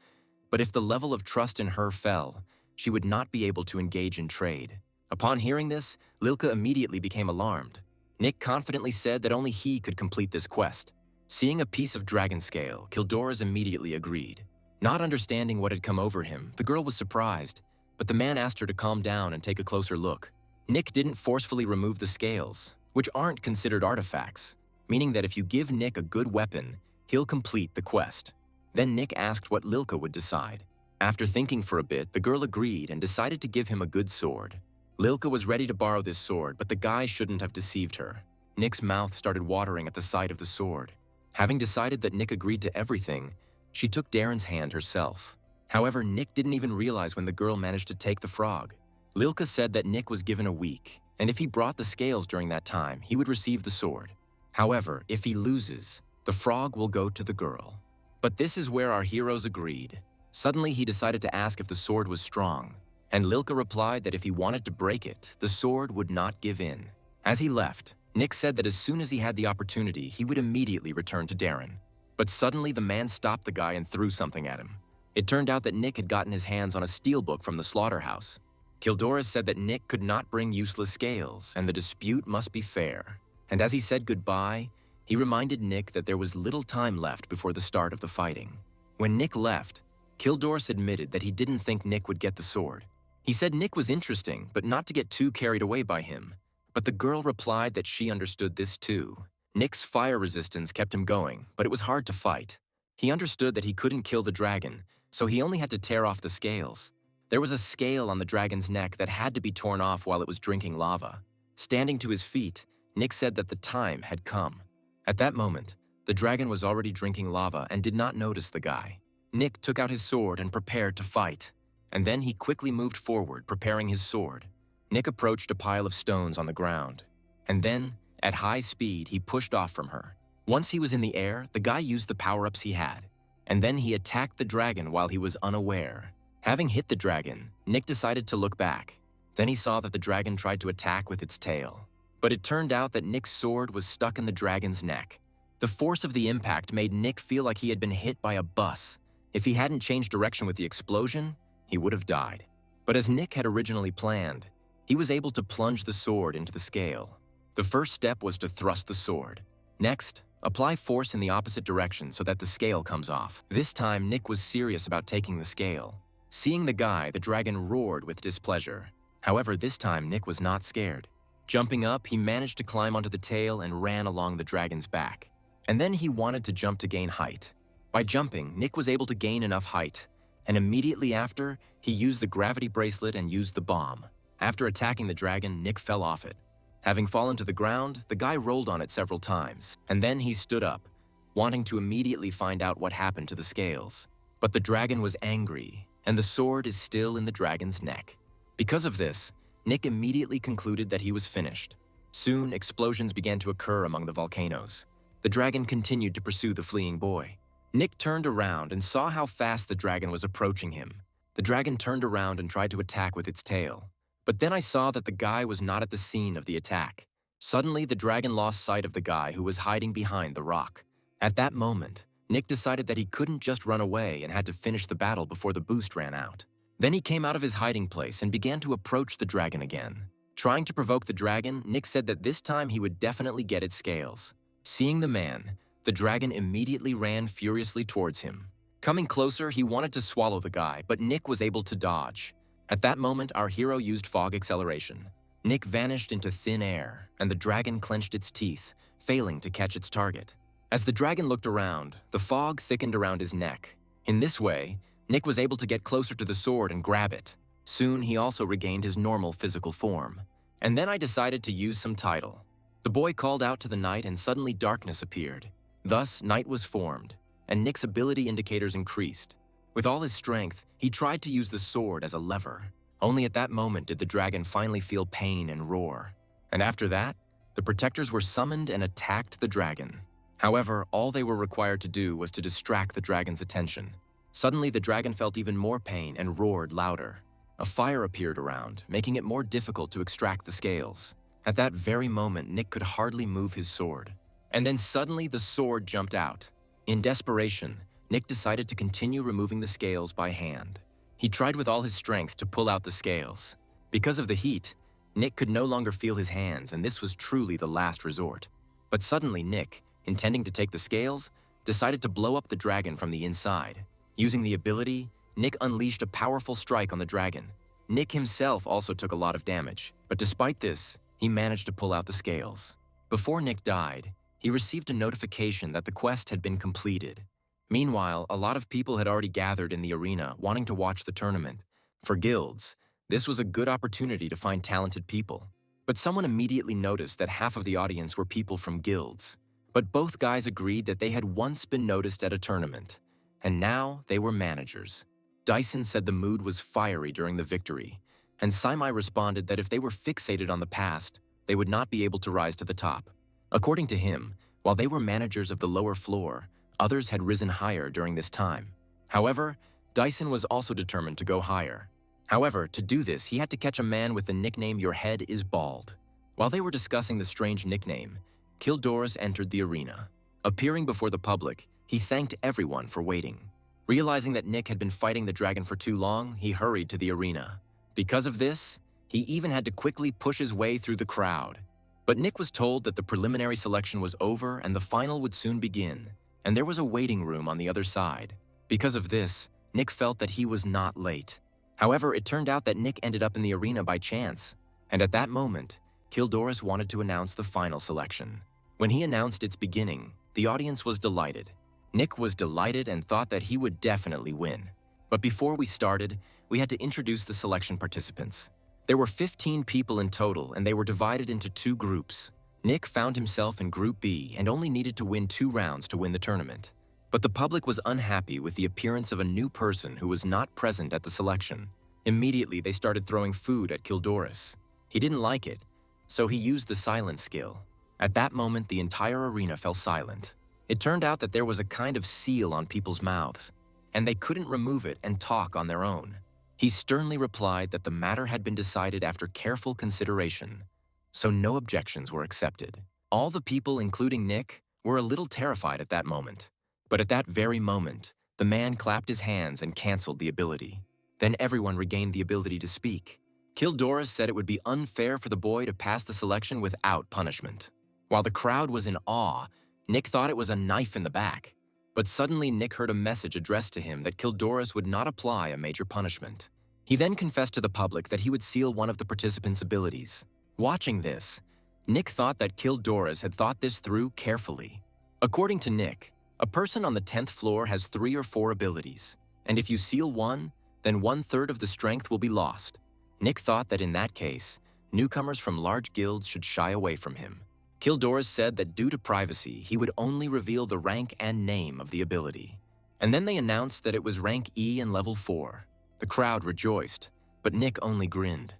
but if the level of trust in her fell, she would not be able to engage in trade. Upon hearing this, Lilka immediately became alarmed. Nick confidently said that only he could complete this quest. Seeing a piece of dragon scale, Kildores immediately agreed. Not understanding what had come over him, the girl was surprised, but the man asked her to calm down and take a closer look. Nick didn't forcefully remove the scales, which aren't considered artifacts, meaning that if you give Nick a good weapon, he'll complete the quest. Then Nick asked what Lilka would decide. After thinking for a bit, the girl agreed and decided to give him a good sword. Lilka was ready to borrow this sword, but the guy shouldn't have deceived her. Nick's mouth started watering at the sight of the sword. Having decided that Nick agreed to everything, she took Darren's hand herself. However, Nick didn't even realize when the girl managed to take the frog. Lilka said that Nick was given a week, and if he brought the scales during that time, he would receive the sword. However, if he loses, the frog will go to the girl. But this is where our heroes agreed. Suddenly, he decided to ask if the sword was strong, and Lilka replied that if he wanted to break it, the sword would not give in. As he left, Nick said that as soon as he had the opportunity, he would immediately return to Darren. But suddenly, the man stopped the guy and threw something at him. It turned out that Nick had gotten his hands on a steelbook from the slaughterhouse. Kildoris said that Nick could not bring useless scales, and the dispute must be fair. And as he said goodbye, he reminded Nick that there was little time left before the start of the fighting. When Nick left, Kildoris admitted that he didn't think Nick would get the sword. He said Nick was interesting, but not to get too carried away by him. But the girl replied that she understood this too. Nick's fire resistance kept him going, but it was hard to fight. He understood that he couldn't kill the dragon, so he only had to tear off the scales. There was a scale on the dragon's neck that had to be torn off while it was drinking lava. Standing to his feet, Nick said that the time had come. At that moment, the dragon was already drinking lava and did not notice the guy. Nick took out his sword and prepared to fight. And then he quickly moved forward, preparing his sword. Nick approached a pile of stones on the ground. And then, at high speed, he pushed off from her. Once he was in the air, the guy used the power-ups he had. And then he attacked the dragon while he was unaware. Having hit the dragon, Nick decided to look back. Then he saw that the dragon tried to attack with its tail. But it turned out that Nick's sword was stuck in the dragon's neck. The force of the impact made Nick feel like he had been hit by a bus. If he hadn't changed direction with the explosion, he would have died. But as Nick had originally planned, he was able to plunge the sword into the scale. The first step was to thrust the sword. Next, apply force in the opposite direction so that the scale comes off. This time, Nick was serious about taking the scale. Seeing the guy, the dragon roared with displeasure. However, this time, Nick was not scared. Jumping up, he managed to climb onto the tail and ran along the dragon's back. And then he wanted to jump to gain height. By jumping, Nick was able to gain enough height, and immediately after, he used the gravity bracelet and used the bomb. After attacking the dragon, Nick fell off it. Having fallen to the ground, the guy rolled on it several times, and then he stood up, wanting to immediately find out what happened to the scales. But the dragon was angry, and the sword is still in the dragon's neck. Because of this, Nick immediately concluded that he was finished. Soon, explosions began to occur among the volcanoes. The dragon continued to pursue the fleeing boy. Nick turned around and saw how fast the dragon was approaching him. The dragon turned around and tried to attack with its tail. But then I saw that the guy was not at the scene of the attack. Suddenly, the dragon lost sight of the guy who was hiding behind the rock. At that moment, Nick decided that he couldn't just run away and had to finish the battle before the boost ran out. Then he came out of his hiding place and began to approach the dragon again. Trying to provoke the dragon, Nick said that this time he would definitely get its scales. Seeing the man, the dragon immediately ran furiously towards him. Coming closer, he wanted to swallow the guy, but Nick was able to dodge. At that moment, our hero used fog acceleration. Nick vanished into thin air, and the dragon clenched its teeth, failing to catch its target. As the dragon looked around, the fog thickened around his neck. In this way, Nick was able to get closer to the sword and grab it. Soon, he also regained his normal physical form. And then I decided to use some tidal. The boy called out to the night and suddenly darkness appeared. Thus, night was formed, and Nick's ability indicators increased. With all his strength, he tried to use the sword as a lever. Only at that moment did the dragon finally feel pain and roar. And after that, the protectors were summoned and attacked the dragon. However, all they were required to do was to distract the dragon's attention. Suddenly, the dragon felt even more pain and roared louder. A fire appeared around, making it more difficult to extract the scales. At that very moment, Nick could hardly move his sword. And then suddenly, the sword jumped out. In desperation, Nick decided to continue removing the scales by hand. He tried with all his strength to pull out the scales. Because of the heat, Nick could no longer feel his hands, and this was truly the last resort. But suddenly Nick, intending to take the scales, decided to blow up the dragon from the inside. Using the ability, Nick unleashed a powerful strike on the dragon. Nick himself also took a lot of damage, but despite this, he managed to pull out the scales. Before Nick died, he received a notification that the quest had been completed. Meanwhile, a lot of people had already gathered in the arena wanting to watch the tournament. For guilds, this was a good opportunity to find talented people. But someone immediately noticed that half of the audience were people from guilds. But both guys agreed that they had once been noticed at a tournament, and now they were managers. Dyson said the mood was fiery during the victory, and Saimai responded that if they were fixated on the past, they would not be able to rise to the top. According to him, while they were managers of the lower floor, others had risen higher during this time. However, Dyson was also determined to go higher. However, to do this, he had to catch a man with the nickname "Your Head is Bald." While they were discussing the strange nickname, Kildoris entered the arena. Appearing before the public, he thanked everyone for waiting. Realizing that Nick had been fighting the dragon for too long, he hurried to the arena. Because of this, he even had to quickly push his way through the crowd. But Nick was told that the preliminary selection was over and the final would soon begin, and there was a waiting room on the other side. Because of this, Nick felt that he was not late. However, it turned out that Nick ended up in the arena by chance, and at that moment, Kildoris wanted to announce the final selection. When he announced its beginning, the audience was delighted. Nick was delighted and thought that he would definitely win. But before we started, we had to introduce the selection participants. There were 15 people in total, and they were divided into two groups. Nick found himself in Group B and only needed to win 2 rounds to win the tournament. But the public was unhappy with the appearance of a new person who was not present at the selection. Immediately, they started throwing food at Kildoris. He didn't like it, so he used the silence skill. At that moment, the entire arena fell silent. It turned out that there was a kind of seal on people's mouths, and they couldn't remove it and talk on their own. He sternly replied that the matter had been decided after careful consideration, so no objections were accepted. All the people, including Nick, were a little terrified at that moment. But at that very moment, the man clapped his hands and canceled the ability. Then everyone regained the ability to speak. Kildoris said it would be unfair for the boy to pass the selection without punishment. While the crowd was in awe, Nick thought it was a knife in the back. But suddenly Nick heard a message addressed to him that Kildoris would not apply a major punishment. He then confessed to the public that he would seal one of the participants' abilities. Watching this, Nick thought that Kildoris had thought this through carefully. According to Nick, a person on the 10th floor has 3 or 4 abilities, and if you seal one, then 1/3 of the strength will be lost. Nick thought that in that case, newcomers from large guilds should shy away from him. Kildoris said that due to privacy, he would only reveal the rank and name of the ability. And then they announced that it was rank E and level 4. The crowd rejoiced, but Nick only grinned.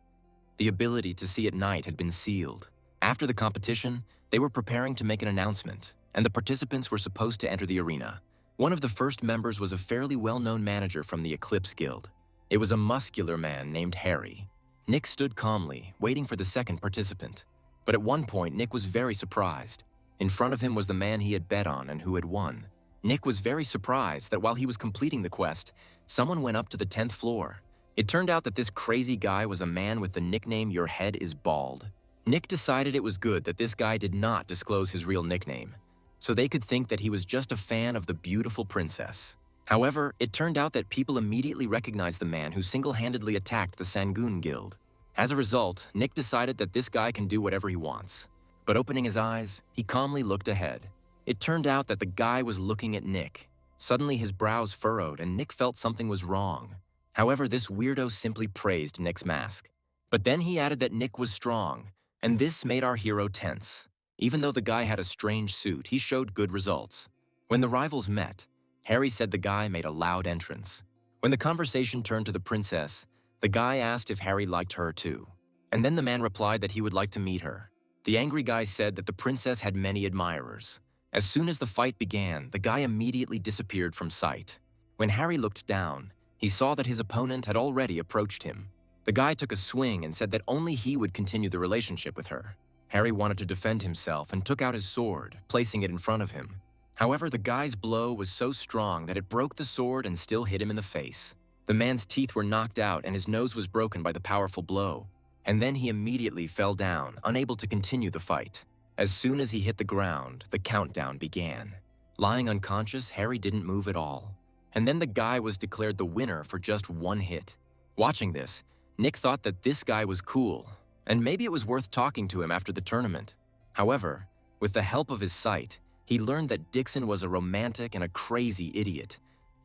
The ability to see at night had been sealed. After the competition, they were preparing to make an announcement, and the participants were supposed to enter the arena. One of the first members was a fairly well-known manager from the Eclipse Guild. It was a muscular man named Harry. Nick stood calmly, waiting for the second participant. But at one point, Nick was very surprised. In front of him was the man he had bet on and who had won. Nick was very surprised that while he was completing the quest, someone went up to the 10th floor. It turned out that this crazy guy was a man with the nickname "Your Head is Bald." Nick decided it was good that this guy did not disclose his real nickname, so they could think that he was just a fan of the beautiful princess. However, it turned out that people immediately recognized the man who single-handedly attacked the Sangoon Guild. As a result, Nick decided that this guy can do whatever he wants. But opening his eyes, he calmly looked ahead. It turned out that the guy was looking at Nick. Suddenly his brows furrowed and Nick felt something was wrong. However, this weirdo simply praised Nick's mask. But then he added that Nick was strong, and this made our hero tense. Even though the guy had a strange suit, he showed good results. When the rivals met, Harry said the guy made a loud entrance. When the conversation turned to the princess, the guy asked if Harry liked her too. And then the man replied that he would like to meet her. The angry guy said that the princess had many admirers. As soon as the fight began, the guy immediately disappeared from sight. When Harry looked down, he saw that his opponent had already approached him. The guy took a swing and said that only he would continue the relationship with her. Harry wanted to defend himself and took out his sword, placing it in front of him. However, the guy's blow was so strong that it broke the sword and still hit him in the face. The man's teeth were knocked out and his nose was broken by the powerful blow. And then he immediately fell down, unable to continue the fight. As soon as he hit the ground, the countdown began. Lying unconscious, Harry didn't move at all. and then the guy was declared the winner for just one hit. Watching this, Nick thought that this guy was cool, and maybe it was worth talking to him after the tournament. However, with the help of his sight, he learned that Dixon was a romantic and a crazy idiot,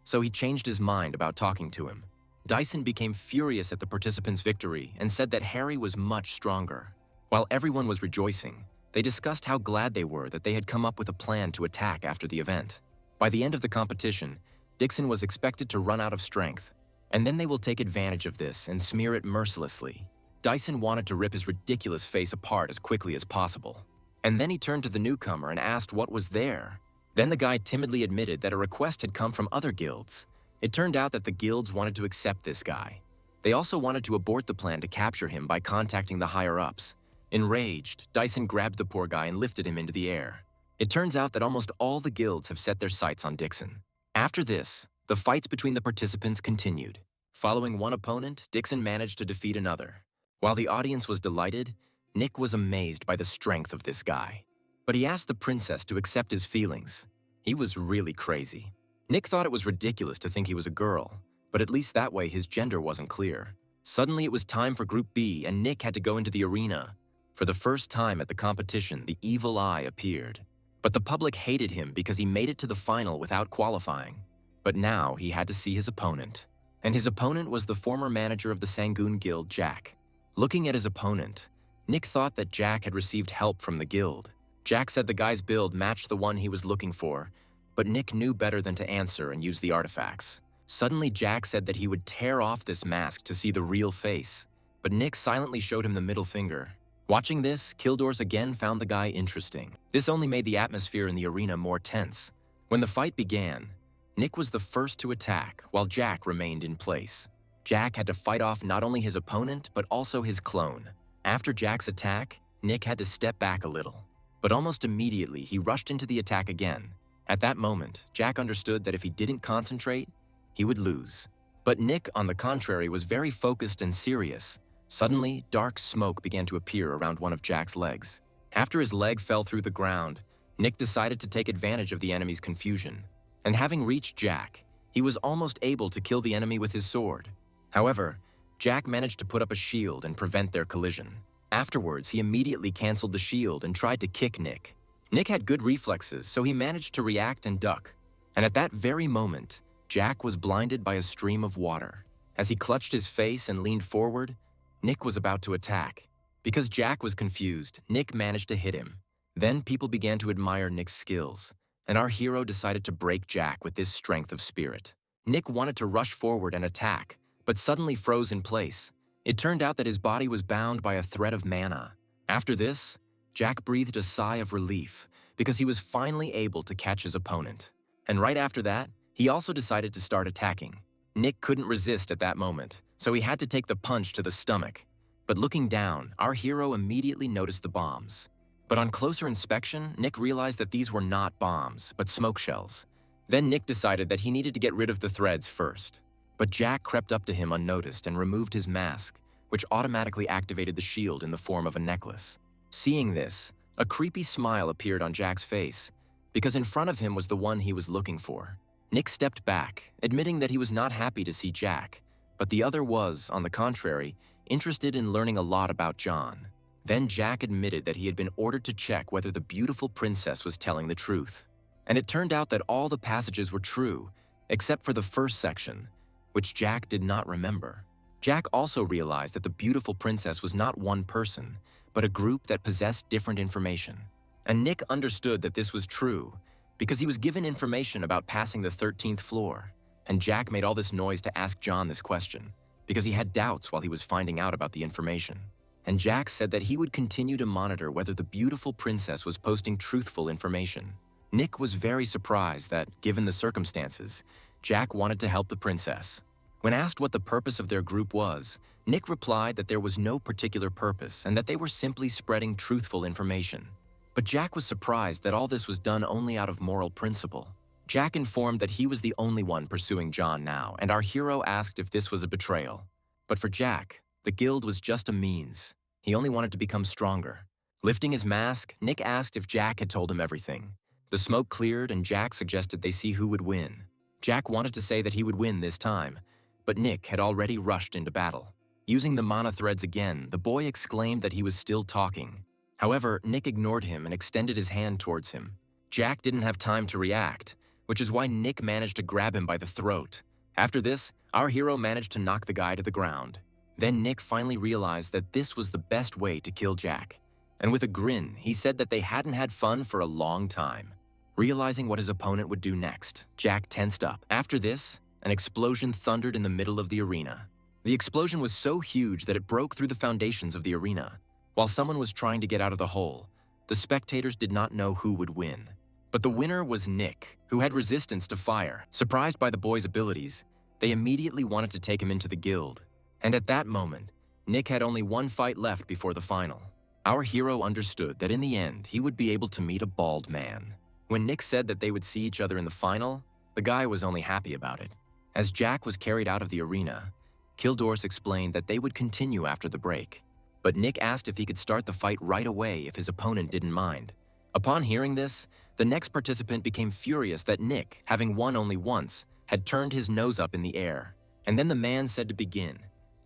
so he changed his mind about talking to him. Dyson became furious at the participants' victory and said that Harry was much stronger. While everyone was rejoicing, they discussed how glad they were that they had come up with a plan to attack after the event. By the end of the competition, Dixon was expected to run out of strength, and then they will take advantage of this and smear it mercilessly. Dyson wanted to rip his ridiculous face apart as quickly as possible. And then he turned to the newcomer and asked what was there. Then the guy timidly admitted that a request had come from other guilds. It turned out that the guilds wanted to accept this guy. They also wanted to abort the plan to capture him by contacting the higher-ups. Enraged, Dyson grabbed the poor guy and lifted him into the air. It turns out that almost all the guilds have set their sights on Dixon. After this, the fights between the participants continued. Following one opponent, Dixon managed to defeat another. While the audience was delighted, Nick was amazed by the strength of this guy. But he asked the princess to accept his feelings. He was really crazy. Nick thought it was ridiculous to think he was a girl, but at least that way his gender wasn't clear. Suddenly it was time for Group B, and Nick had to go into the arena. For the first time at the competition, the evil eye appeared. But the public hated him because he made it to the final without qualifying. But now he had to see his opponent. And his opponent was the former manager of the Sangoon Guild, Jack. Looking at his opponent, Nick thought that Jack had received help from the guild. Jack said the guy's build matched the one he was looking for, but Nick knew better than to answer and use the artifacts. Suddenly, Jack said that he would tear off this mask to see the real face, but Nick silently showed him the middle finger. Watching this, Kildors again found the guy interesting. This only made the atmosphere in the arena more tense. When the fight began, Nick was the first to attack, while Jack remained in place. Jack had to fight off not only his opponent, but also his clone. After Jack's attack, Nick had to step back a little. But almost immediately, he rushed into the attack again. At that moment, Jack understood that if he didn't concentrate, he would lose. But Nick, on the contrary, was very focused and serious. Suddenly, dark smoke began to appear around one of Jack's legs. After his leg fell through the ground, Nick decided to take advantage of the enemy's confusion. And having reached Jack, he was almost able to kill the enemy with his sword. However, Jack managed to put up a shield and prevent their collision. Afterwards, he immediately canceled the shield and tried to kick Nick. Nick had good reflexes, so he managed to react and duck. And at that very moment, Jack was blinded by a stream of water. As he clutched his face and leaned forward, Nick was about to attack. Because Jack was confused, Nick managed to hit him. Then people began to admire Nick's skills, and our hero decided to break Jack with this strength of spirit. Nick wanted to rush forward and attack, but suddenly froze in place. It turned out that his body was bound by a thread of mana. After this, Jack breathed a sigh of relief because he was finally able to catch his opponent. And right after that, he also decided to start attacking. Nick couldn't resist at that moment, so he had to take the punch to the stomach. But looking down, our hero immediately noticed the bombs. But on closer inspection, Nick realized that these were not bombs, but smoke shells. Then Nick decided that he needed to get rid of the threads first. But Jack crept up to him unnoticed and removed his mask, which automatically activated the shield in the form of a necklace. Seeing this, a creepy smile appeared on Jack's face, because in front of him was the one he was looking for. Nick stepped back, admitting that he was not happy to see Jack, but the other was, on the contrary, interested in learning a lot about John. Then Jack admitted that he had been ordered to check whether the beautiful princess was telling the truth. And it turned out that all the passages were true, except for the first section, which Jack did not remember. Jack also realized that the beautiful princess was not one person, but a group that possessed different information. And Nick understood that this was true, because he was given information about passing the 13th floor. And Jack made all this noise to ask John this question, because he had doubts while he was finding out about the information. And Jack said that he would continue to monitor whether the beautiful princess was posting truthful information. Nick was very surprised that, given the circumstances, Jack wanted to help the princess. When asked what the purpose of their group was, Nick replied that there was no particular purpose and that they were simply spreading truthful information. But Jack was surprised that all this was done only out of moral principle. Jack informed that he was the only one pursuing John now, and our hero asked if this was a betrayal. But for Jack, the guild was just a means. He only wanted to become stronger. Lifting his mask, Nick asked if Jack had told him everything. The smoke cleared and Jack suggested they see who would win. Jack wanted to say that he would win this time, but Nick had already rushed into battle. Using the mana threads again, the boy exclaimed that he was still talking. However, Nick ignored him and extended his hand towards him. Jack didn't have time to react, which is why Nick managed to grab him by the throat. After this, our hero managed to knock the guy to the ground. Then Nick finally realized that this was the best way to kill Jack. And with a grin, he said that they hadn't had fun for a long time. Realizing what his opponent would do next, Jack tensed up. After this, an explosion thundered in the middle of the arena. The explosion was so huge that it broke through the foundations of the arena. While someone was trying to get out of the hole, the spectators did not know who would win. But the winner was Nick, who had resistance to fire. Surprised by the boy's abilities, they immediately wanted to take him into the guild. And at that moment, Nick had only one fight left before the final. Our hero understood that in the end, he would be able to meet a bald man. When Nick said that they would see each other in the final, the guy was only happy about it. As Jack was carried out of the arena, Kildors explained that they would continue after the break. But Nick asked if he could start the fight right away if his opponent didn't mind. Upon hearing this, the next participant became furious that Nick, having won only once, had turned his nose up in the air. And then the man said to begin,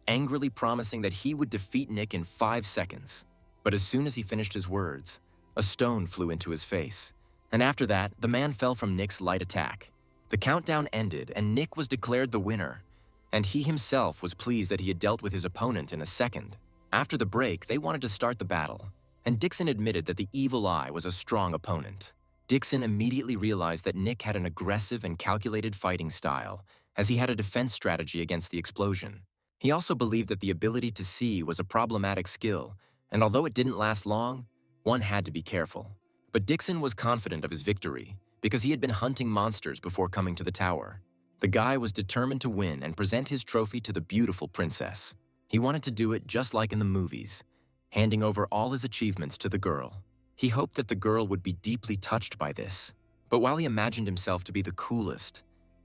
angrily promising that he would defeat Nick in 5 seconds. But as soon as he finished his words, a stone flew into his face. And after that, the man fell from Nick's light attack. The countdown ended and Nick was declared the winner. And he himself was pleased that he had dealt with his opponent in a second. After the break, they wanted to start the battle. And Dixon admitted that the Evil Eye was a strong opponent. Dixon immediately realized that Nick had an aggressive and calculated fighting style, as he had a defense strategy against the explosion. He also believed that the ability to see was a problematic skill, and although it didn't last long, one had to be careful. But Dixon was confident of his victory, because he had been hunting monsters before coming to the tower. The guy was determined to win and present his trophy to the beautiful princess. He wanted to do it just like in the movies, handing over all his achievements to the girl. He hoped that the girl would be deeply touched by this. But while he imagined himself to be the coolest,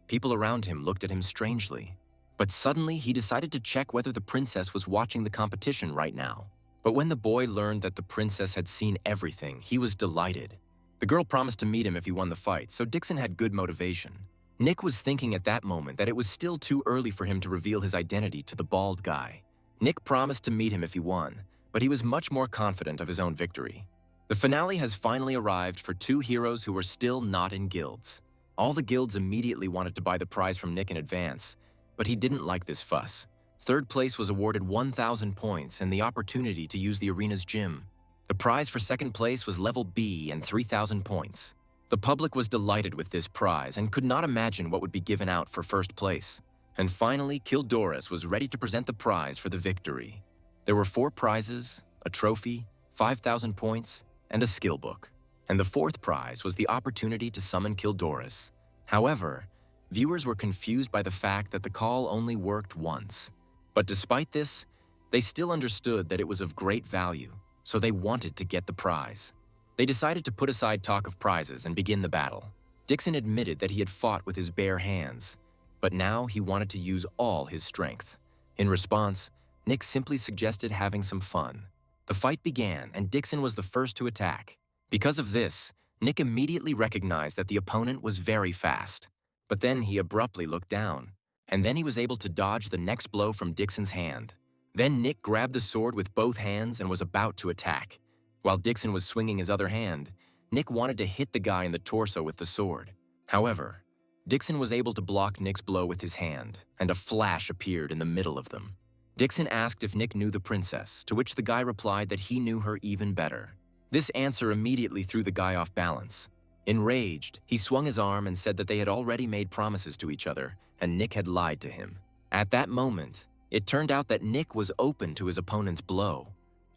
people around him looked at him strangely. But suddenly, he decided to check whether the princess was watching the competition right now. But when the boy learned that the princess had seen everything, he was delighted. The girl promised to meet him if he won the fight, so Dixon had good motivation. Nick was thinking at that moment that it was still too early for him to reveal his identity to the bald guy. Nick promised to meet him if he won, but he was much more confident of his own victory. The finale has finally arrived for 2 heroes who were still not in guilds. All the guilds immediately wanted to buy the prize from Nick in advance, but he didn't like this fuss. Third place was awarded 1,000 points and the opportunity to use the arena's gym. The prize for second place was level B and 3,000 points. The public was delighted with this prize and could not imagine what would be given out for first place. And finally, Kildors was ready to present the prize for the victory. There were 4 prizes, a trophy, 5,000 points, and a skill book. And the 4th prize was the opportunity to summon Kildors. However, viewers were confused by the fact that the call only worked once. But despite this, they still understood that it was of great value, so they wanted to get the prize. They decided to put aside talk of prizes and begin the battle. Dixon admitted that he had fought with his bare hands, but now he wanted to use all his strength. In response, Nick simply suggested having some fun. The fight began, and Dixon was the first to attack. Because of this, Nick immediately recognized that the opponent was very fast. But then he abruptly looked down, and then he was able to dodge the next blow from Dixon's hand. Then Nick grabbed the sword with both hands and was about to attack. While Dixon was swinging his other hand, Nick wanted to hit the guy in the torso with the sword. However, Dixon was able to block Nick's blow with his hand, and a flash appeared in the middle of them. Dixon asked if Nick knew the princess, to which the guy replied that he knew her even better. This answer immediately threw the guy off balance. Enraged, he swung his arm and said that they had already made promises to each other, and Nick had lied to him. At that moment, it turned out that Nick was open to his opponent's blow.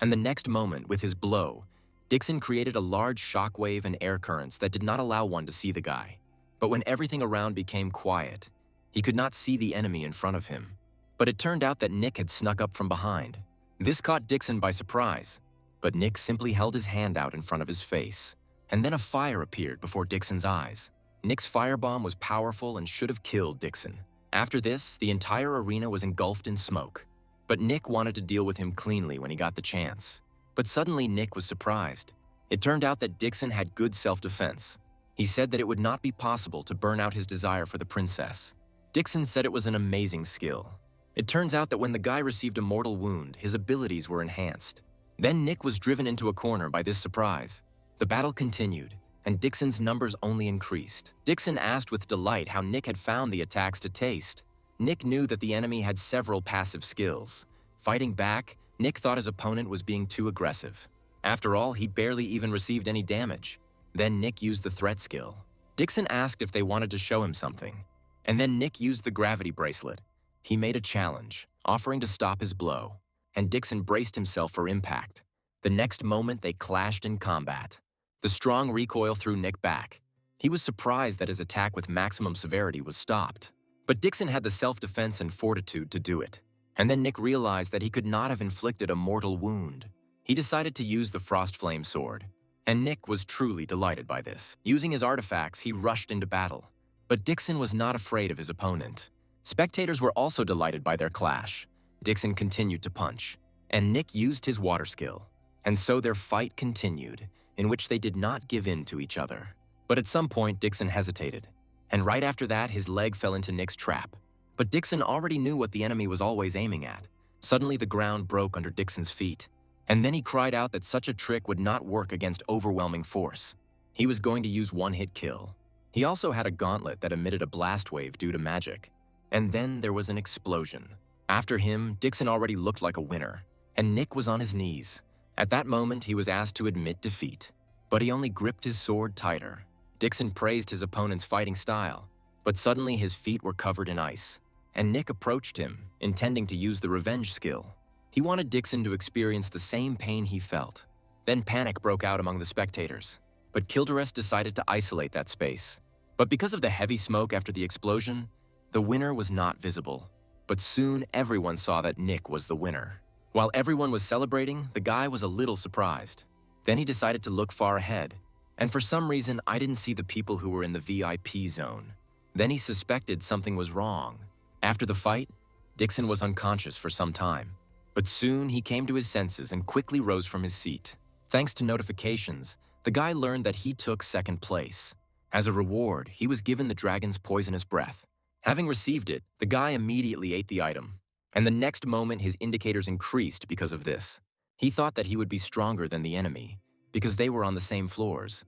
And the next moment, with his blow, Dixon created a large shockwave and air currents that did not allow one to see the guy. But when everything around became quiet, he could not see the enemy in front of him. But it turned out that Nick had snuck up from behind. This caught Dixon by surprise, but Nick simply held his hand out in front of his face. And then a fire appeared before Dixon's eyes. Nick's firebomb was powerful and should have killed Dixon. After this, the entire arena was engulfed in smoke. But Nick wanted to deal with him cleanly when he got the chance. But suddenly Nick was surprised. It turned out that Dixon had good self-defense. He said that it would not be possible to burn out his desire for the princess. Dixon said it was an amazing skill. It turns out that when the guy received a mortal wound, his abilities were enhanced. Then Nick was driven into a corner by this surprise. The battle continued, and Dixon's numbers only increased. Dixon asked with delight how Nick had found the attacks to taste. Nick knew that the enemy had several passive skills. Fighting back, Nick thought his opponent was being too aggressive. After all, he barely even received any damage. Then Nick used the threat skill. Dixon asked if they wanted to show him something. And then Nick used the gravity bracelet. He made a challenge, offering to stop his blow. And Dixon braced himself for impact. The next moment, they clashed in combat. The strong recoil threw Nick back. He was surprised that his attack with maximum severity was stopped. But Dixon had the self-defense and fortitude to do it. And then Nick realized that he could not have inflicted a mortal wound. He decided to use the Frost Flame Sword. And Nick was truly delighted by this. Using his artifacts, he rushed into battle. But Dixon was not afraid of his opponent. Spectators were also delighted by their clash. Dixon continued to punch, and Nick used his water skill. And so their fight continued, in which they did not give in to each other. But at some point, Dixon hesitated. And right after that, his leg fell into Nick's trap. But Dixon already knew what the enemy was always aiming at. Suddenly, the ground broke under Dixon's feet. And then he cried out that such a trick would not work against overwhelming force. He was going to use one-hit kill. He also had a gauntlet that emitted a blast wave due to magic. And then there was an explosion. After him, Dixon already looked like a winner, and Nick was on his knees. At that moment, he was asked to admit defeat. But he only gripped his sword tighter. Dixon praised his opponent's fighting style, but suddenly his feet were covered in ice. And Nick approached him, intending to use the revenge skill. He wanted Dixon to experience the same pain he felt. Then panic broke out among the spectators. But Kildores decided to isolate that space. But because of the heavy smoke after the explosion, the winner was not visible. But soon everyone saw that Nick was the winner. While everyone was celebrating, the guy was a little surprised. Then he decided to look far ahead. And for some reason, I didn't see the people who were in the VIP zone. Then he suspected something was wrong. After the fight, Dixon was unconscious for some time. But soon he came to his senses and quickly rose from his seat. Thanks to notifications, the guy learned that he took second place. As a reward, he was given the dragon's poisonous breath. Having received it, the guy immediately ate the item. And the next moment, his indicators increased because of this. He thought that he would be stronger than the enemy, because they were on the same floors.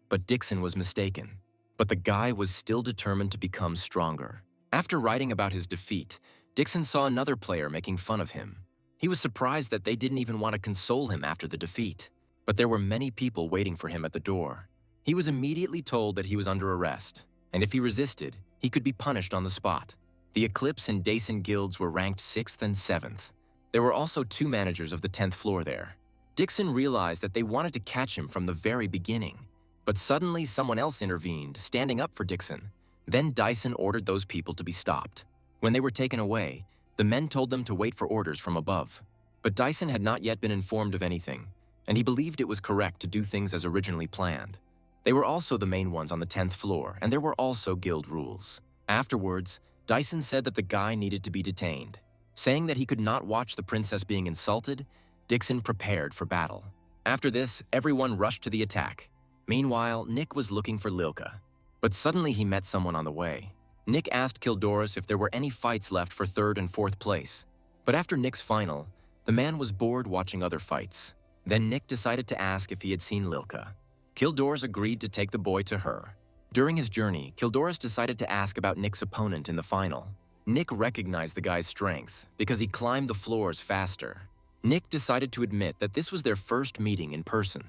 But Dixon was mistaken. But the guy was still determined to become stronger. After writing about his defeat, Dixon saw another player making fun of him. He was surprised that they didn't even want to console him after the defeat. But there were many people waiting for him at the door. He was immediately told that he was under arrest, and if he resisted, he could be punished on the spot. The Eclipse and Dason guilds were ranked 6th and 7th. There were also 2 managers of the 10th floor there. Dixon realized that they wanted to catch him from the very beginning. But suddenly someone else intervened, standing up for Dixon. Then Dyson ordered those people to be stopped. When they were taken away, the men told them to wait for orders from above. But Dyson had not yet been informed of anything, and he believed it was correct to do things as originally planned. They were also the main ones on the 10th floor, and there were also guild rules. Afterwards, Dyson said that the guy needed to be detained. Saying that he could not watch the princess being insulted, Dixon prepared for battle. After this, everyone rushed to the attack. Meanwhile, Nick was looking for Lilka. But suddenly he met someone on the way. Nick asked Kildores if there were any fights left for 3rd and 4th place. But after Nick's final, the man was bored watching other fights. Then Nick decided to ask if he had seen Lilka. Kildores agreed to take the boy to her. During his journey, Kildores decided to ask about Nick's opponent in the final. Nick recognized the guy's strength because he climbed the floors faster. Nick decided to admit that this was their first meeting in person.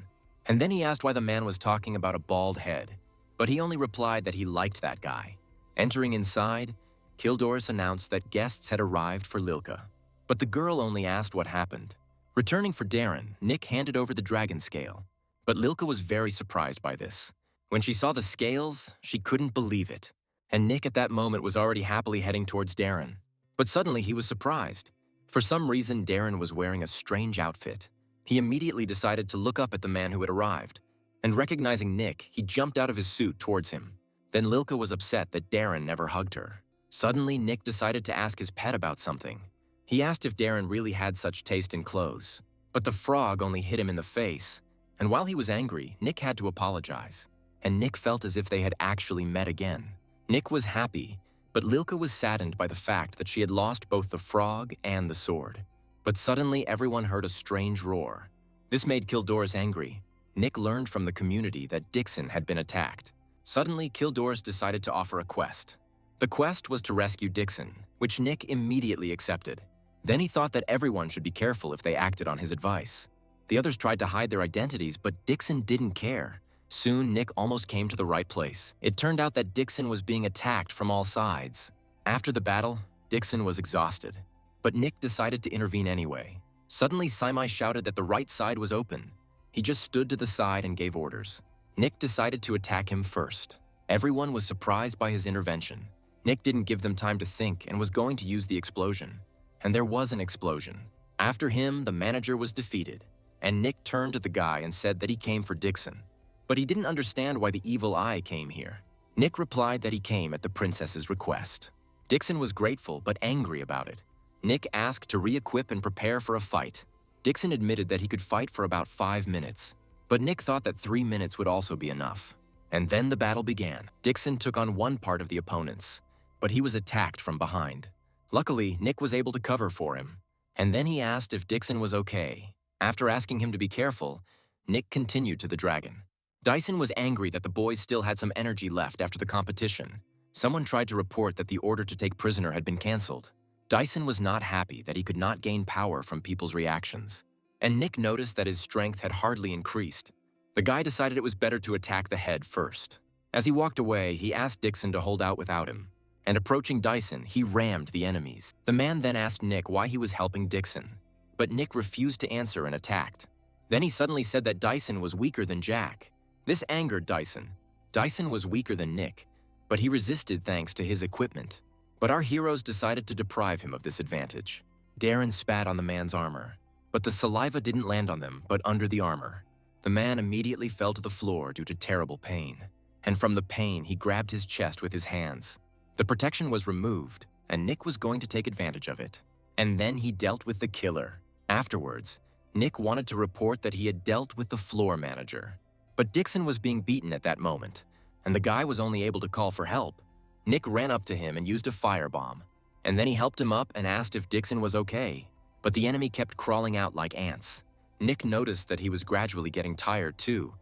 And then he asked why the man was talking about a bald head. But he only replied that he liked that guy. Entering inside, Kildores announced that guests had arrived for Lilka. But the girl only asked what happened. Returning for Darren, Nick handed over the dragon scale. But Lilka was very surprised by this. When she saw the scales, she couldn't believe it. And Nick at that moment was already happily heading towards Darren. But suddenly he was surprised. For some reason, Darren was wearing a strange outfit. He immediately decided to look up at the man who had arrived. And recognizing Nick, he jumped out of his suit towards him. Then Lilka was upset that Darren never hugged her. Suddenly, Nick decided to ask his pet about something. He asked if Darren really had such taste in clothes. But the frog only hit him in the face. And while he was angry, Nick had to apologize. and Nick felt as if they had actually met again. Nick was happy, but Lilka was saddened by the fact that she had lost both the frog and the sword. But suddenly everyone heard a strange roar. This made Kildoris angry. Nick learned from the community that Dixon had been attacked. Suddenly, Kildoris decided to offer a quest. The quest was to rescue Dixon, which Nick immediately accepted. Then he thought that everyone should be careful if they acted on his advice. The others tried to hide their identities, but Dixon didn't care. Soon, Nick almost came to the right place. It turned out that Dixon was being attacked from all sides. After the battle, Dixon was exhausted. But Nick decided to intervene anyway. Suddenly, Simai shouted that the right side was open. He just stood to the side and gave orders. Nick decided to attack him first. Everyone was surprised by his intervention. Nick didn't give them time to think and was going to use the explosion. And there was an explosion. After him, the manager was defeated, and Nick turned to the guy and said that he came for Dixon. But he didn't understand why the evil eye came here. Nick replied that he came at the princess's request. Dixon was grateful but angry about it. Nick asked to re-equip and prepare for a fight. Dixon admitted that he could fight for about 5 minutes, but Nick thought that 3 minutes would also be enough. And then the battle began. Dixon took on one part of the opponents, but he was attacked from behind. Luckily, Nick was able to cover for him, and then he asked if Dixon was okay. After asking him to be careful, Nick continued to the dragon. Dyson was angry that the boys still had some energy left after the competition. Someone tried to report that the order to take prisoner had been cancelled. Dyson was not happy that he could not gain power from people's reactions, and Nick noticed that his strength had hardly increased. The guy decided it was better to attack the head first. As he walked away, he asked Dixon to hold out without him, and approaching Dyson, he rammed the enemies. The man then asked Nick why he was helping Dixon, but Nick refused to answer and attacked. Then he suddenly said that Dyson was weaker than Jack. This angered Dyson. Dyson was weaker than Nick, but he resisted thanks to his equipment. But our heroes decided to deprive him of this advantage. Darren spat on the man's armor, but the saliva didn't land on them, but under the armor. The man immediately fell to the floor due to terrible pain, and from the pain, he grabbed his chest with his hands. The protection was removed, and Nick was going to take advantage of it. And then he dealt with the killer. Afterwards, Nick wanted to report that he had dealt with the floor manager. But Dixon was being beaten at that moment, and the guy was only able to call for help. Nick ran up to him and used a firebomb, and then he helped him up and asked if Dixon was okay. But the enemy kept crawling out like ants. Nick noticed that he was gradually getting tired too,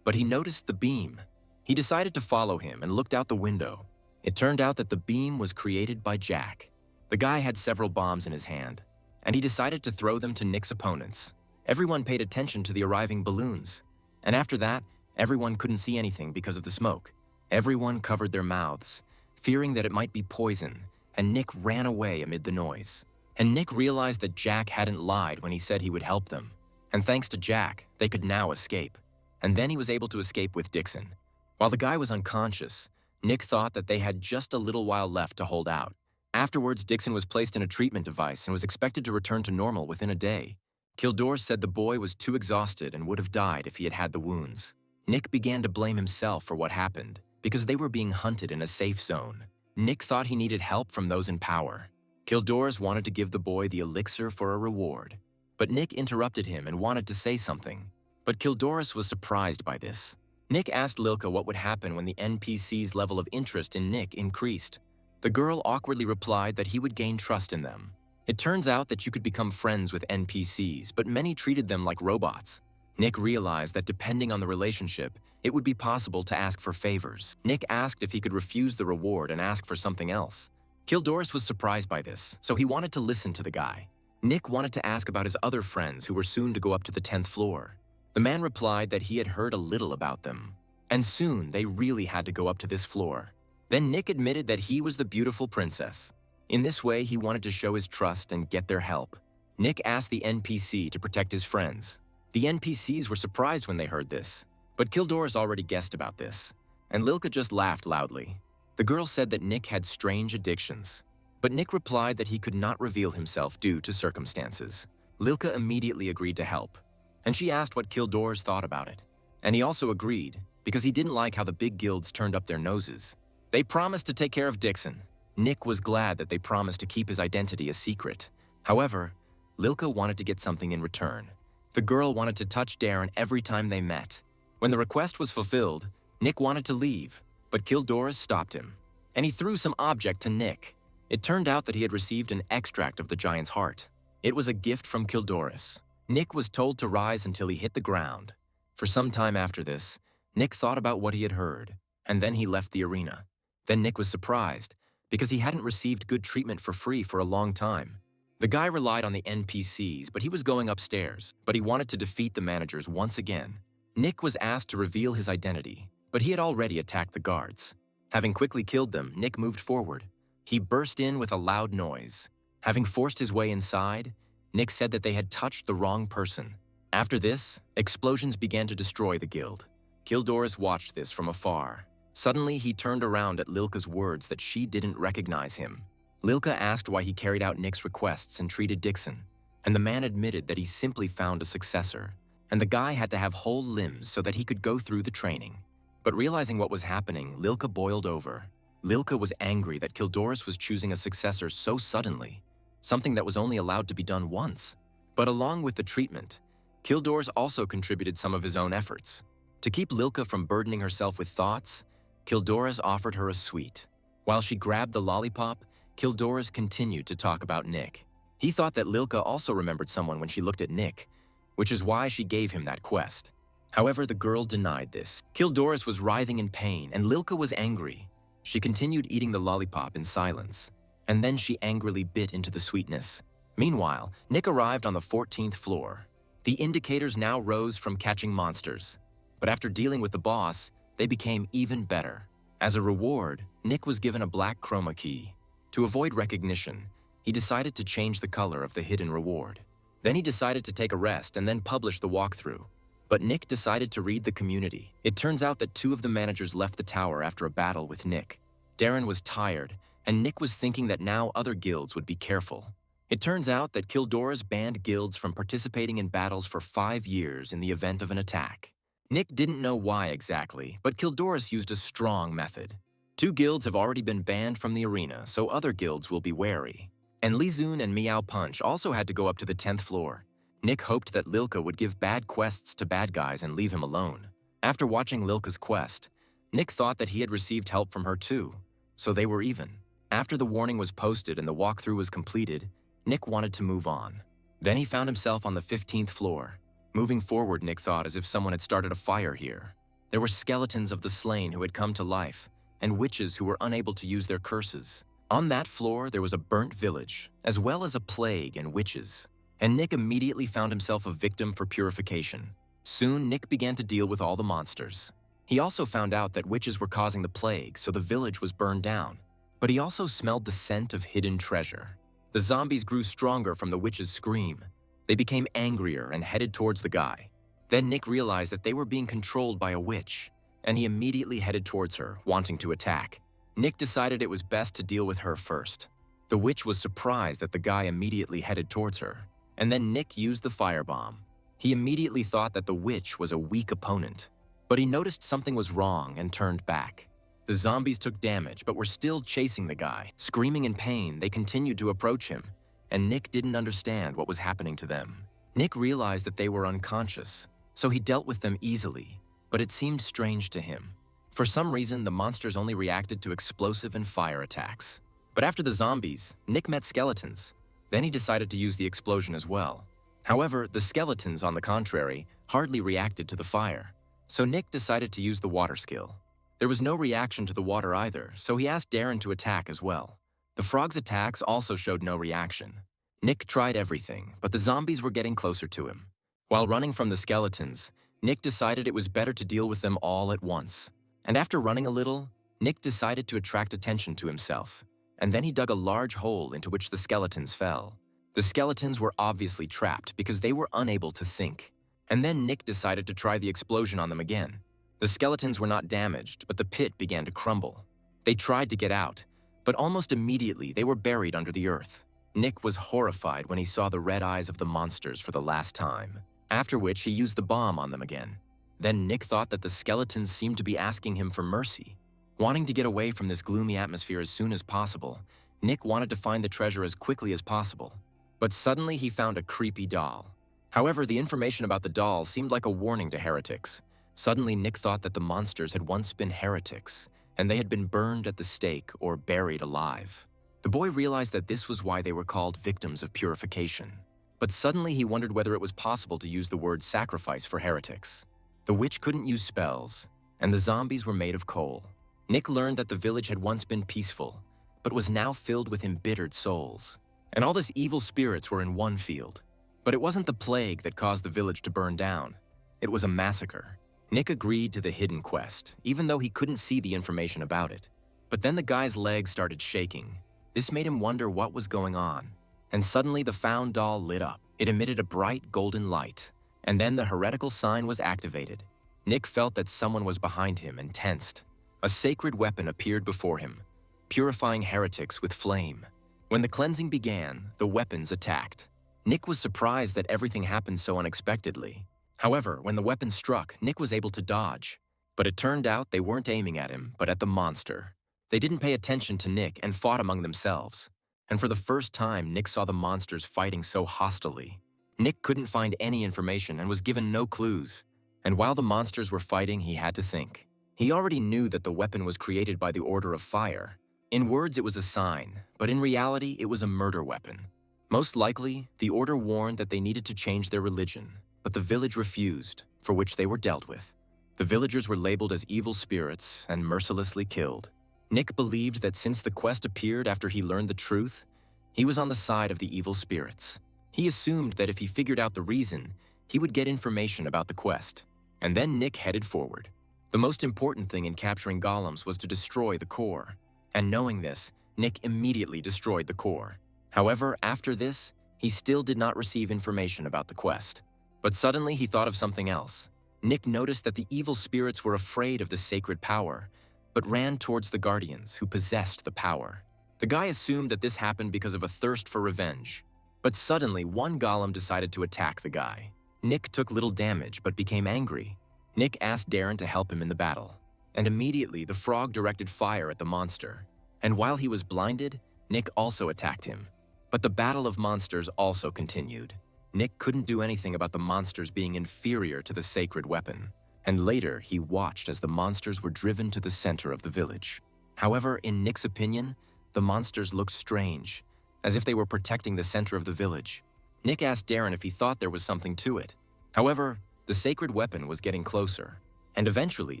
but he noticed the beam. He decided to follow him and looked out the window. It turned out that the beam was created by Jack. The guy had several bombs in his hand, and he decided to throw them to Nick's opponents. Everyone paid attention to the arriving balloons, and after that, everyone couldn't see anything because of the smoke. Everyone covered their mouths, fearing that it might be poison, and Nick ran away amid the noise. And Nick realized that Jack hadn't lied when he said he would help them. And thanks to Jack, they could now escape. And then he was able to escape with Dixon. While the guy was unconscious, Nick thought that they had just a little while left to hold out. Afterwards, Dixon was placed in a treatment device and was expected to return to normal within a day. Kildoris said the boy was too exhausted and would have died if he had had the wounds. Nick began to blame himself for what happened, because they were being hunted in a safe zone. Nick thought he needed help from those in power. Kildoris wanted to give the boy the elixir for a reward, but Nick interrupted him and wanted to say something. But Kildoris was surprised by this. Nick asked Lilka what would happen when the NPC's level of interest in Nick increased. The girl awkwardly replied that he would gain trust in them. It turns out that you could become friends with NPCs, but many treated them like robots. Nick realized that depending on the relationship, it would be possible to ask for favors. Nick asked if he could refuse the reward and ask for something else. Kildoris was surprised by this, so he wanted to listen to the guy. Nick wanted to ask about his other friends who were soon to go up to the 10th floor. The man replied that he had heard a little about them, and soon they really had to go up to this floor. Then Nick admitted that he was the beautiful princess. In this way, he wanted to show his trust and get their help. Nick asked the NPC to protect his friends. The NPCs were surprised when they heard this, but Kildoris already guessed about this, and Lilka just laughed loudly. The girl said that Nick had strange addictions, but Nick replied that he could not reveal himself due to circumstances. Lilka immediately agreed to help, and she asked what Kildoris thought about it. And he also agreed, because he didn't like how the big guilds turned up their noses. They promised to take care of Dixon. Nick was glad that they promised to keep his identity a secret. However, Lilka wanted to get something in return. The girl wanted to touch Darren every time they met. When the request was fulfilled, Nick wanted to leave, but Kildoris stopped him, and he threw some object to Nick. It turned out that he had received an extract of the giant's heart. It was a gift from Kildoris. Nick was told to rise until he hit the ground. For some time after this, Nick thought about what he had heard, and then he left the arena. Then Nick was surprised, because he hadn't received good treatment for free for a long time. The guy relied on the NPCs, but he was going upstairs, but he wanted to defeat the managers once again. Nick was asked to reveal his identity, but he had already attacked the guards. Having quickly killed them, Nick moved forward. He burst in with a loud noise. Having forced his way inside, Nick said that they had touched the wrong person. After this, explosions began to destroy the guild. Kildoris watched this from afar. Suddenly, he turned around at Lilka's words that she didn't recognize him. Lilka asked why he carried out Nick's requests and treated Dixon, and the man admitted that he simply found a successor, and the guy had to have whole limbs so that he could go through the training. But realizing what was happening, Lilka boiled over. Lilka was angry that Kildoris was choosing a successor so suddenly, something that was only allowed to be done once. But along with the treatment, Kildoris also contributed some of his own efforts. To keep Lilka from burdening herself with thoughts, Kildoris offered her a sweet. While she grabbed the lollipop, Kildoris continued to talk about Nick. He thought that Lilka also remembered someone when she looked at Nick, which is why she gave him that quest. However, the girl denied this. Kildoris was writhing in pain, and Lilka was angry. She continued eating the lollipop in silence, and then she angrily bit into the sweetness. Meanwhile, Nick arrived on the 14th floor. The indicators now rose from catching monsters, but after dealing with the boss, they became even better. As a reward, Nick was given a black chroma key. To avoid recognition, he decided to change the color of the hidden reward. Then he decided to take a rest and then publish the walkthrough. But Nick decided to read the community. It turns out that 2 of the managers left the tower after a battle with Nick. Darren was tired, and Nick was thinking that now other guilds would be careful. It turns out that Kildoris banned guilds from participating in battles for 5 years in the event of an attack. Nick didn't know why exactly, but Kildoris used a strong method. 2 guilds have already been banned from the arena, so other guilds will be wary. And Lizun and Meow Punch also had to go up to the 10th floor. Nick hoped that Lilka would give bad quests to bad guys and leave him alone. After watching Lilka's quest, Nick thought that he had received help from her too, so they were even. After the warning was posted and the walkthrough was completed, Nick wanted to move on. Then he found himself on the 15th floor. Moving forward, Nick thought as if someone had started a fire here. There were skeletons of the slain who had come to life, and witches who were unable to use their curses. On that floor, there was a burnt village, as well as a plague and witches. And Nick immediately found himself a victim for purification. Soon, Nick began to deal with all the monsters. He also found out that witches were causing the plague, so the village was burned down. But he also smelled the scent of hidden treasure. The zombies grew stronger from the witch's scream. They became angrier and headed towards the guy. Then Nick realized that they were being controlled by a witch, and he immediately headed towards her, wanting to attack. Nick decided it was best to deal with her first. The witch was surprised that the guy immediately headed towards her, and then Nick used the firebomb. He immediately thought that the witch was a weak opponent, but he noticed something was wrong and turned back. The zombies took damage but were still chasing the guy. Screaming in pain, they continued to approach him, and Nick didn't understand what was happening to them. Nick realized that they were unconscious, so he dealt with them easily, but it seemed strange to him. For some reason, the monsters only reacted to explosive and fire attacks. But after the zombies, Nick met skeletons. Then he decided to use the explosion as well. However, the skeletons, on the contrary, hardly reacted to the fire. So Nick decided to use the water skill. There was no reaction to the water either, so he asked Darren to attack as well. The frog's attacks also showed no reaction. Nick tried everything, but the zombies were getting closer to him. While running from the skeletons, Nick decided it was better to deal with them all at once. And after running a little, Nick decided to attract attention to himself. And then he dug a large hole into which the skeletons fell. The skeletons were obviously trapped because they were unable to think. And then Nick decided to try the explosion on them again. The skeletons were not damaged, but the pit began to crumble. They tried to get out, but almost immediately they were buried under the earth. Nick was horrified when he saw the red eyes of the monsters for the last time, after which he used the bomb on them again. Then Nick thought that the skeletons seemed to be asking him for mercy. Wanting to get away from this gloomy atmosphere as soon as possible, Nick wanted to find the treasure as quickly as possible. But suddenly he found a creepy doll. However, the information about the doll seemed like a warning to heretics, Suddenly, Nick thought that the monsters had once been heretics, and they had been burned at the stake or buried alive. The boy realized that this was why they were called victims of purification. But suddenly he wondered whether it was possible to use the word sacrifice for heretics. The witch couldn't use spells, and the zombies were made of coal. Nick learned that the village had once been peaceful, but was now filled with embittered souls. And all these evil spirits were in one field. But it wasn't the plague that caused the village to burn down. It was a massacre. Nick agreed to the hidden quest, even though he couldn't see the information about it. But then the guy's legs started shaking. This made him wonder what was going on. And suddenly the found doll lit up. It emitted a bright golden light. And then the heretical sign was activated. Nick felt that someone was behind him and tensed. A sacred weapon appeared before him, purifying heretics with flame. When the cleansing began, the weapons attacked. Nick was surprised that everything happened so unexpectedly. However, when the weapon struck, Nick was able to dodge. But it turned out they weren't aiming at him, but at the monster. They didn't pay attention to Nick and fought among themselves. And for the first time, Nick saw the monsters fighting so hostilely. Nick couldn't find any information and was given no clues. And while the monsters were fighting, he had to think. He already knew that the weapon was created by the Order of Fire. In words, it was a sign, but in reality, it was a murder weapon. Most likely, the Order warned that they needed to change their religion, but the village refused, for which they were dealt with. The villagers were labeled as evil spirits and mercilessly killed. Nick believed that since the quest appeared after he learned the truth, he was on the side of the evil spirits. He assumed that if he figured out the reason, he would get information about the quest. And then Nick headed forward. The most important thing in capturing golems was to destroy the core. And knowing this, Nick immediately destroyed the core. However, after this, he still did not receive information about the quest. But suddenly he thought of something else. Nick noticed that the evil spirits were afraid of the sacred power, but ran towards the guardians who possessed the power. The guy assumed that this happened because of a thirst for revenge. But suddenly, one golem decided to attack the guy. Nick took little damage but became angry. Nick asked Darren to help him in the battle. And immediately, the frog directed fire at the monster. And while he was blinded, Nick also attacked him. But the battle of monsters also continued. Nick couldn't do anything about the monsters being inferior to the sacred weapon. And later, he watched as the monsters were driven to the center of the village. However, in Nick's opinion, the monsters looked strange, as if they were protecting the center of the village. Nick asked Darren if he thought there was something to it. However, the sacred weapon was getting closer, and eventually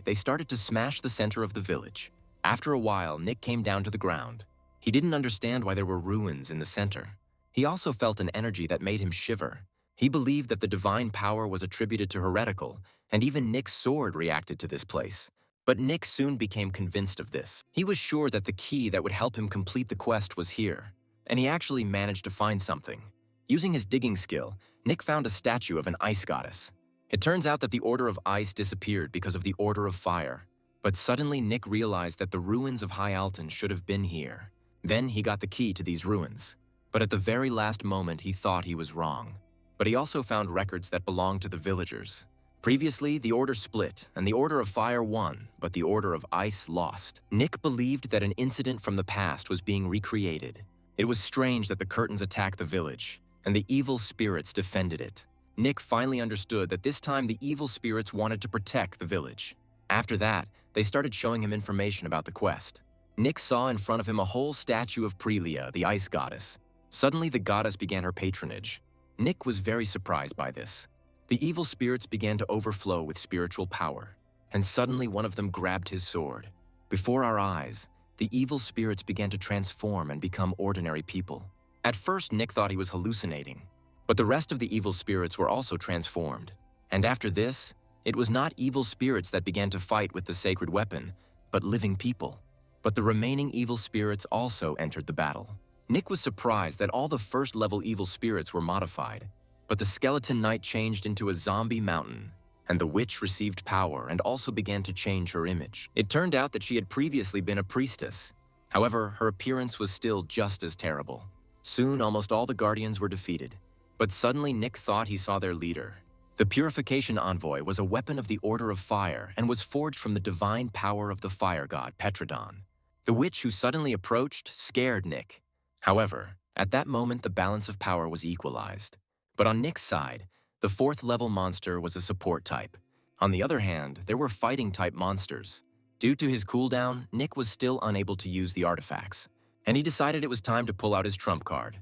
they started to smash the center of the village. After a while, Nick came down to the ground. He didn't understand why there were ruins in the center. He also felt an energy that made him shiver. He believed that the divine power was attributed to heretical, and even Nick's sword reacted to this place. But Nick soon became convinced of this. He was sure that the key that would help him complete the quest was here, and he actually managed to find something. Using his digging skill, Nick found a statue of an ice goddess. It turns out that the Order of Ice disappeared because of the Order of Fire. But suddenly Nick realized that the ruins of High Alton should have been here. Then he got the key to these ruins. But at the very last moment, he thought he was wrong. But he also found records that belonged to the villagers. Previously, the Order split, and the Order of Fire won, but the Order of Ice lost. Nick believed that an incident from the past was being recreated. It was strange that the curtains attacked the village, and the evil spirits defended it. Nick finally understood that this time the evil spirits wanted to protect the village. After that, they started showing him information about the quest. Nick saw in front of him a whole statue of Prelude, the ice goddess. Suddenly, the goddess began her patronage. Nick was very surprised by this. The evil spirits began to overflow with spiritual power, and suddenly one of them grabbed his sword. Before our eyes, the evil spirits began to transform and become ordinary people. At first, Nick thought he was hallucinating, but the rest of the evil spirits were also transformed. And after this, it was not evil spirits that began to fight with the sacred weapon, but living people. But the remaining evil spirits also entered the battle. Nick was surprised that all the first-level evil spirits were modified, but the skeleton knight changed into a zombie mountain, and the witch received power and also began to change her image. It turned out that she had previously been a priestess. However, her appearance was still just as terrible. Soon, almost all the guardians were defeated, but suddenly Nick thought he saw their leader. The Purification Envoy was a weapon of the Order of Fire and was forged from the divine power of the fire god Petrodon. The witch who suddenly approached scared Nick. However, at that moment the balance of power was equalized. But on Nick's side, the fourth-level monster was a support type, On the other hand, there were fighting-type monsters. Due to his cooldown, Nick was still unable to use the artifacts, and he decided it was time to pull out his trump card,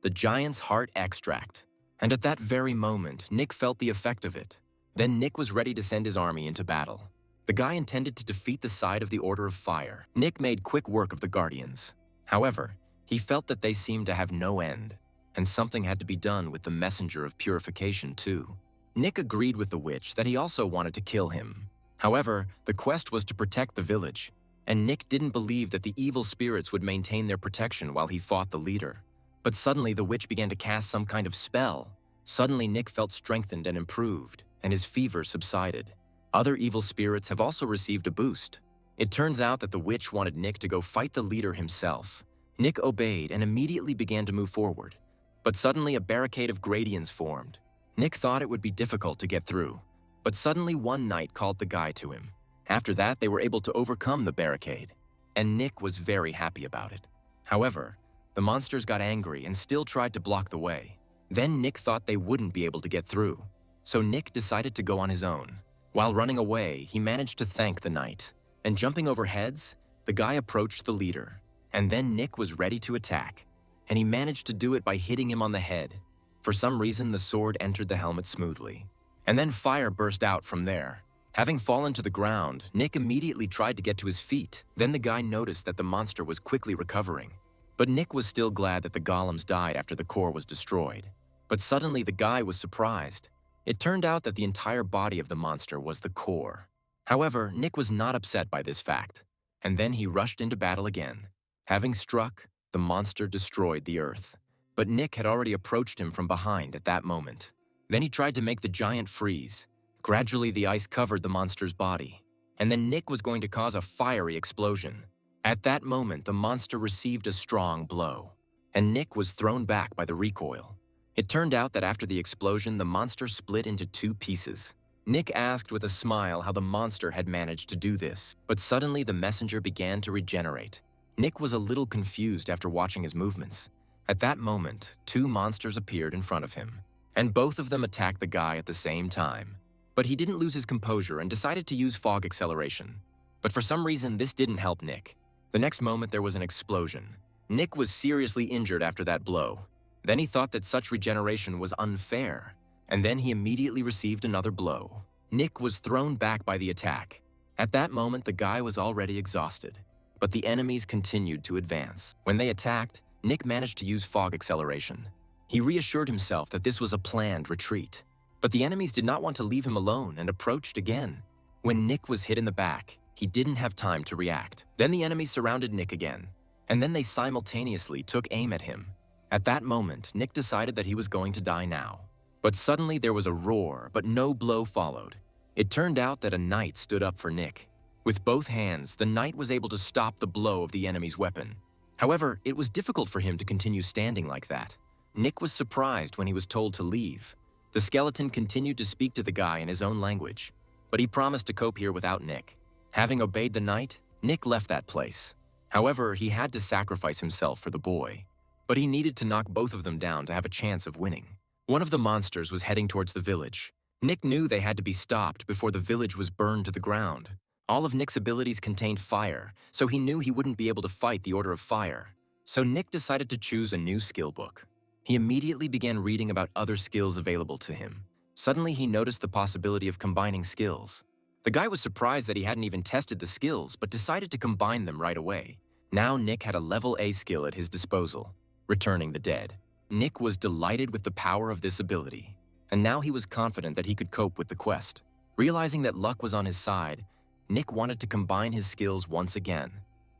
the Giant's Heart Extract. And at that very moment, Nick felt the effect of it. Then Nick was ready to send his army into battle. The guy intended to defeat the side of the Order of Fire. Nick made quick work of the Guardians. However, he felt that they seemed to have no end, and something had to be done with the Messenger of Purification too. Nick agreed with the witch that he also wanted to kill him. However, the quest was to protect the village, and Nick didn't believe that the evil spirits would maintain their protection while he fought the leader. But suddenly the witch began to cast some kind of spell. Suddenly Nick felt strengthened and improved, and his fever subsided. Other evil spirits have also received a boost. It turns out that the witch wanted Nick to go fight the leader himself. Nick obeyed and immediately began to move forward. But suddenly a barricade of gradients formed. Nick thought it would be difficult to get through, but suddenly one knight called the guy to him. After that, they were able to overcome the barricade, and Nick was very happy about it. However, the monsters got angry and still tried to block the way. Then Nick thought they wouldn't be able to get through, so Nick decided to go on his own. While running away, he managed to thank the knight, and jumping over heads, the guy approached the leader. And then Nick was ready to attack, and he managed to do it by hitting him on the head. For some reason, the sword entered the helmet smoothly, and then fire burst out from there. Having fallen to the ground, Nick immediately tried to get to his feet. Then the guy noticed that the monster was quickly recovering. But Nick was still glad that the golems died after the core was destroyed. But suddenly the guy was surprised. It turned out that the entire body of the monster was the core. However, Nick was not upset by this fact, and then he rushed into battle again. Having struck, the monster destroyed the earth. But Nick had already approached him from behind at that moment. Then he tried to make the giant freeze. Gradually, the ice covered the monster's body, and then Nick was going to cause a fiery explosion. At that moment, the monster received a strong blow, and Nick was thrown back by the recoil. It turned out that after the explosion, the monster split into 2 pieces. Nick asked with a smile how the monster had managed to do this, but suddenly the messenger began to regenerate. Nick was a little confused after watching his movements. At that moment, 2 monsters appeared in front of him, and both of them attacked the guy at the same time. But he didn't lose his composure and decided to use fog acceleration. But for some reason, this didn't help Nick. The next moment, there was an explosion. Nick was seriously injured after that blow. Then he thought that such regeneration was unfair, and then he immediately received another blow. Nick was thrown back by the attack. At that moment, the guy was already exhausted, but the enemies continued to advance. When they attacked, Nick managed to use fog acceleration. He reassured himself that this was a planned retreat, but the enemies did not want to leave him alone and approached again. When Nick was hit in the back, he didn't have time to react. Then the enemies surrounded Nick again, and then they simultaneously took aim at him. At that moment, Nick decided that he was going to die now. But suddenly there was a roar, but no blow followed. It turned out that a knight stood up for Nick. With both hands, the knight was able to stop the blow of the enemy's weapon. However, it was difficult for him to continue standing like that. Nick was surprised when he was told to leave. The skeleton continued to speak to the guy in his own language, but he promised to cope here without Nick. Having obeyed the knight, Nick left that place. However, he had to sacrifice himself for the boy, but he needed to knock both of them down to have a chance of winning. One of the monsters was heading towards the village. Nick knew they had to be stopped before the village was burned to the ground. All of Nick's abilities contained fire, so he knew he wouldn't be able to fight the Order of Fire. So Nick decided to choose a new skill book. He immediately began reading about other skills available to him. Suddenly, he noticed the possibility of combining skills. The guy was surprised that he hadn't even tested the skills, but decided to combine them right away. Now Nick had a level A skill at his disposal, returning the dead. Nick was delighted with the power of this ability, and now he was confident that he could cope with the quest. Realizing that luck was on his side, Nick wanted to combine his skills once again.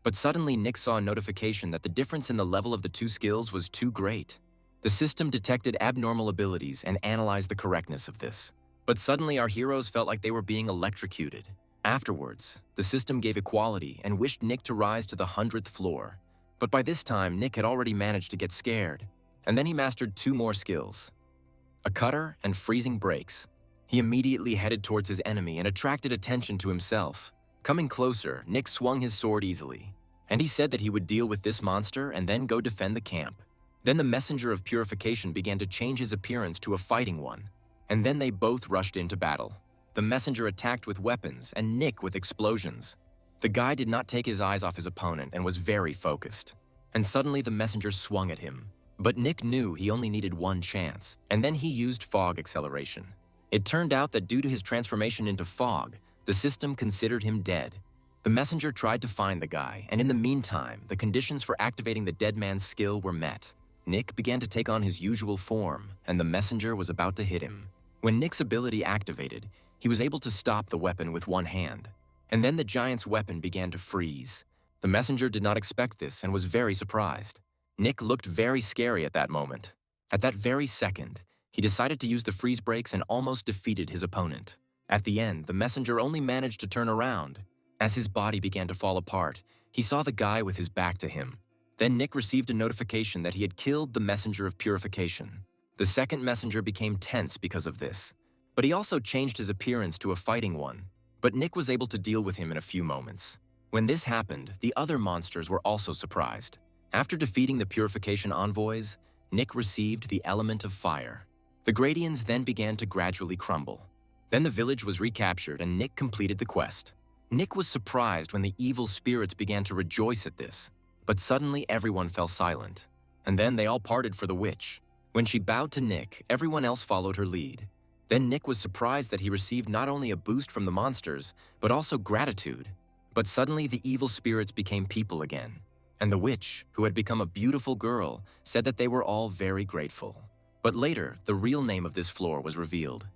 But suddenly Nick saw a notification that the difference in the level of the 2 skills was too great. The system detected abnormal abilities and analyzed the correctness of this. But suddenly our heroes felt like they were being electrocuted. Afterwards, the system gave equality and wished Nick to rise to the 100th floor. But by this time, Nick had already managed to get scared. And then he mastered 2 more skills: a cutter and freezing breaks. He immediately headed towards his enemy and attracted attention to himself. Coming closer, Nick swung his sword easily, and he said that he would deal with this monster and then go defend the camp. Then the messenger of purification began to change his appearance to a fighting one, and then they both rushed into battle. The messenger attacked with weapons and Nick with explosions. The guy did not take his eyes off his opponent and was very focused. And suddenly the messenger swung at him. But Nick knew he only needed one chance, and then he used fog acceleration. It turned out that due to his transformation into fog, the system considered him dead. The messenger tried to find the guy, and in the meantime, the conditions for activating the dead man's skill were met. Nick began to take on his usual form, and the messenger was about to hit him. When Nick's ability activated, he was able to stop the weapon with one hand. And then the giant's weapon began to freeze. The messenger did not expect this and was very surprised. Nick looked very scary at that moment. At that very second, he decided to use the freeze breaks and almost defeated his opponent. At the end, the messenger only managed to turn around. As his body began to fall apart, he saw the guy with his back to him. Then Nick received a notification that he had killed the messenger of purification. The second messenger became tense because of this, but he also changed his appearance to a fighting one. But Nick was able to deal with him in a few moments. When this happened, the other monsters were also surprised. After defeating the purification envoys, Nick received the element of fire. The Gradients then began to gradually crumble. Then the village was recaptured and Nick completed the quest. Nick was surprised when the evil spirits began to rejoice at this. But suddenly everyone fell silent. And then they all parted for the witch. When she bowed to Nick, everyone else followed her lead. Then Nick was surprised that he received not only a boost from the monsters, but also gratitude. But suddenly the evil spirits became people again. And the witch, who had become a beautiful girl, said that they were all very grateful. But later, the real name of this floor was revealed.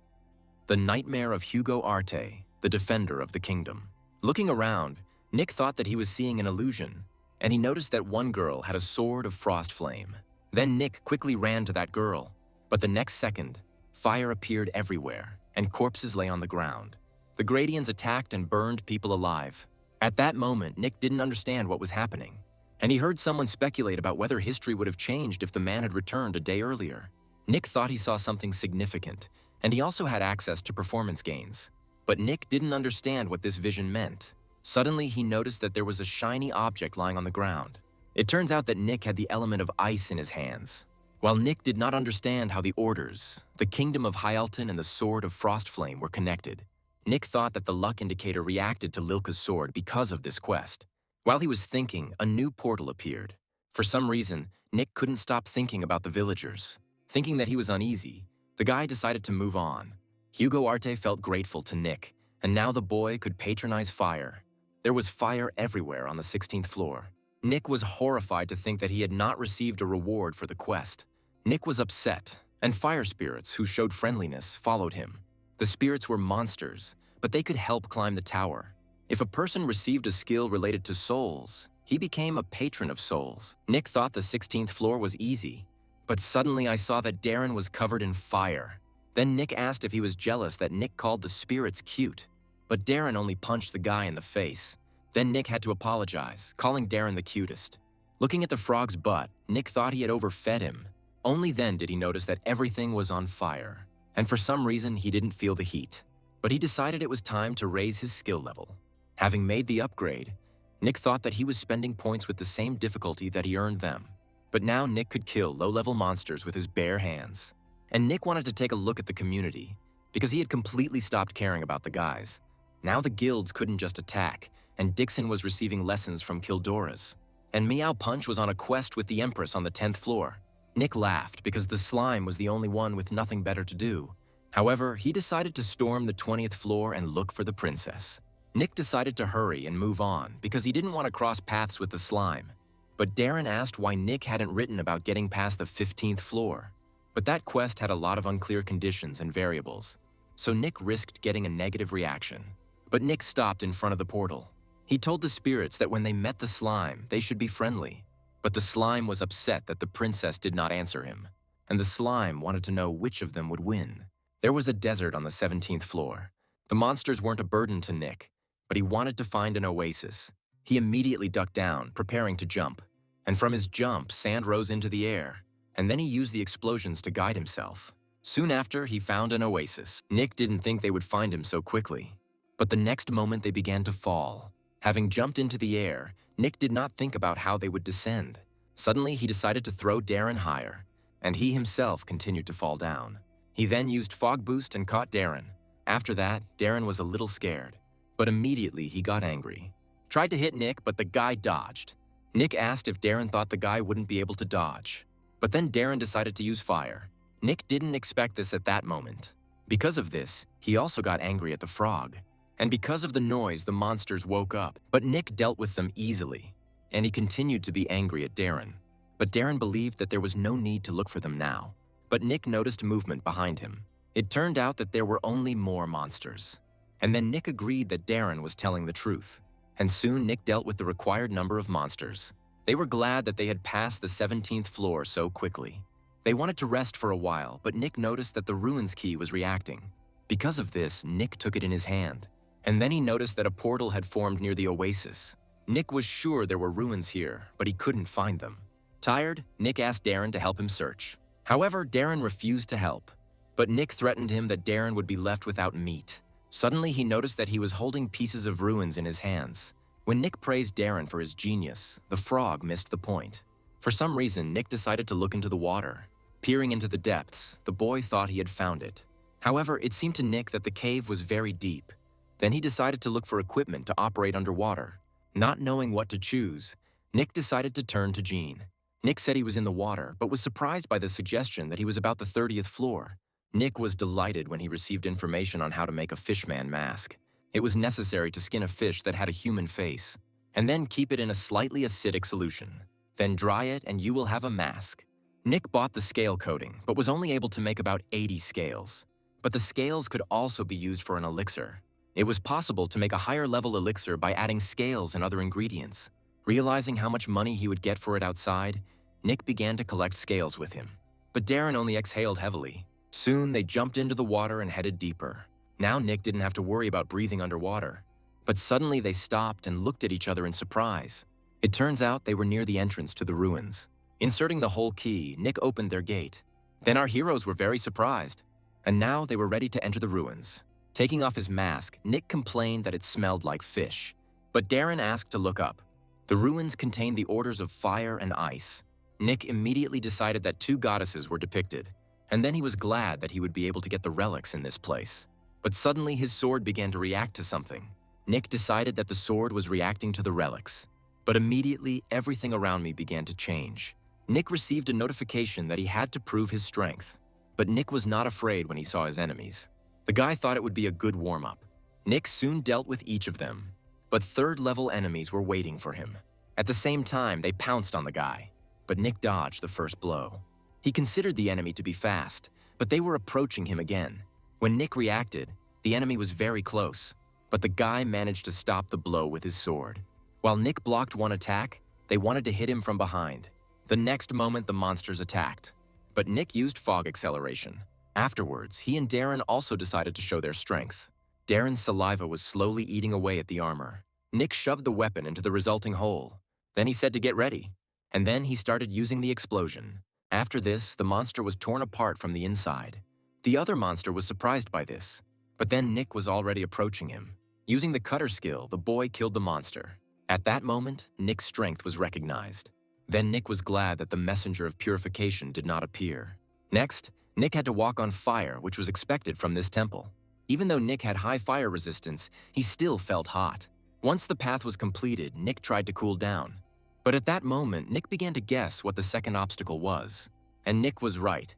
The Nightmare of Hugo Arte, the Defender of the Kingdom. Looking around, Nick thought that he was seeing an illusion, and he noticed that one girl had a sword of frost flame. Then Nick quickly ran to that girl, but the next second, fire appeared everywhere, and corpses lay on the ground. The Gradients attacked and burned people alive. At that moment, Nick didn't understand what was happening, and he heard someone speculate about whether history would have changed if the man had returned a day earlier. Nick thought he saw something significant, and he also had access to performance gains. But Nick didn't understand what this vision meant. Suddenly, he noticed that there was a shiny object lying on the ground. It turns out that Nick had the element of ice in his hands. While Nick did not understand how the orders, the Kingdom of Hyalton and the Sword of Frostflame were connected, Nick thought that the luck indicator reacted to Lilka's sword because of this quest. While he was thinking, a new portal appeared. For some reason, Nick couldn't stop thinking about the villagers. Thinking that he was uneasy, the guy decided to move on. Hugo Arte felt grateful to Nick, and now the boy could patronize fire. There was fire everywhere on the 16th floor. Nick was horrified to think that he had not received a reward for the quest. Nick was upset, and fire spirits who showed friendliness followed him. The spirits were monsters, but they could help climb the tower. If a person received a skill related to souls, he became a patron of souls. Nick thought the 16th floor was easy, but suddenly I saw that Darren was covered in fire. Then Nick asked if he was jealous that Nick called the spirits cute, but Darren only punched the guy in the face. Then Nick had to apologize, calling Darren the cutest. Looking at the frog's butt, Nick thought he had overfed him. Only then did he notice that everything was on fire, and for some reason he didn't feel the heat. But he decided it was time to raise his skill level. Having made the upgrade, Nick thought that he was spending points with the same difficulty that he earned them. But now Nick could kill low-level monsters with his bare hands. And Nick wanted to take a look at the community, because he had completely stopped caring about the guys. Now the guilds couldn't just attack, and Dixon was receiving lessons from Kildoras. And Meow Punch was on a quest with the Empress on the 10th floor. Nick laughed because the slime was the only one with nothing better to do. However, he decided to storm the 20th floor and look for the princess. Nick decided to hurry and move on because he didn't want to cross paths with the slime. But Darren asked why Nick hadn't written about getting past the 15th floor. But that quest had a lot of unclear conditions and variables, so Nick risked getting a negative reaction. But Nick stopped in front of the portal. He told the spirits that when they met the slime, they should be friendly. But the slime was upset that the princess did not answer him, and the slime wanted to know which of them would win. There was a desert on the 17th floor. The monsters weren't a burden to Nick, but he wanted to find an oasis. He immediately ducked down, preparing to jump. And from his jump, sand rose into the air, and then he used the explosions to guide himself. Soon after, he found an oasis. Nick didn't think they would find him so quickly, but the next moment they began to fall. Having jumped into the air, Nick did not think about how they would descend. Suddenly, he decided to throw Darren higher, and he himself continued to fall down. He then used Fog Boost and caught Darren. After that, Darren was a little scared, but immediately he got angry. Tried to hit Nick, but the guy dodged. Nick asked if Darren thought the guy wouldn't be able to dodge. But then Darren decided to use fire. Nick didn't expect this at that moment. Because of this, he also got angry at the frog. And because of the noise, the monsters woke up, but Nick dealt with them easily. And he continued to be angry at Darren. But Darren believed that there was no need to look for them now. But Nick noticed movement behind him. It turned out that there were only more monsters. And then Nick agreed that Darren was telling the truth. And soon Nick dealt with the required number of monsters. They were glad that they had passed the 17th floor so quickly. They wanted to rest for a while, but Nick noticed that the ruins key was reacting. Because of this, Nick took it in his hand. And then he noticed that a portal had formed near the oasis. Nick was sure there were ruins here, but he couldn't find them. Tired, Nick asked Darren to help him search. However, Darren refused to help. But Nick threatened him that Darren would be left without meat. Suddenly, he noticed that he was holding pieces of ruins in his hands. When Nick praised Darren for his genius, the frog missed the point. For some reason, Nick decided to look into the water. Peering into the depths, the boy thought he had found it. However, it seemed to Nick that the cave was very deep. Then he decided to look for equipment to operate underwater. Not knowing what to choose, Nick decided to turn to Jean. Nick said he was in the water, but was surprised by the suggestion that he was about the 30th floor. Nick was delighted when he received information on how to make a fishman mask. It was necessary to skin a fish that had a human face, and then keep it in a slightly acidic solution. Then dry it and you will have a mask. Nick bought the scale coating, but was only able to make about 80 scales. But the scales could also be used for an elixir. It was possible to make a higher-level elixir by adding scales and other ingredients. Realizing how much money he would get for it outside, Nick began to collect scales with him. But Darren only exhaled heavily. Soon, they jumped into the water and headed deeper. Now Nick didn't have to worry about breathing underwater. But suddenly they stopped and looked at each other in surprise. It turns out they were near the entrance to the ruins. Inserting the whole key, Nick opened their gate. Then our heroes were very surprised. And now they were ready to enter the ruins. Taking off his mask, Nick complained that it smelled like fish. But Darren asked to look up. The ruins contained the orders of fire and ice. Nick immediately decided that 2 goddesses were depicted. And then he was glad that he would be able to get the relics in this place. But suddenly his sword began to react to something. Nick decided that the sword was reacting to the relics. But immediately, everything around me began to change. Nick received a notification that he had to prove his strength. But Nick was not afraid when he saw his enemies. The guy thought it would be a good warm-up. Nick soon dealt with each of them. But 3rd-level enemies were waiting for him. At the same time, they pounced on the guy. But Nick dodged the first blow. He considered the enemy to be fast, but they were approaching him again. When Nick reacted, the enemy was very close. But the guy managed to stop the blow with his sword. While Nick blocked one attack, they wanted to hit him from behind. The next moment, the monsters attacked. But Nick used fog acceleration. Afterwards, he and Darren also decided to show their strength. Darren's saliva was slowly eating away at the armor. Nick shoved the weapon into the resulting hole. Then he said to get ready. And then he started using the explosion. After this, the monster was torn apart from the inside. The other monster was surprised by this. But then Nick was already approaching him. Using the cutter skill, the boy killed the monster. At that moment, Nick's strength was recognized. Then Nick was glad that the messenger of purification did not appear. Next, Nick had to walk on fire, which was expected from this temple. Even though Nick had high fire resistance, he still felt hot. Once the path was completed, Nick tried to cool down. But at that moment, Nick began to guess what the second obstacle was. And Nick was right.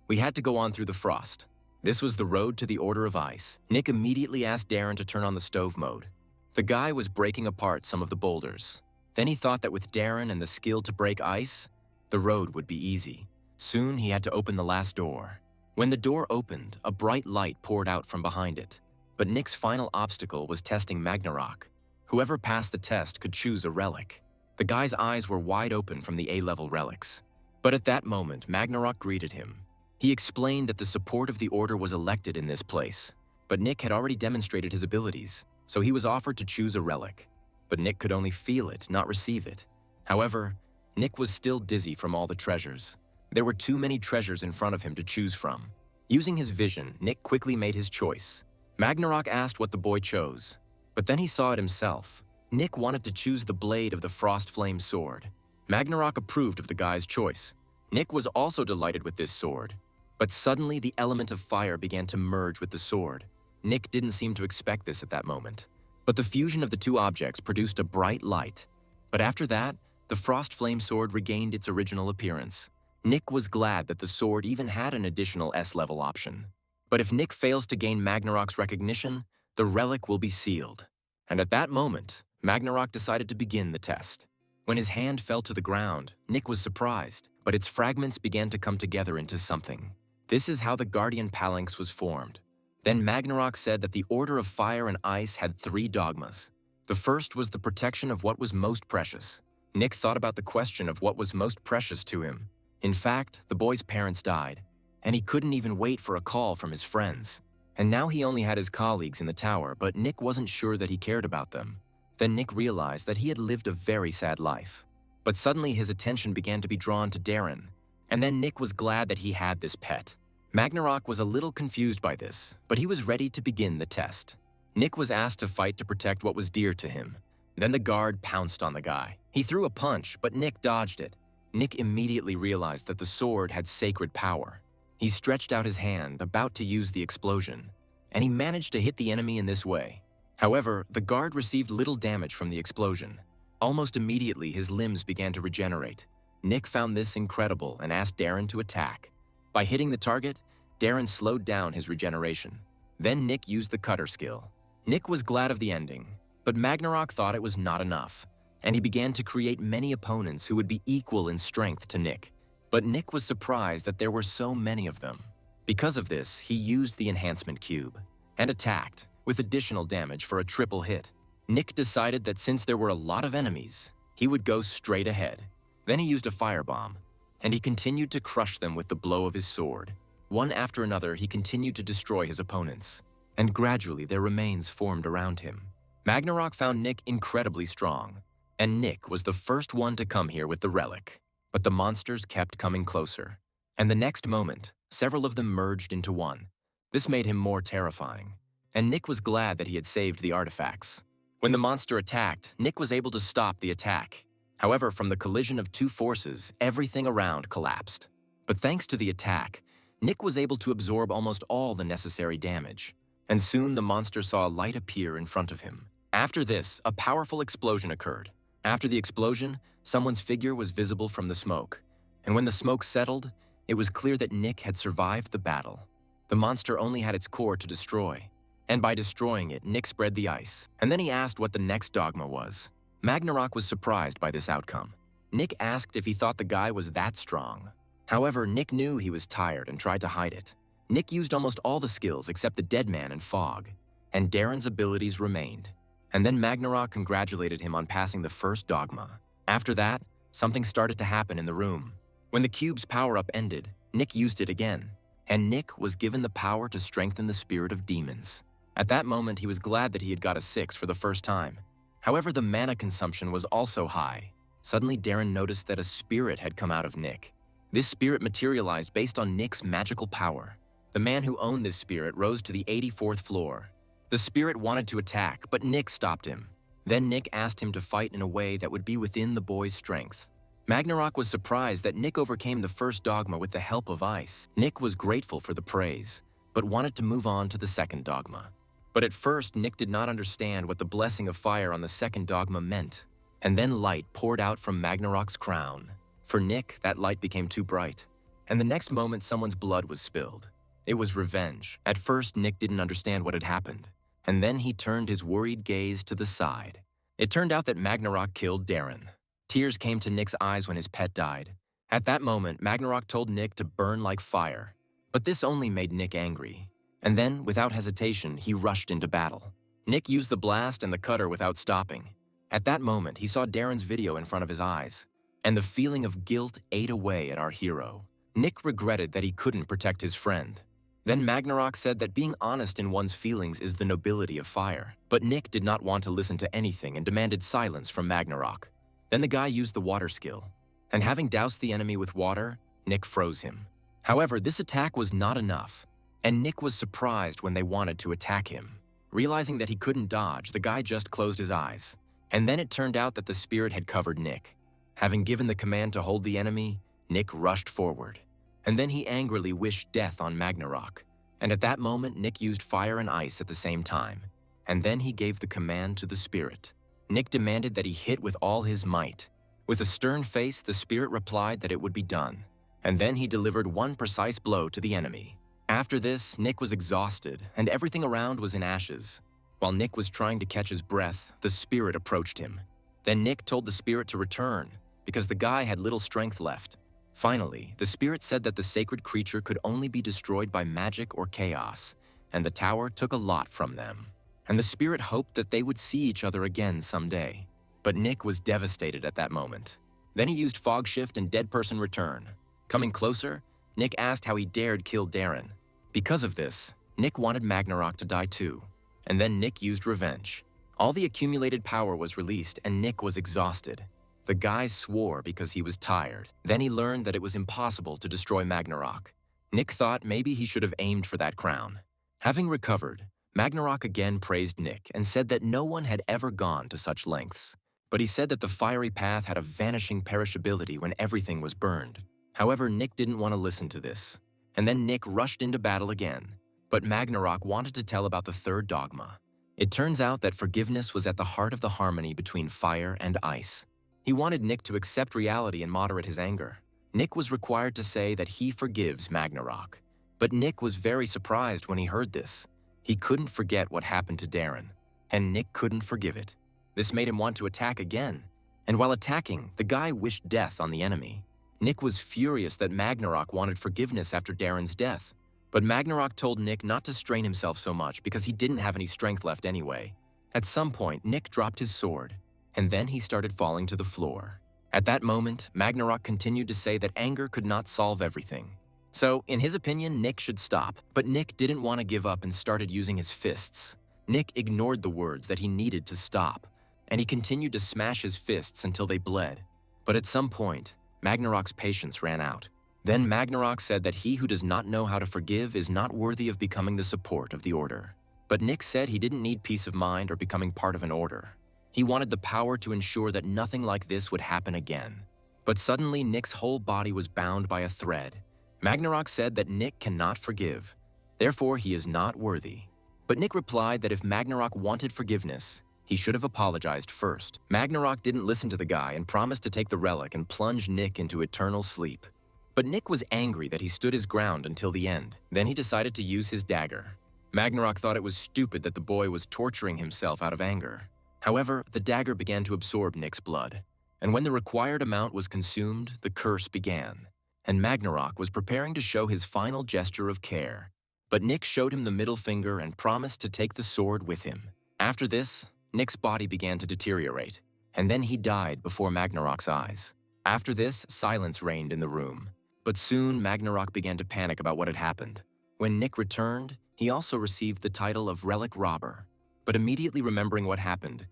We had to go on through the frost. This was the road to the Order of Ice. Nick immediately asked Darren to turn on the stove mode. The guy was breaking apart some of the boulders. Then he thought that with Darren and the skill to break ice, the road would be easy. Soon he had to open the last door. When the door opened, a bright light poured out from behind it. But Nick's final obstacle was testing Magnarok. Whoever passed the test could choose a relic. The guy's eyes were wide open from the A-level relics. But at that moment, Magnarok greeted him. He explained that the support of the Order was elected in this place. But Nick had already demonstrated his abilities, so he was offered to choose a relic. But Nick could only feel it, not receive it. However, Nick was still dizzy from all the treasures. There were too many treasures in front of him to choose from. Using his vision, Nick quickly made his choice. Magnarok asked what the boy chose, but then he saw it himself. Nick wanted to choose the blade of the Frost Flame sword. Magnarok approved of the guy's choice. Nick was also delighted with this sword. But suddenly the element of fire began to merge with the sword. Nick didn't seem to expect this at that moment, but the fusion of the two objects produced a bright light. But after that, the Frost Flame Sword regained its original appearance. Nick was glad that the sword even had an additional S-level option. But if Nick fails to gain Magnarok's recognition, the relic will be sealed. And at that moment, Magnarok decided to begin the test. When his hand fell to the ground, Nick was surprised, but its fragments began to come together into something. This is how the Guardian Phalanx was formed. Then Magnarok said that the Order of Fire and Ice had 3 dogmas. The first was the protection of what was most precious. Nick thought about the question of what was most precious to him. In fact, the boy's parents died, and he couldn't even wait for a call from his friends. And now he only had his colleagues in the tower, but Nick wasn't sure that he cared about them. Then Nick realized that he had lived a very sad life. But suddenly his attention began to be drawn to Darren, and then Nick was glad that he had this pet. Magnarok was a little confused by this, but he was ready to begin the test. Nick was asked to fight to protect what was dear to him. Then the guard pounced on the guy. He threw a punch, but Nick dodged it. Nick immediately realized that the sword had sacred power. He stretched out his hand, about to use the explosion, and he managed to hit the enemy in this way. However, the guard received little damage from the explosion. Almost immediately, his limbs began to regenerate. Nick found this incredible and asked Darren to attack. By hitting the target, Darren slowed down his regeneration. Then Nick used the cutter skill. Nick was glad of the ending, but Magnarok thought it was not enough, and he began to create many opponents who would be equal in strength to Nick. But Nick was surprised that there were so many of them. Because of this, he used the enhancement cube and attacked, with additional damage for a triple hit. Nick decided that since there were a lot of enemies, he would go straight ahead. Then he used a firebomb, and he continued to crush them with the blow of his sword. One after another, he continued to destroy his opponents, and gradually their remains formed around him. Magnarok found Nick incredibly strong, and Nick was the first one to come here with the relic. But the monsters kept coming closer, and the next moment, several of them merged into one. This made him more terrifying, and Nick was glad that he had saved the artifacts. When the monster attacked, Nick was able to stop the attack. However, from the collision of two forces, everything around collapsed. But thanks to the attack, Nick was able to absorb almost all the necessary damage, and soon the monster saw a light appear in front of him. After this, a powerful explosion occurred. After the explosion, someone's figure was visible from the smoke, and when the smoke settled, it was clear that Nick had survived the battle. The monster only had its core to destroy, and by destroying it, Nick spread the ice, and then he asked what the next dogma was. Magnarok was surprised by this outcome. Nick asked if he thought the guy was that strong. However, Nick knew he was tired and tried to hide it. Nick used almost all the skills except the Dead Man and Fog, and Darren's abilities remained. And then Magnarok congratulated him on passing the first dogma. After that, something started to happen in the room. When the cube's power-up ended, Nick used it again, and Nick was given the power to strengthen the spirit of demons. At that moment, he was glad that he had got a 6 for the first time. However, the mana consumption was also high. Suddenly, Darren noticed that a spirit had come out of Nick. This spirit materialized based on Nick's magical power. The man who owned this spirit rose to the 84th floor. The spirit wanted to attack, but Nick stopped him. Then Nick asked him to fight in a way that would be within the boy's strength. Magnarok was surprised that Nick overcame the first dogma with the help of ice. Nick was grateful for the praise, but wanted to move on to the second dogma. But at first, Nick did not understand what the blessing of fire on the second dogma meant. And then light poured out from Magnarok's crown. For Nick, that light became too bright, and the next moment someone's blood was spilled. It was revenge. At first, Nick didn't understand what had happened, and then he turned his worried gaze to the side. It turned out that Magnarok killed Darren. Tears came to Nick's eyes when his pet died. At that moment, Magnarok told Nick to burn like fire, but this only made Nick angry. And then, without hesitation, he rushed into battle. Nick used the blast and the cutter without stopping. At that moment, he saw Darren's video in front of his eyes, and the feeling of guilt ate away at our hero. Nick regretted that he couldn't protect his friend. Then Magnarok said that being honest in one's feelings is the nobility of fire. But Nick did not want to listen to anything and demanded silence from Magnarok. Then the guy used the water skill, and having doused the enemy with water, Nick froze him. However, this attack was not enough, and Nick was surprised when they wanted to attack him. Realizing that he couldn't dodge, the guy just closed his eyes. And then it turned out that the spirit had covered Nick. Having given the command to hold the enemy, Nick rushed forward. And then he angrily wished death on Magnarok. And at that moment, Nick used fire and ice at the same time. And then he gave the command to the spirit. Nick demanded that he hit with all his might. With a stern face, the spirit replied that it would be done. And then he delivered one precise blow to the enemy. After this, Nick was exhausted, and everything around was in ashes. While Nick was trying to catch his breath, the spirit approached him. Then Nick told the spirit to return, because the guy had little strength left. Finally, the spirit said that the sacred creature could only be destroyed by magic or chaos, and the tower took a lot from them. And the spirit hoped that they would see each other again someday. But Nick was devastated at that moment. Then he used fog shift and dead person return. Coming closer, Nick asked how he dared kill Darren. Because of this, Nick wanted Magnarok to die too. And then Nick used revenge. All the accumulated power was released and Nick was exhausted. The guy swore because he was tired. Then he learned that it was impossible to destroy Magnarok. Nick thought maybe he should have aimed for that crown. Having recovered, Magnarok again praised Nick and said that no one had ever gone to such lengths. But he said that the fiery path had a vanishing perishability when everything was burned. However, Nick didn't want to listen to this. And then Nick rushed into battle again. But Magnarok wanted to tell about the third dogma. It turns out that forgiveness was at the heart of the harmony between fire and ice. He wanted Nick to accept reality and moderate his anger. Nick was required to say that he forgives Magnarok. But Nick was very surprised when he heard this. He couldn't forget what happened to Darren, and Nick couldn't forgive it. This made him want to attack again. And while attacking, the guy wished death on the enemy. Nick was furious that Magnarok wanted forgiveness after Darren's death. But Magnarok told Nick not to strain himself so much because he didn't have any strength left anyway. At some point, Nick dropped his sword, and then he started falling to the floor. At that moment, Magnarok continued to say that anger could not solve everything. So, in his opinion, Nick should stop. But Nick didn't want to give up and started using his fists. Nick ignored the words that he needed to stop, and he continued to smash his fists until they bled. But at some point, Magnarok's patience ran out. Then Magnarok said that he who does not know how to forgive is not worthy of becoming the support of the order. But Nick said he didn't need peace of mind or becoming part of an order. He wanted the power to ensure that nothing like this would happen again. But suddenly, Nick's whole body was bound by a thread. Magnarok said that Nick cannot forgive. Therefore, he is not worthy. But Nick replied that if Magnarok wanted forgiveness, he should have apologized first. Magnarok didn't listen to the guy and promised to take the relic and plunge Nick into eternal sleep. But Nick was angry that he stood his ground until the end. Then he decided to use his dagger. Magnarok thought it was stupid that the boy was torturing himself out of anger. However, the dagger began to absorb Nick's blood. And when the required amount was consumed, the curse began. And Magnarok was preparing to show his final gesture of care. But Nick showed him the middle finger and promised to take the sword with him. After this, Nick's body began to deteriorate, and then he died before Magnarok's eyes. After this, silence reigned in the room. But soon, Magnarok began to panic about what had happened. When Nick returned, he also received the title of Relic Robber. But immediately remembering what happened,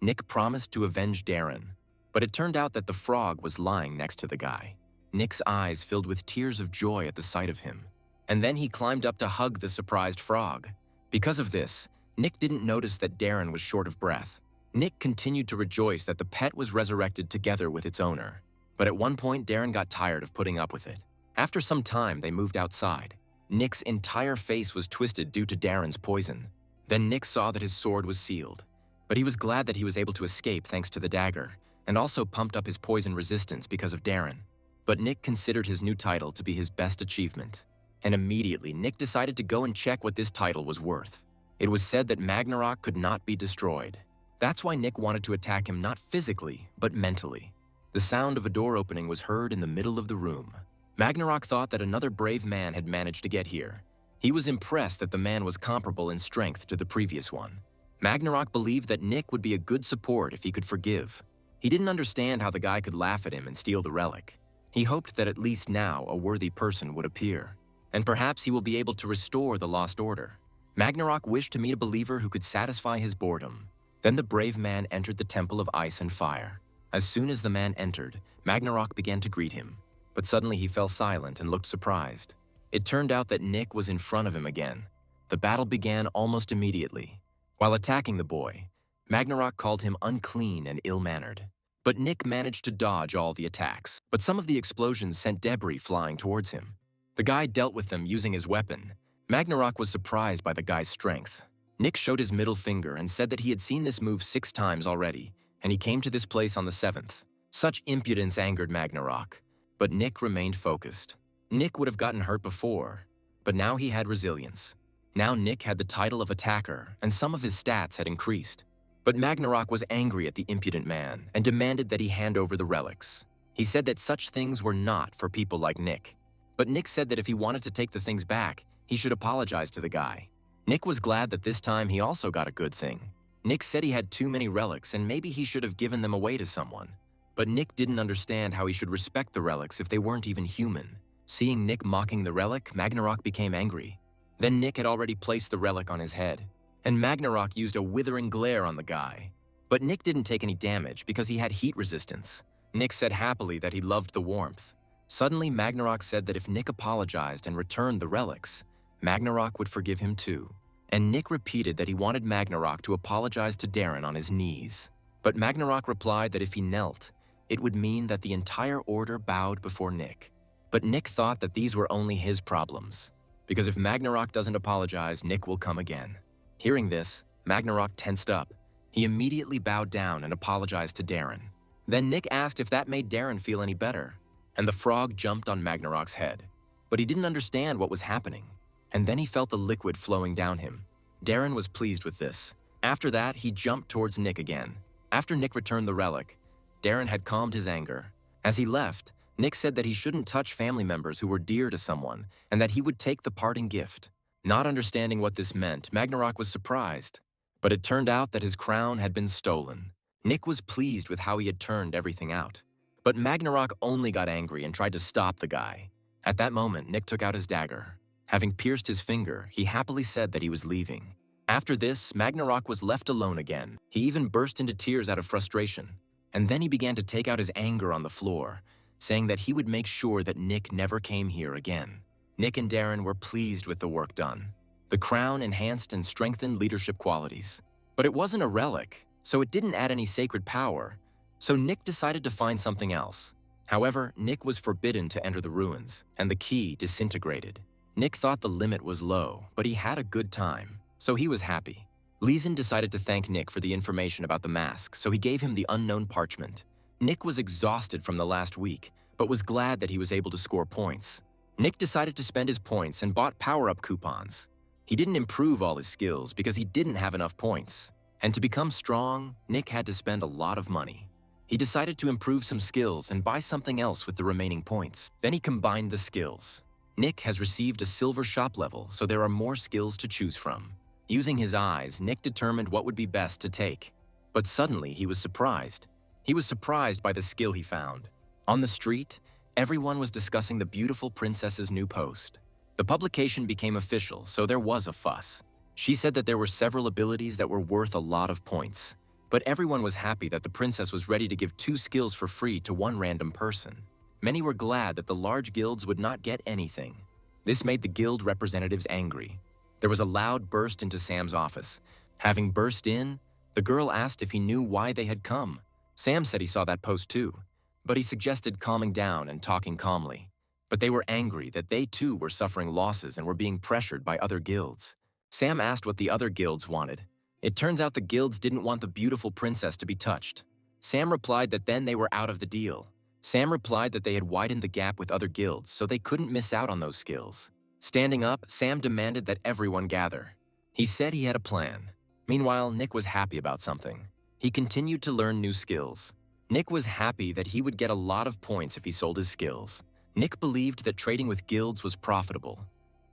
Nick promised to avenge Darren. But it turned out that the frog was lying next to the guy. Nick's eyes filled with tears of joy at the sight of him. And then he climbed up to hug the surprised frog. Because of this, Nick didn't notice that Darren was short of breath. Nick continued to rejoice that the pet was resurrected together with its owner. But at one point, Darren got tired of putting up with it. After some time, they moved outside. Nick's entire face was twisted due to Darren's poison. Then Nick saw that his sword was sealed. But he was glad that he was able to escape thanks to the dagger, and also pumped up his poison resistance because of Darren. But Nick considered his new title to be his best achievement. And immediately, Nick decided to go and check what this title was worth. It was said that Magnarok could not be destroyed. That's why Nick wanted to attack him not physically, but mentally. The sound of a door opening was heard in the middle of the room. Magnarok thought that another brave man had managed to get here. He was impressed that the man was comparable in strength to the previous one. Magnarok believed that Nick would be a good support if he could forgive. He didn't understand how the guy could laugh at him and steal the relic. He hoped that at least now a worthy person would appear, and perhaps he will be able to restore the lost order. Magnarok wished to meet a believer who could satisfy his boredom. Then the brave man entered the Temple of Ice and Fire. As soon as the man entered, Magnarok began to greet him, but suddenly he fell silent and looked surprised. It turned out that Nick was in front of him again. The battle began almost immediately. While attacking the boy, Magnarok called him unclean and ill-mannered. But Nick managed to dodge all the attacks, but some of the explosions sent debris flying towards him. The guy dealt with them using his weapon. Magnarok was surprised by the guy's strength. Nick showed his middle finger and said that he had seen this move 6 times already, and he came to this place on the 7th. Such impudence angered Magnarok, but Nick remained focused. Nick would have gotten hurt before, but now he had resilience. Now Nick had the title of attacker, and some of his stats had increased. But Magnarok was angry at the impudent man and demanded that he hand over the relics. He said that such things were not for people like Nick. But Nick said that if he wanted to take the things back, he should apologize to the guy. Nick was glad that this time he also got a good thing. Nick said he had too many relics and maybe he should have given them away to someone. But Nick didn't understand how he should respect the relics if they weren't even human. Seeing Nick mocking the relic, Magnarok became angry. Then Nick had already placed the relic on his head, and Magnarok used a withering glare on the guy. But Nick didn't take any damage because he had heat resistance. Nick said happily that he loved the warmth. Suddenly, Magnarok said that if Nick apologized and returned the relics, Magnarok would forgive him too. And Nick repeated that he wanted Magnarok to apologize to Darren on his knees. But Magnarok replied that if he knelt, it would mean that the entire order bowed before Nick. But Nick thought that these were only his problems, because if Magnarok doesn't apologize, Nick will come again. Hearing this, Magnarok tensed up. He immediately bowed down and apologized to Darren. Then Nick asked if that made Darren feel any better, and the frog jumped on Magnarok's head. But he didn't understand what was happening, and then he felt the liquid flowing down him. Darren was pleased with this. After that, he jumped towards Nick again. After Nick returned the relic, Darren had calmed his anger. As he left, Nick said that he shouldn't touch family members who were dear to someone, and that he would take the parting gift. Not understanding what this meant, Magnarok was surprised. But it turned out that his crown had been stolen. Nick was pleased with how he had turned everything out. But Magnarok only got angry and tried to stop the guy. At that moment, Nick took out his dagger. Having pierced his finger, he happily said that he was leaving. After this, Magnarok was left alone again. He even burst into tears out of frustration. And then he began to take out his anger on the floor, saying that he would make sure that Nick never came here again. Nick and Darren were pleased with the work done. The crown enhanced and strengthened leadership qualities. But it wasn't a relic, so it didn't add any sacred power. So Nick decided to find something else. However, Nick was forbidden to enter the ruins, and the key disintegrated. Nick thought the limit was low, but he had a good time, so he was happy. Leeson decided to thank Nick for the information about the mask, so he gave him the unknown parchment. Nick was exhausted from the last week, but was glad that he was able to score points. Nick decided to spend his points and bought power-up coupons. He didn't improve all his skills because he didn't have enough points. And to become strong, Nick had to spend a lot of money. He decided to improve some skills and buy something else with the remaining points. Then he combined the skills. Nick has received a silver shop level, so there are more skills to choose from. Using his eyes, Nick determined what would be best to take. But suddenly, he was surprised. He was surprised by the skill he found. On the street, everyone was discussing the beautiful princess's new post. The publication became official, so there was a fuss. She said that there were several abilities that were worth a lot of points. But everyone was happy that the princess was ready to give 2 skills for free to one random person. Many were glad that the large guilds would not get anything. This made the guild representatives angry. There was a loud burst into Sam's office. Having burst in, the girl asked if he knew why they had come. Sam said he saw that post too, but he suggested calming down and talking calmly. But they were angry that they too were suffering losses and were being pressured by other guilds. Sam asked what the other guilds wanted. It turns out the guilds didn't want the beautiful princess to be touched. Sam replied that then they were out of the deal. Sam replied that they had widened the gap with other guilds, so they couldn't miss out on those skills. Standing up, Sam demanded that everyone gather. He said he had a plan. Meanwhile, Nick was happy about something. He continued to learn new skills. Nick was happy that he would get a lot of points if he sold his skills. Nick believed that trading with guilds was profitable,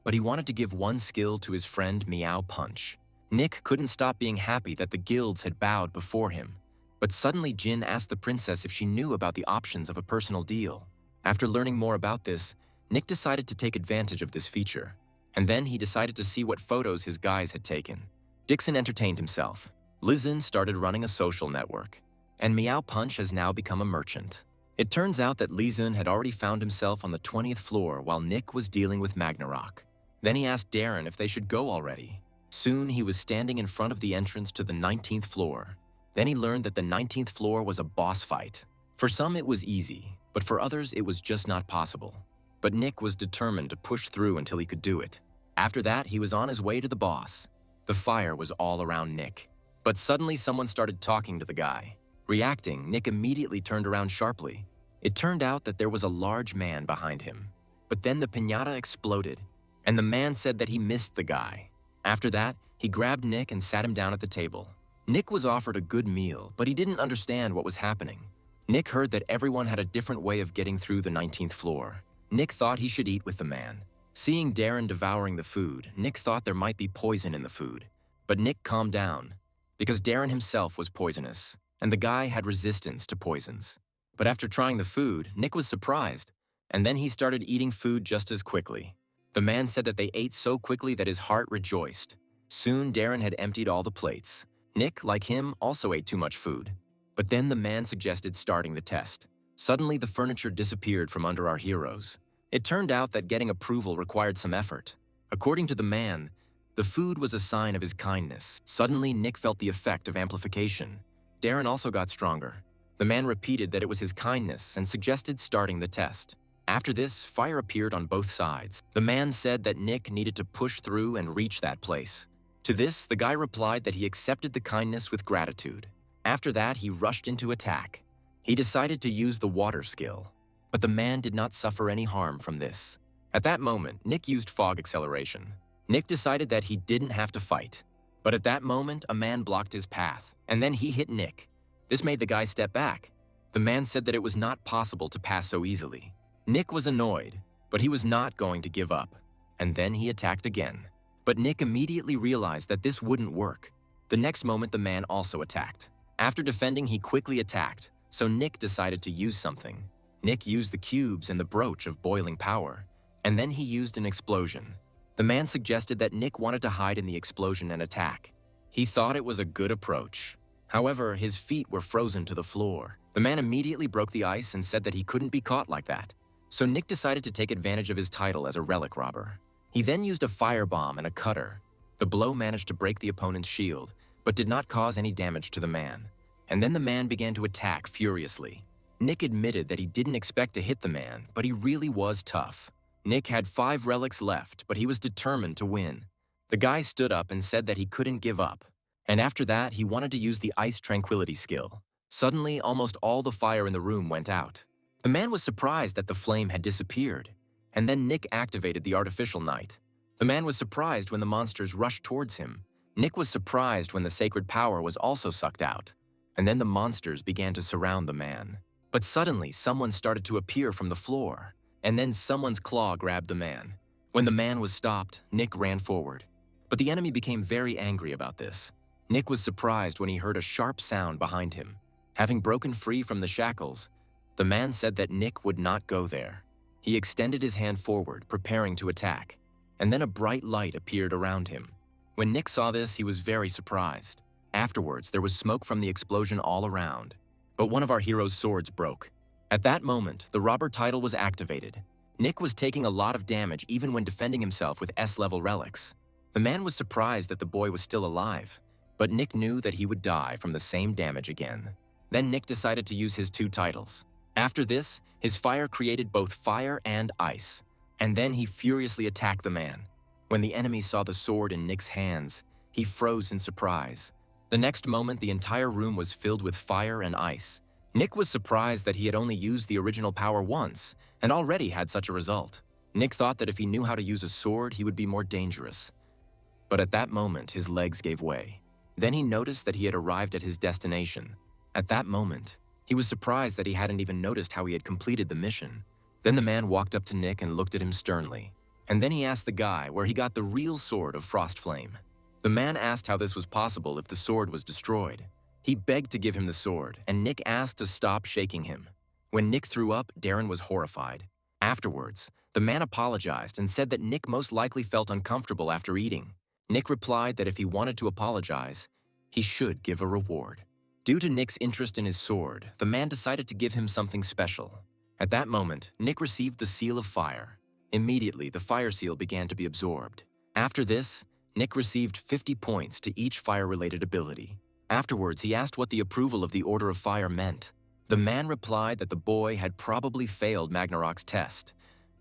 but he wanted to give one skill to his friend Meow Punch. Nick couldn't stop being happy that the guilds had bowed before him. But suddenly Jin asked the princess if she knew about the options of a personal deal. After learning more about this, Nick decided to take advantage of this feature. And then he decided to see what photos his guys had taken. Dixon entertained himself. Lizin started running a social network. And Meow Punch has now become a merchant. It turns out that Lizin had already found himself on the 20th floor while Nick was dealing with Magnarok. Then he asked Darren if they should go already. Soon he was standing in front of the entrance to the 19th floor. Then he learned that the 19th floor was a boss fight. For some it was easy, but for others it was just not possible. But Nick was determined to push through until he could do it. After that, he was on his way to the boss. The fire was all around Nick. But suddenly someone started talking to the guy. Reacting, Nick immediately turned around sharply. It turned out that there was a large man behind him. But then the piñata exploded, and the man said that he missed the guy. After that, he grabbed Nick and sat him down at the table. Nick was offered a good meal, but he didn't understand what was happening. Nick heard that everyone had a different way of getting through the 19th floor. Nick thought he should eat with the man. Seeing Darren devouring the food, Nick thought there might be poison in the food. But Nick calmed down, because Darren himself was poisonous, and the guy had resistance to poisons. But after trying the food, Nick was surprised, and then he started eating food just as quickly. The man said that they ate so quickly that his heart rejoiced. Soon, Darren had emptied all the plates. Nick, like him, also ate too much food. But then the man suggested starting the test. Suddenly, the furniture disappeared from under our heroes. It turned out that getting approval required some effort. According to the man, the food was a sign of his kindness. Suddenly, Nick felt the effect of amplification. Darren also got stronger. The man repeated that it was his kindness and suggested starting the test. After this, fire appeared on both sides. The man said that Nick needed to push through and reach that place. To this, the guy replied that he accepted the kindness with gratitude. After that, he rushed into attack. He decided to use the water skill, but the man did not suffer any harm from this. At that moment, Nick used fog acceleration. Nick decided that he didn't have to fight. But at that moment, a man blocked his path, and then he hit Nick. This made the guy step back. The man said that it was not possible to pass so easily. Nick was annoyed, but he was not going to give up. And then he attacked again. But Nick immediately realized that this wouldn't work. The next moment, the man also attacked. After defending, he quickly attacked, so Nick decided to use something. Nick used the cubes and the brooch of boiling power, and then he used an explosion. The man suggested that Nick wanted to hide in the explosion and attack. He thought it was a good approach. However, his feet were frozen to the floor. The man immediately broke the ice and said that he couldn't be caught like that. So Nick decided to take advantage of his title as a relic robber. He then used a firebomb and a cutter. The blow managed to break the opponent's shield, but did not cause any damage to the man. And then the man began to attack furiously. Nick admitted that he didn't expect to hit the man, but he really was tough. Nick had 5 relics left, but he was determined to win. The guy stood up and said that he couldn't give up. And after that, he wanted to use the ice tranquility skill. Suddenly, almost all the fire in the room went out. The man was surprised that the flame had disappeared. And then Nick activated the artificial night. The man was surprised when the monsters rushed towards him. Nick was surprised when the sacred power was also sucked out. And then the monsters began to surround the man. But suddenly, someone started to appear from the floor. And then someone's claw grabbed the man. When the man was stopped, Nick ran forward. But the enemy became very angry about this. Nick was surprised when he heard a sharp sound behind him. Having broken free from the shackles, the man said that Nick would not go there. He extended his hand forward, preparing to attack. And then a bright light appeared around him. When Nick saw this, he was very surprised. Afterwards, there was smoke from the explosion all around. But one of our heroes' swords broke. At that moment, the robber title was activated. Nick was taking a lot of damage even when defending himself with S-level relics. The man was surprised that the boy was still alive, but Nick knew that he would die from the same damage again. Then Nick decided to use his 2 titles. After this, his fire created both fire and ice. And then he furiously attacked the man. When the enemy saw the sword in Nick's hands, he froze in surprise. The next moment, the entire room was filled with fire and ice. Nick was surprised that he had only used the original power once, and already had such a result. Nick thought that if he knew how to use a sword, he would be more dangerous. But at that moment, his legs gave way. Then he noticed that he had arrived at his destination. At that moment, he was surprised that he hadn't even noticed how he had completed the mission. Then the man walked up to Nick and looked at him sternly. And then he asked the guy where he got the real sword of Frost Flame. The man asked how this was possible if the sword was destroyed. He begged to give him the sword, and Nick asked to stop shaking him. When Nick threw up, Darren was horrified. Afterwards, the man apologized and said that Nick most likely felt uncomfortable after eating. Nick replied that if he wanted to apologize, he should give a reward. Due to Nick's interest in his sword, the man decided to give him something special. At that moment, Nick received the Seal of Fire. Immediately, the fire seal began to be absorbed. After this, Nick received 50 points to each fire-related ability. Afterwards, he asked what the approval of the Order of Fire meant. The man replied that the boy had probably failed Magnarok's test,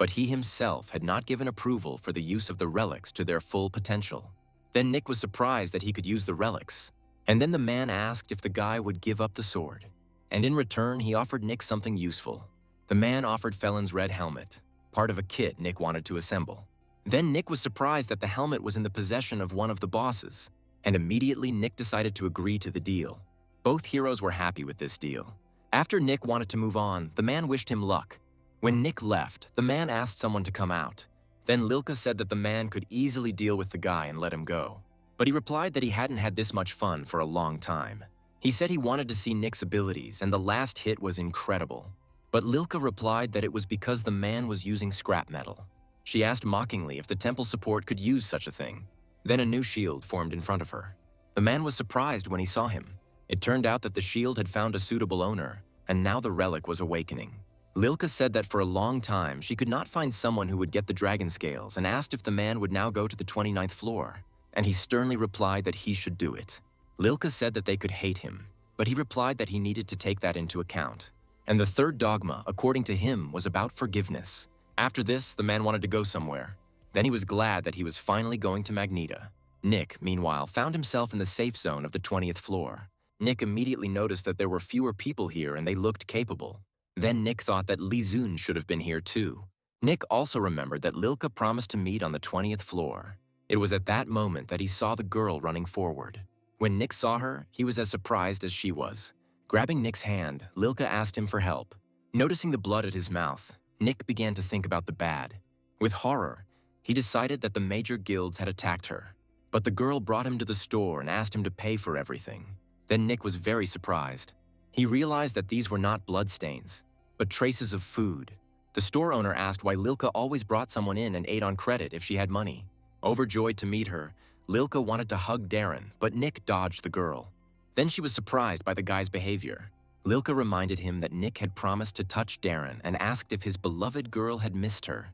but he himself had not given approval for the use of the relics to their full potential. Then Nick was surprised that he could use the relics. And then the man asked if the guy would give up the sword. And in return, he offered Nick something useful. The man offered Felon's red helmet, part of a kit Nick wanted to assemble. Then Nick was surprised that the helmet was in the possession of one of the bosses, and immediately Nick decided to agree to the deal. Both heroes were happy with this deal. After Nick wanted to move on, the man wished him luck. When Nick left, the man asked someone to come out. Then Lilka said that the man could easily deal with the guy and let him go. But he replied that he hadn't had this much fun for a long time. He said he wanted to see Nick's abilities, and the last hit was incredible. But Lilka replied that it was because the man was using scrap metal. She asked mockingly if the temple support could use such a thing. Then a new shield formed in front of her. The man was surprised when he saw him. It turned out that the shield had found a suitable owner, and now the relic was awakening. Lilka said that for a long time she could not find someone who would get the dragon scales and asked if the man would now go to the 29th floor, and he sternly replied that he should do it. Lilka said that they could hate him, but he replied that he needed to take that into account. And the third dogma, according to him, was about forgiveness. After this, the man wanted to go somewhere. Then he was glad that he was finally going to Magneta. Nick, meanwhile, found himself in the safe zone of the 20th floor. Nick immediately noticed that there were fewer people here and they looked capable. Then Nick thought that Li Zun should have been here too. Nick also remembered that Lilka promised to meet on the 20th floor. It was at that moment that he saw the girl running forward. When Nick saw her, he was as surprised as she was. Grabbing Nick's hand, Lilka asked him for help. Noticing the blood at his mouth, Nick began to think about the bad. With horror, he decided that the major guilds had attacked her. But the girl brought him to the store and asked him to pay for everything. Then Nick was very surprised. He realized that these were not bloodstains, but traces of food. The store owner asked why Lilka always brought someone in and ate on credit if she had money. Overjoyed to meet her, Lilka wanted to hug Darren, but Nick dodged the girl. Then she was surprised by the guy's behavior. Lilka reminded him that Nick had promised to touch Darren and asked if his beloved girl had missed her.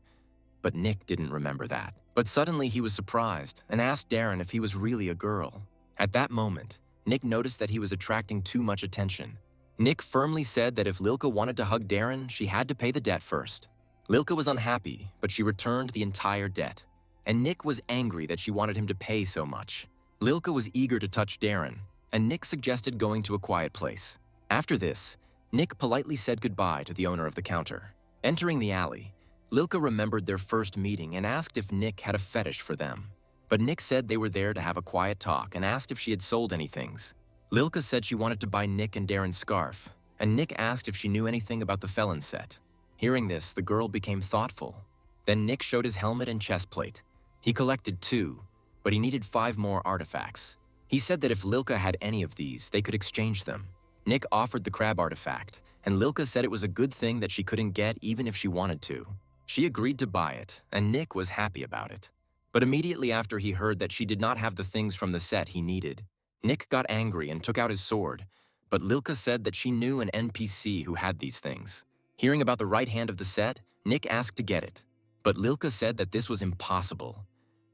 But Nick didn't remember that. But suddenly he was surprised and asked Darren if he was really a girl. At that moment, Nick noticed that he was attracting too much attention. Nick firmly said that if Lilka wanted to hug Darren, she had to pay the debt first. Lilka was unhappy, but she returned the entire debt. And Nick was angry that she wanted him to pay so much. Lilka was eager to touch Darren, and Nick suggested going to a quiet place. After this, Nick politely said goodbye to the owner of the counter. Entering the alley, Lilka remembered their first meeting and asked if Nick had a fetish for them. But Nick said they were there to have a quiet talk and asked if she had sold any things. Lilka said she wanted to buy Nick and Darren's scarf, and Nick asked if she knew anything about the felon set. Hearing this, the girl became thoughtful. Then Nick showed his helmet and chest plate. He collected 2, but he needed 5 more artifacts. He said that if Lilka had any of these, they could exchange them. Nick offered the crab artifact, and Lilka said it was a good thing that she couldn't get even if she wanted to. She agreed to buy it, and Nick was happy about it. But immediately after he heard that she did not have the things from the set he needed, Nick got angry and took out his sword, but Lilka said that she knew an NPC who had these things. Hearing about the right hand of the set, Nick asked to get it, but Lilka said that this was impossible,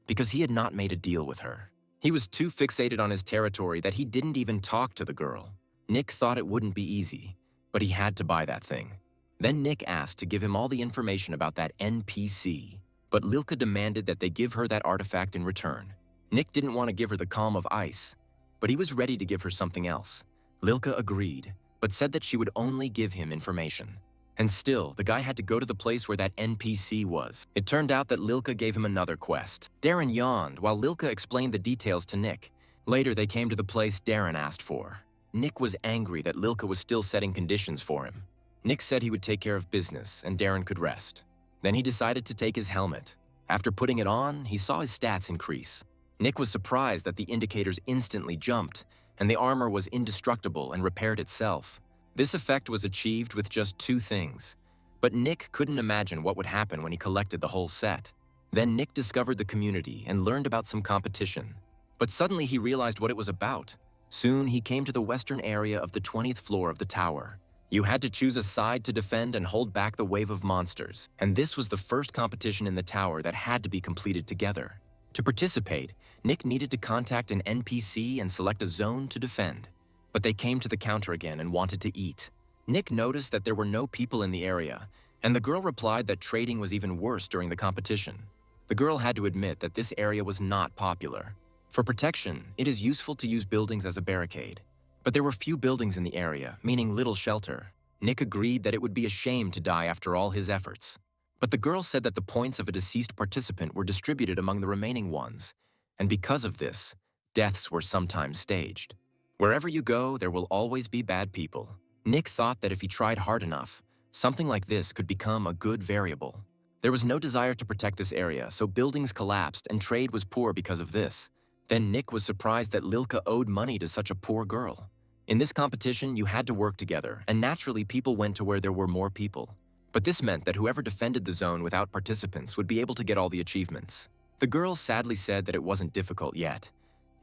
because he had not made a deal with her. He was too fixated on his territory that he didn't even talk to the girl. Nick thought it wouldn't be easy, but he had to buy that thing. Then Nick asked to give him all the information about that NPC, but Lilka demanded that they give her that artifact in return. Nick didn't want to give her the Calm of Ice, but he was ready to give her something else. Lilka agreed, but said that she would only give him information. And still, the guy had to go to the place where that NPC was. It turned out that Lilka gave him another quest. Darren yawned while Lilka explained the details to Nick. Later, they came to the place Darren asked for. Nick was angry that Lilka was still setting conditions for him. Nick said he would take care of business and Darren could rest. Then he decided to take his helmet. After putting it on, he saw his stats increase. Nick was surprised that the indicators instantly jumped, and the armor was indestructible and repaired itself. This effect was achieved with just 2 things, but Nick couldn't imagine what would happen when he collected the whole set. Then Nick discovered the community and learned about some competition. But suddenly he realized what it was about. Soon he came to the western area of the 20th floor of the tower. You had to choose a side to defend and hold back the wave of monsters, and this was the first competition in the tower that had to be completed together. To participate, Nick needed to contact an NPC and select a zone to defend. But they came to the counter again and wanted to eat. Nick noticed that there were no people in the area, And the girl replied that trading was even worse during the competition. The girl had to admit that this area was not popular. For protection, it is useful to use buildings as a barricade. But there were few buildings in the area, meaning little shelter. Nick agreed that it would be a shame to die after all his efforts. But the girl said that the points of a deceased participant were distributed among the remaining ones, and because of this, deaths were sometimes staged. Wherever you go, there will always be bad people. Nick thought that if he tried hard enough, something like this could become a good variable. There was no desire to protect this area, so buildings collapsed and trade was poor because of this. Then Nick was surprised that Lilka owed money to such a poor girl. In this competition, you had to work together, and naturally people went to where there were more people. But this meant that whoever defended the zone without participants would be able to get all the achievements. The girl sadly said that it wasn't difficult yet.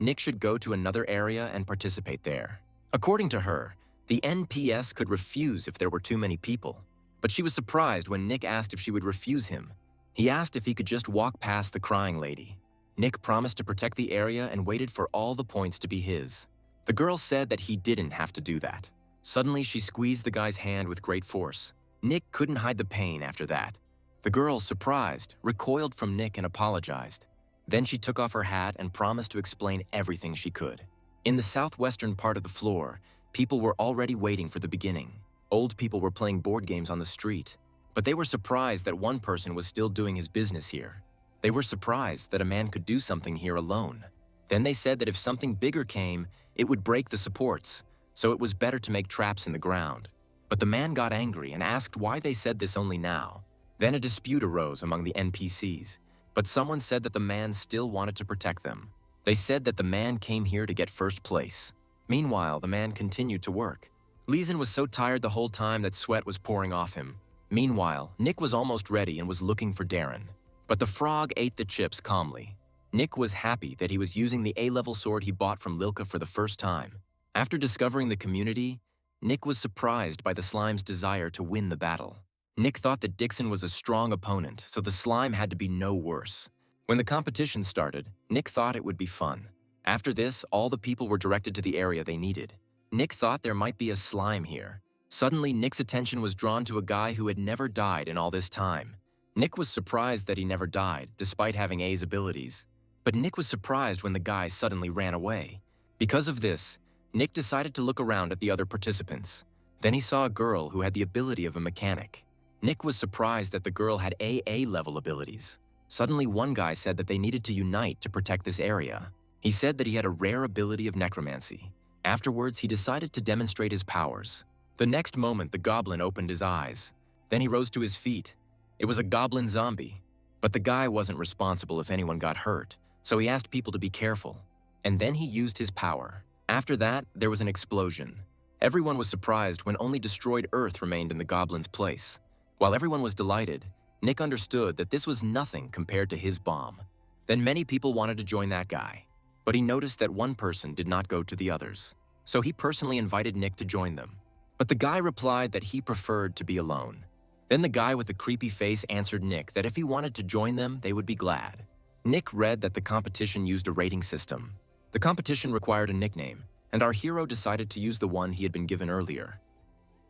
Nick should go to another area and participate there. According to her, the NPS could refuse if there were too many people. But she was surprised when Nick asked if she would refuse him. He asked if he could just walk past the crying lady. Nick promised to protect the area and waited for all the points to be his. The girl said that he didn't have to do that. Suddenly, she squeezed the guy's hand with great force. Nick couldn't hide the pain after that. The girl, surprised, recoiled from Nick and apologized. Then she took off her hat and promised to explain everything she could. In the southwestern part of the floor, people were already waiting for the beginning. Old people were playing board games on the street, but they were surprised that one person was still doing his business here. They were surprised that a man could do something here alone. Then they said that if something bigger came, it would break the supports, so it was better to make traps in the ground. But the man got angry and asked why they said this only now. Then a dispute arose among the NPCs, but someone said that the man still wanted to protect them. They said that the man came here to get first place. Meanwhile, the man continued to work. Leeson was so tired the whole time that sweat was pouring off him. Meanwhile, Nick was almost ready and was looking for Darren. But the frog ate the chips calmly. Nick was happy that he was using the A-level sword he bought from Lilka for the first time. After discovering the community, Nick was surprised by the slime's desire to win the battle. Nick thought that Dixon was a strong opponent, so the slime had to be no worse. When the competition started, Nick thought it would be fun. After this, all the people were directed to the area they needed. Nick thought there might be a slime here. Suddenly, Nick's attention was drawn to a guy who had never died in all this time. Nick was surprised that he never died, despite having A's abilities. But Nick was surprised when the guy suddenly ran away. Because of this, Nick decided to look around at the other participants. Then he saw a girl who had the ability of a mechanic. Nick was surprised that the girl had AA-level abilities. Suddenly, one guy said that they needed to unite to protect this area. He said that he had a rare ability of necromancy. Afterwards, he decided to demonstrate his powers. The next moment, the goblin opened his eyes. Then he rose to his feet. It was a goblin zombie. But the guy wasn't responsible if anyone got hurt, so he asked people to be careful. And then he used his power. After that, there was an explosion. Everyone was surprised when only destroyed Earth remained in the goblin's place. While everyone was delighted, Nick understood that this was nothing compared to his bomb. Then many people wanted to join that guy. But he noticed that one person did not go to the others. So he personally invited Nick to join them. But the guy replied that he preferred to be alone. Then the guy with the creepy face answered Nick that if he wanted to join them, they would be glad. Nick read that the competition used a rating system. The competition required a nickname, and our hero decided to use the one he had been given earlier.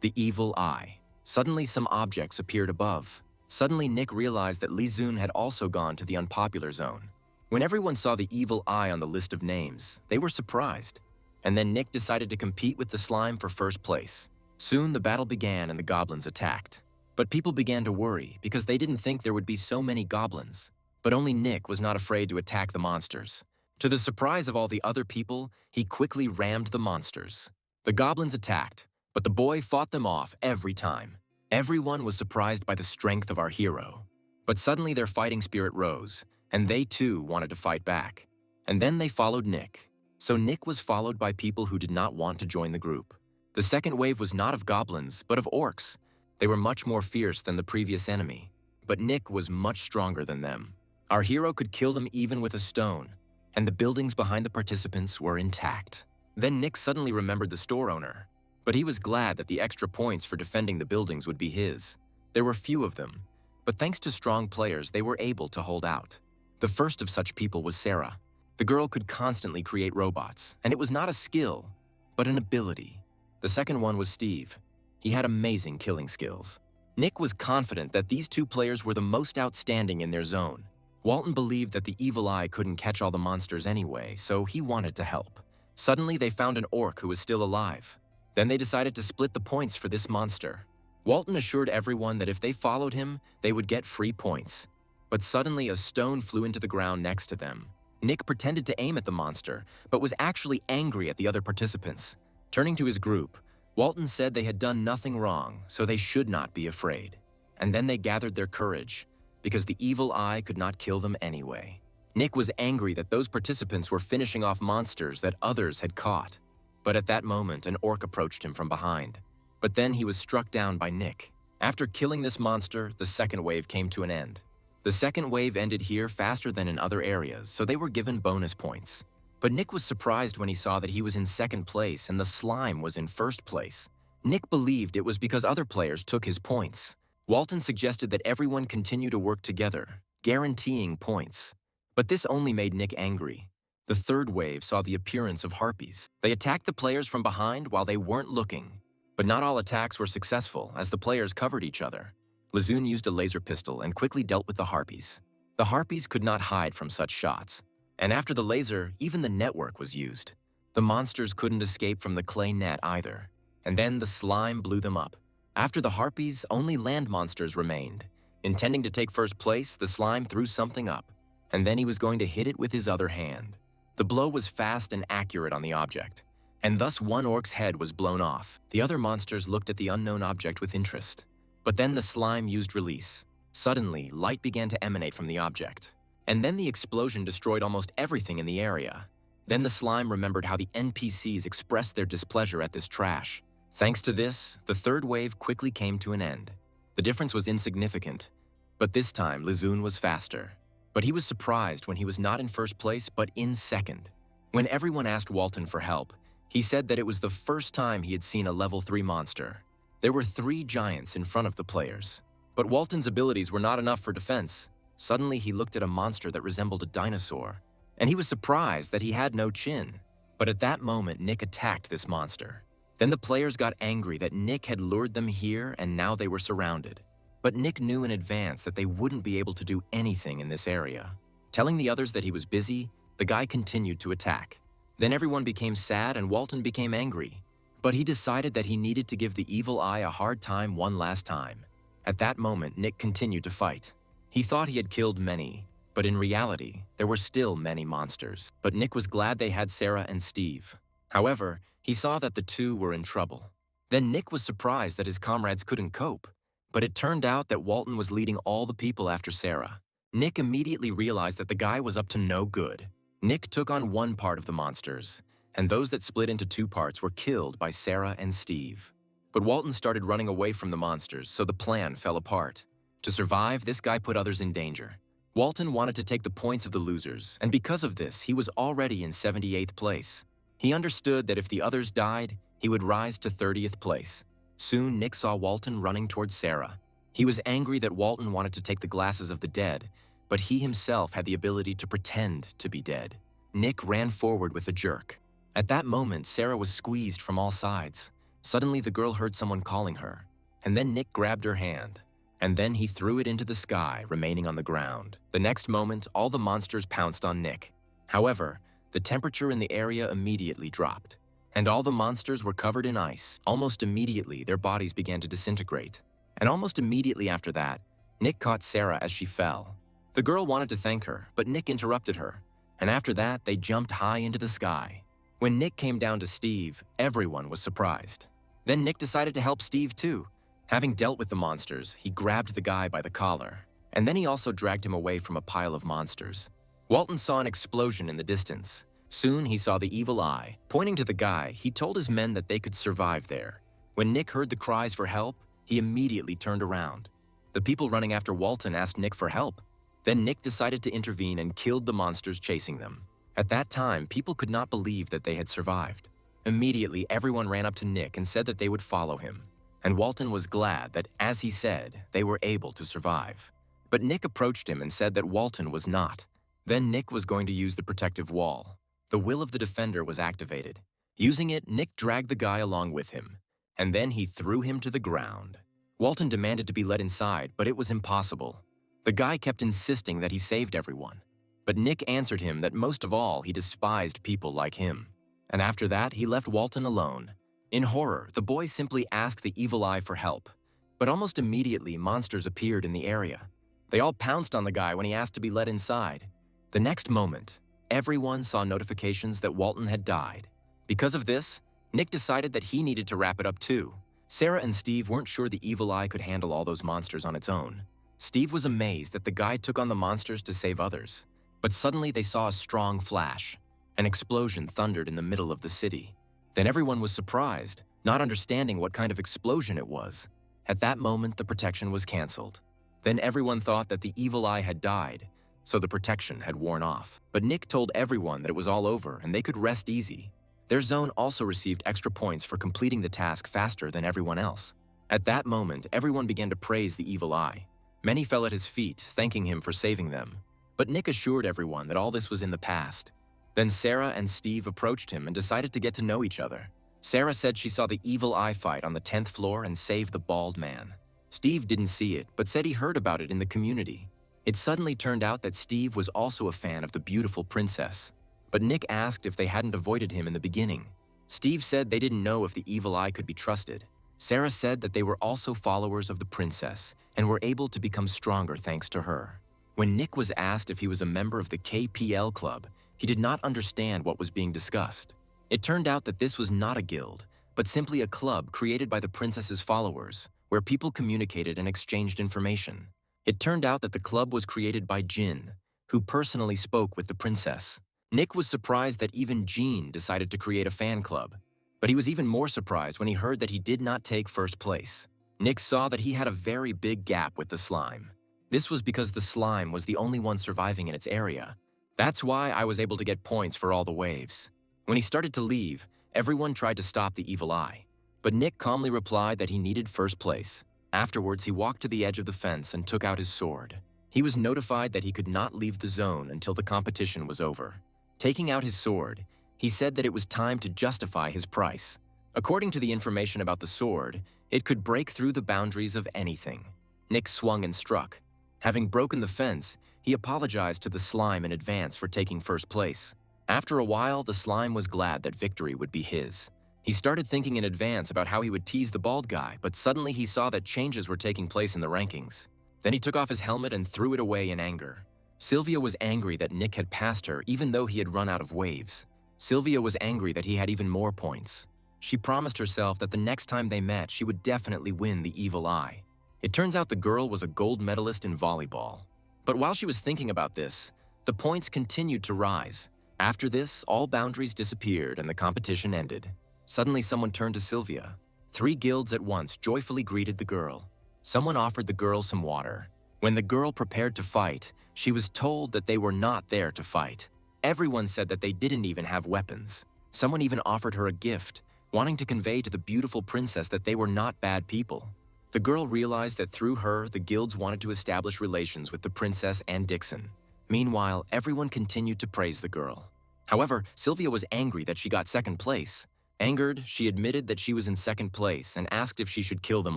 The Evil Eye. Suddenly, some objects appeared above. Suddenly, Nick realized that Li Zun had also gone to the unpopular zone. When everyone saw the Evil Eye on the list of names, they were surprised. And then Nick decided to compete with the slime for first place. Soon, the battle began and the goblins attacked. But people began to worry because they didn't think there would be so many goblins. But only Nick was not afraid to attack the monsters. To the surprise of all the other people, he quickly rammed the monsters. The goblins attacked, but the boy fought them off every time. Everyone was surprised by the strength of our hero. But suddenly their fighting spirit rose, and they too wanted to fight back. And then they followed Nick. So Nick was followed by people who did not want to join the group. The second wave was not of goblins, but of orcs. They were much more fierce than the previous enemy. But Nick was much stronger than them. Our hero could kill them even with a stone, and the buildings behind the participants were intact. Then Nick suddenly remembered the store owner. But he was glad that the extra points for defending the buildings would be his. There were few of them, but thanks to strong players, they were able to hold out. The first of such people was Sarah. The girl could constantly create robots, and it was not a skill, but an ability. The second one was Steve. He had amazing killing skills. Nick was confident that these two players were the most outstanding in their zone. Walton believed that the evil eye couldn't catch all the monsters anyway, so he wanted to help. Suddenly, they found an orc who was still alive. Then they decided to split the points for this monster. Walton assured everyone that if they followed him, they would get free points. But suddenly, a stone flew into the ground next to them. Nick pretended to aim at the monster, but was actually angry at the other participants. Turning to his group, Walton said they had done nothing wrong, so they should not be afraid. And then they gathered their courage, because the evil eye could not kill them anyway. Nick was angry that those participants were finishing off monsters that others had caught. But at that moment, an orc approached him from behind. But then he was struck down by Nick. After killing this monster, the second wave came to an end. The second wave ended here faster than in other areas, so they were given bonus points. But Nick was surprised when he saw that he was in second place and the slime was in first place. Nick believed it was because other players took his points. Walton suggested that everyone continue to work together, guaranteeing points. But this only made Nick angry. The third wave saw the appearance of harpies. They attacked the players from behind while they weren't looking. But not all attacks were successful, as the players covered each other. Lizoon used a laser pistol and quickly dealt with the harpies. The harpies could not hide from such shots. And after the laser, even the network was used. The monsters couldn't escape from the clay net either. And then the slime blew them up. After the harpies, only land monsters remained. Intending to take first place, the slime threw something up. And then he was going to hit it with his other hand. The blow was fast and accurate on the object. And thus one orc's head was blown off. The other monsters looked at the unknown object with interest. But then the slime used release. Suddenly, light began to emanate from the object. And then the explosion destroyed almost everything in the area. Then the slime remembered how the NPCs expressed their displeasure at this trash. Thanks to this, the third wave quickly came to an end. The difference was insignificant. But this time, Lizoon was faster. But he was surprised when he was not in first place, but in second. When everyone asked Walton for help, he said that it was the first time he had seen a level 3 monster. There were 3 giants in front of the players. But Walton's abilities were not enough for defense. Suddenly, he looked at a monster that resembled a dinosaur, and he was surprised that he had no chin. But at that moment, Nick attacked this monster. Then the players got angry that Nick had lured them here and now they were surrounded. But Nick knew in advance that they wouldn't be able to do anything in this area. Telling the others that he was busy, the guy continued to attack. Then everyone became sad and Walton became angry. But he decided that he needed to give the evil eye a hard time one last time. At that moment, Nick continued to fight. He thought he had killed many, but in reality, there were still many monsters. But Nick was glad they had Sarah and Steve. However, he saw that the two were in trouble. Then Nick was surprised that his comrades couldn't cope. But it turned out that Walton was leading all the people after Sarah. Nick immediately realized that the guy was up to no good. Nick took on one part of the monsters, and those that split into 2 parts were killed by Sarah and Steve. But Walton started running away from the monsters, so the plan fell apart. To survive, this guy put others in danger. Walton wanted to take the points of the losers, and because of this, he was already in 78th place. He understood that if the others died, he would rise to 30th place. Soon, Nick saw Walton running towards Sarah. He was angry that Walton wanted to take the glasses of the dead, but he himself had the ability to pretend to be dead. Nick ran forward with a jerk. At that moment, Sarah was squeezed from all sides. Suddenly, the girl heard someone calling her, and then Nick grabbed her hand, and then he threw it into the sky, remaining on the ground. The next moment, all the monsters pounced on Nick. However, the temperature in the area immediately dropped, and all the monsters were covered in ice. Almost immediately, their bodies began to disintegrate, and almost immediately after that, Nick caught Sarah as she fell. The girl wanted to thank her, but Nick interrupted her, and after that, they jumped high into the sky. When Nick came down to Steve, everyone was surprised. Then Nick decided to help Steve too. Having dealt with the monsters, he grabbed the guy by the collar, and then he also dragged him away from a pile of monsters. Walton saw an explosion in the distance. Soon he saw the evil eye. Pointing to the guy, he told his men that they could survive there. When Nick heard the cries for help, he immediately turned around. The people running after Walton asked Nick for help. Then Nick decided to intervene and killed the monsters chasing them. At that time, people could not believe that they had survived. Immediately, everyone ran up to Nick and said that they would follow him. And Walton was glad that, as he said, they were able to survive. But Nick approached him and said that Walton was not. Then Nick was going to use the protective wall. The will of the defender was activated. Using it, Nick dragged the guy along with him, and then he threw him to the ground. Walton demanded to be let inside, but it was impossible. The guy kept insisting that he saved everyone. But Nick answered him that most of all, he despised people like him. And after that, he left Walton alone. In horror, the boys simply asked the evil eye for help. But almost immediately, monsters appeared in the area. They all pounced on the guy when he asked to be let inside. The next moment, everyone saw notifications that Walton had died. Because of this, Nick decided that he needed to wrap it up too. Sarah and Steve weren't sure the evil eye could handle all those monsters on its own. Steve was amazed that the guy took on the monsters to save others. But suddenly they saw a strong flash. An explosion thundered in the middle of the city. Then everyone was surprised, not understanding what kind of explosion it was. At that moment, the protection was canceled. Then everyone thought that the evil eye had died, so the protection had worn off. But Nick told everyone that it was all over and they could rest easy. Their zone also received extra points for completing the task faster than everyone else. At that moment, everyone began to praise the evil eye. Many fell at his feet, thanking him for saving them. But Nick assured everyone that all this was in the past. Then Sarah and Steve approached him and decided to get to know each other. Sarah said she saw the evil eye fight on the 10th floor and save the bald man. Steve didn't see it, but said he heard about it in the community. It suddenly turned out that Steve was also a fan of the beautiful princess. But Nick asked if they hadn't avoided him in the beginning. Steve said they didn't know if the evil eye could be trusted. Sarah said that they were also followers of the princess and were able to become stronger thanks to her. When Nick was asked if he was a member of the KPL club, he did not understand what was being discussed. It turned out that this was not a guild, but simply a club created by the princess's followers, where people communicated and exchanged information. It turned out that the club was created by Jin, who personally spoke with the princess. Nick was surprised that even Jean decided to create a fan club, but he was even more surprised when he heard that he did not take first place. Nick saw that he had a very big gap with the slime. This was because the slime was the only one surviving in its area. That's why I was able to get points for all the waves. When he started to leave, everyone tried to stop the evil eye, but Nick calmly replied that he needed first place. Afterwards, he walked to the edge of the fence and took out his sword. He was notified that he could not leave the zone until the competition was over. Taking out his sword, he said that it was time to justify his price. According to the information about the sword, it could break through the boundaries of anything. Nick swung and struck. Having broken the fence, he apologized to the slime in advance for taking first place. After a while, the slime was glad that victory would be his. He started thinking in advance about how he would tease the bald guy, but suddenly he saw that changes were taking place in the rankings. Then he took off his helmet and threw it away in anger. Sylvia was angry that Nick had passed her even though he had run out of waves. Sylvia was angry that he had even more points. She promised herself that the next time they met, she would definitely win the evil eye. It turns out the girl was a gold medalist in volleyball. But while she was thinking about this, the points continued to rise. After this, all boundaries disappeared and the competition ended. Suddenly, someone turned to Sylvia. 3 guilds at once joyfully greeted the girl. Someone offered the girl some water. When the girl prepared to fight, she was told that they were not there to fight. Everyone said that they didn't even have weapons. Someone even offered her a gift, wanting to convey to the beautiful princess that they were not bad people. The girl realized that through her, the guilds wanted to establish relations with the princess and Dixon. Meanwhile, everyone continued to praise the girl. However, Sylvia was angry that she got second place. Angered, she admitted that she was in second place and asked if she should kill them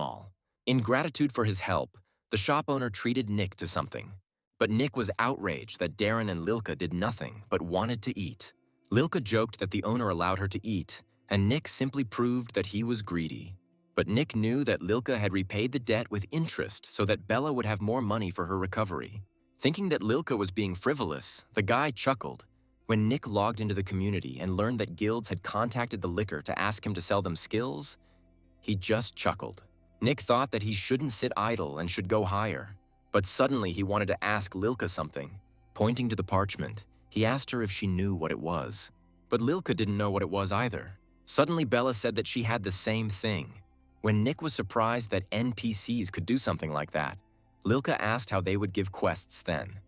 all. In gratitude for his help, the shop owner treated Nick to something. But Nick was outraged that Darren and Lilka did nothing but wanted to eat. Lilka joked that the owner allowed her to eat, and Nick simply proved that he was greedy. But Nick knew that Lilka had repaid the debt with interest so that Bella would have more money for her recovery. Thinking that Lilka was being frivolous, the guy chuckled. When Nick logged into the community and learned that guilds had contacted the liquor to ask him to sell them skills, he just chuckled. Nick thought that he shouldn't sit idle and should go higher. But suddenly he wanted to ask Lilka something. Pointing to the parchment, he asked her if she knew what it was. But Lilka didn't know what it was either. Suddenly Bella said that she had the same thing. When Nick was surprised that NPCs could do something like that, Lilka asked how they would give quests then.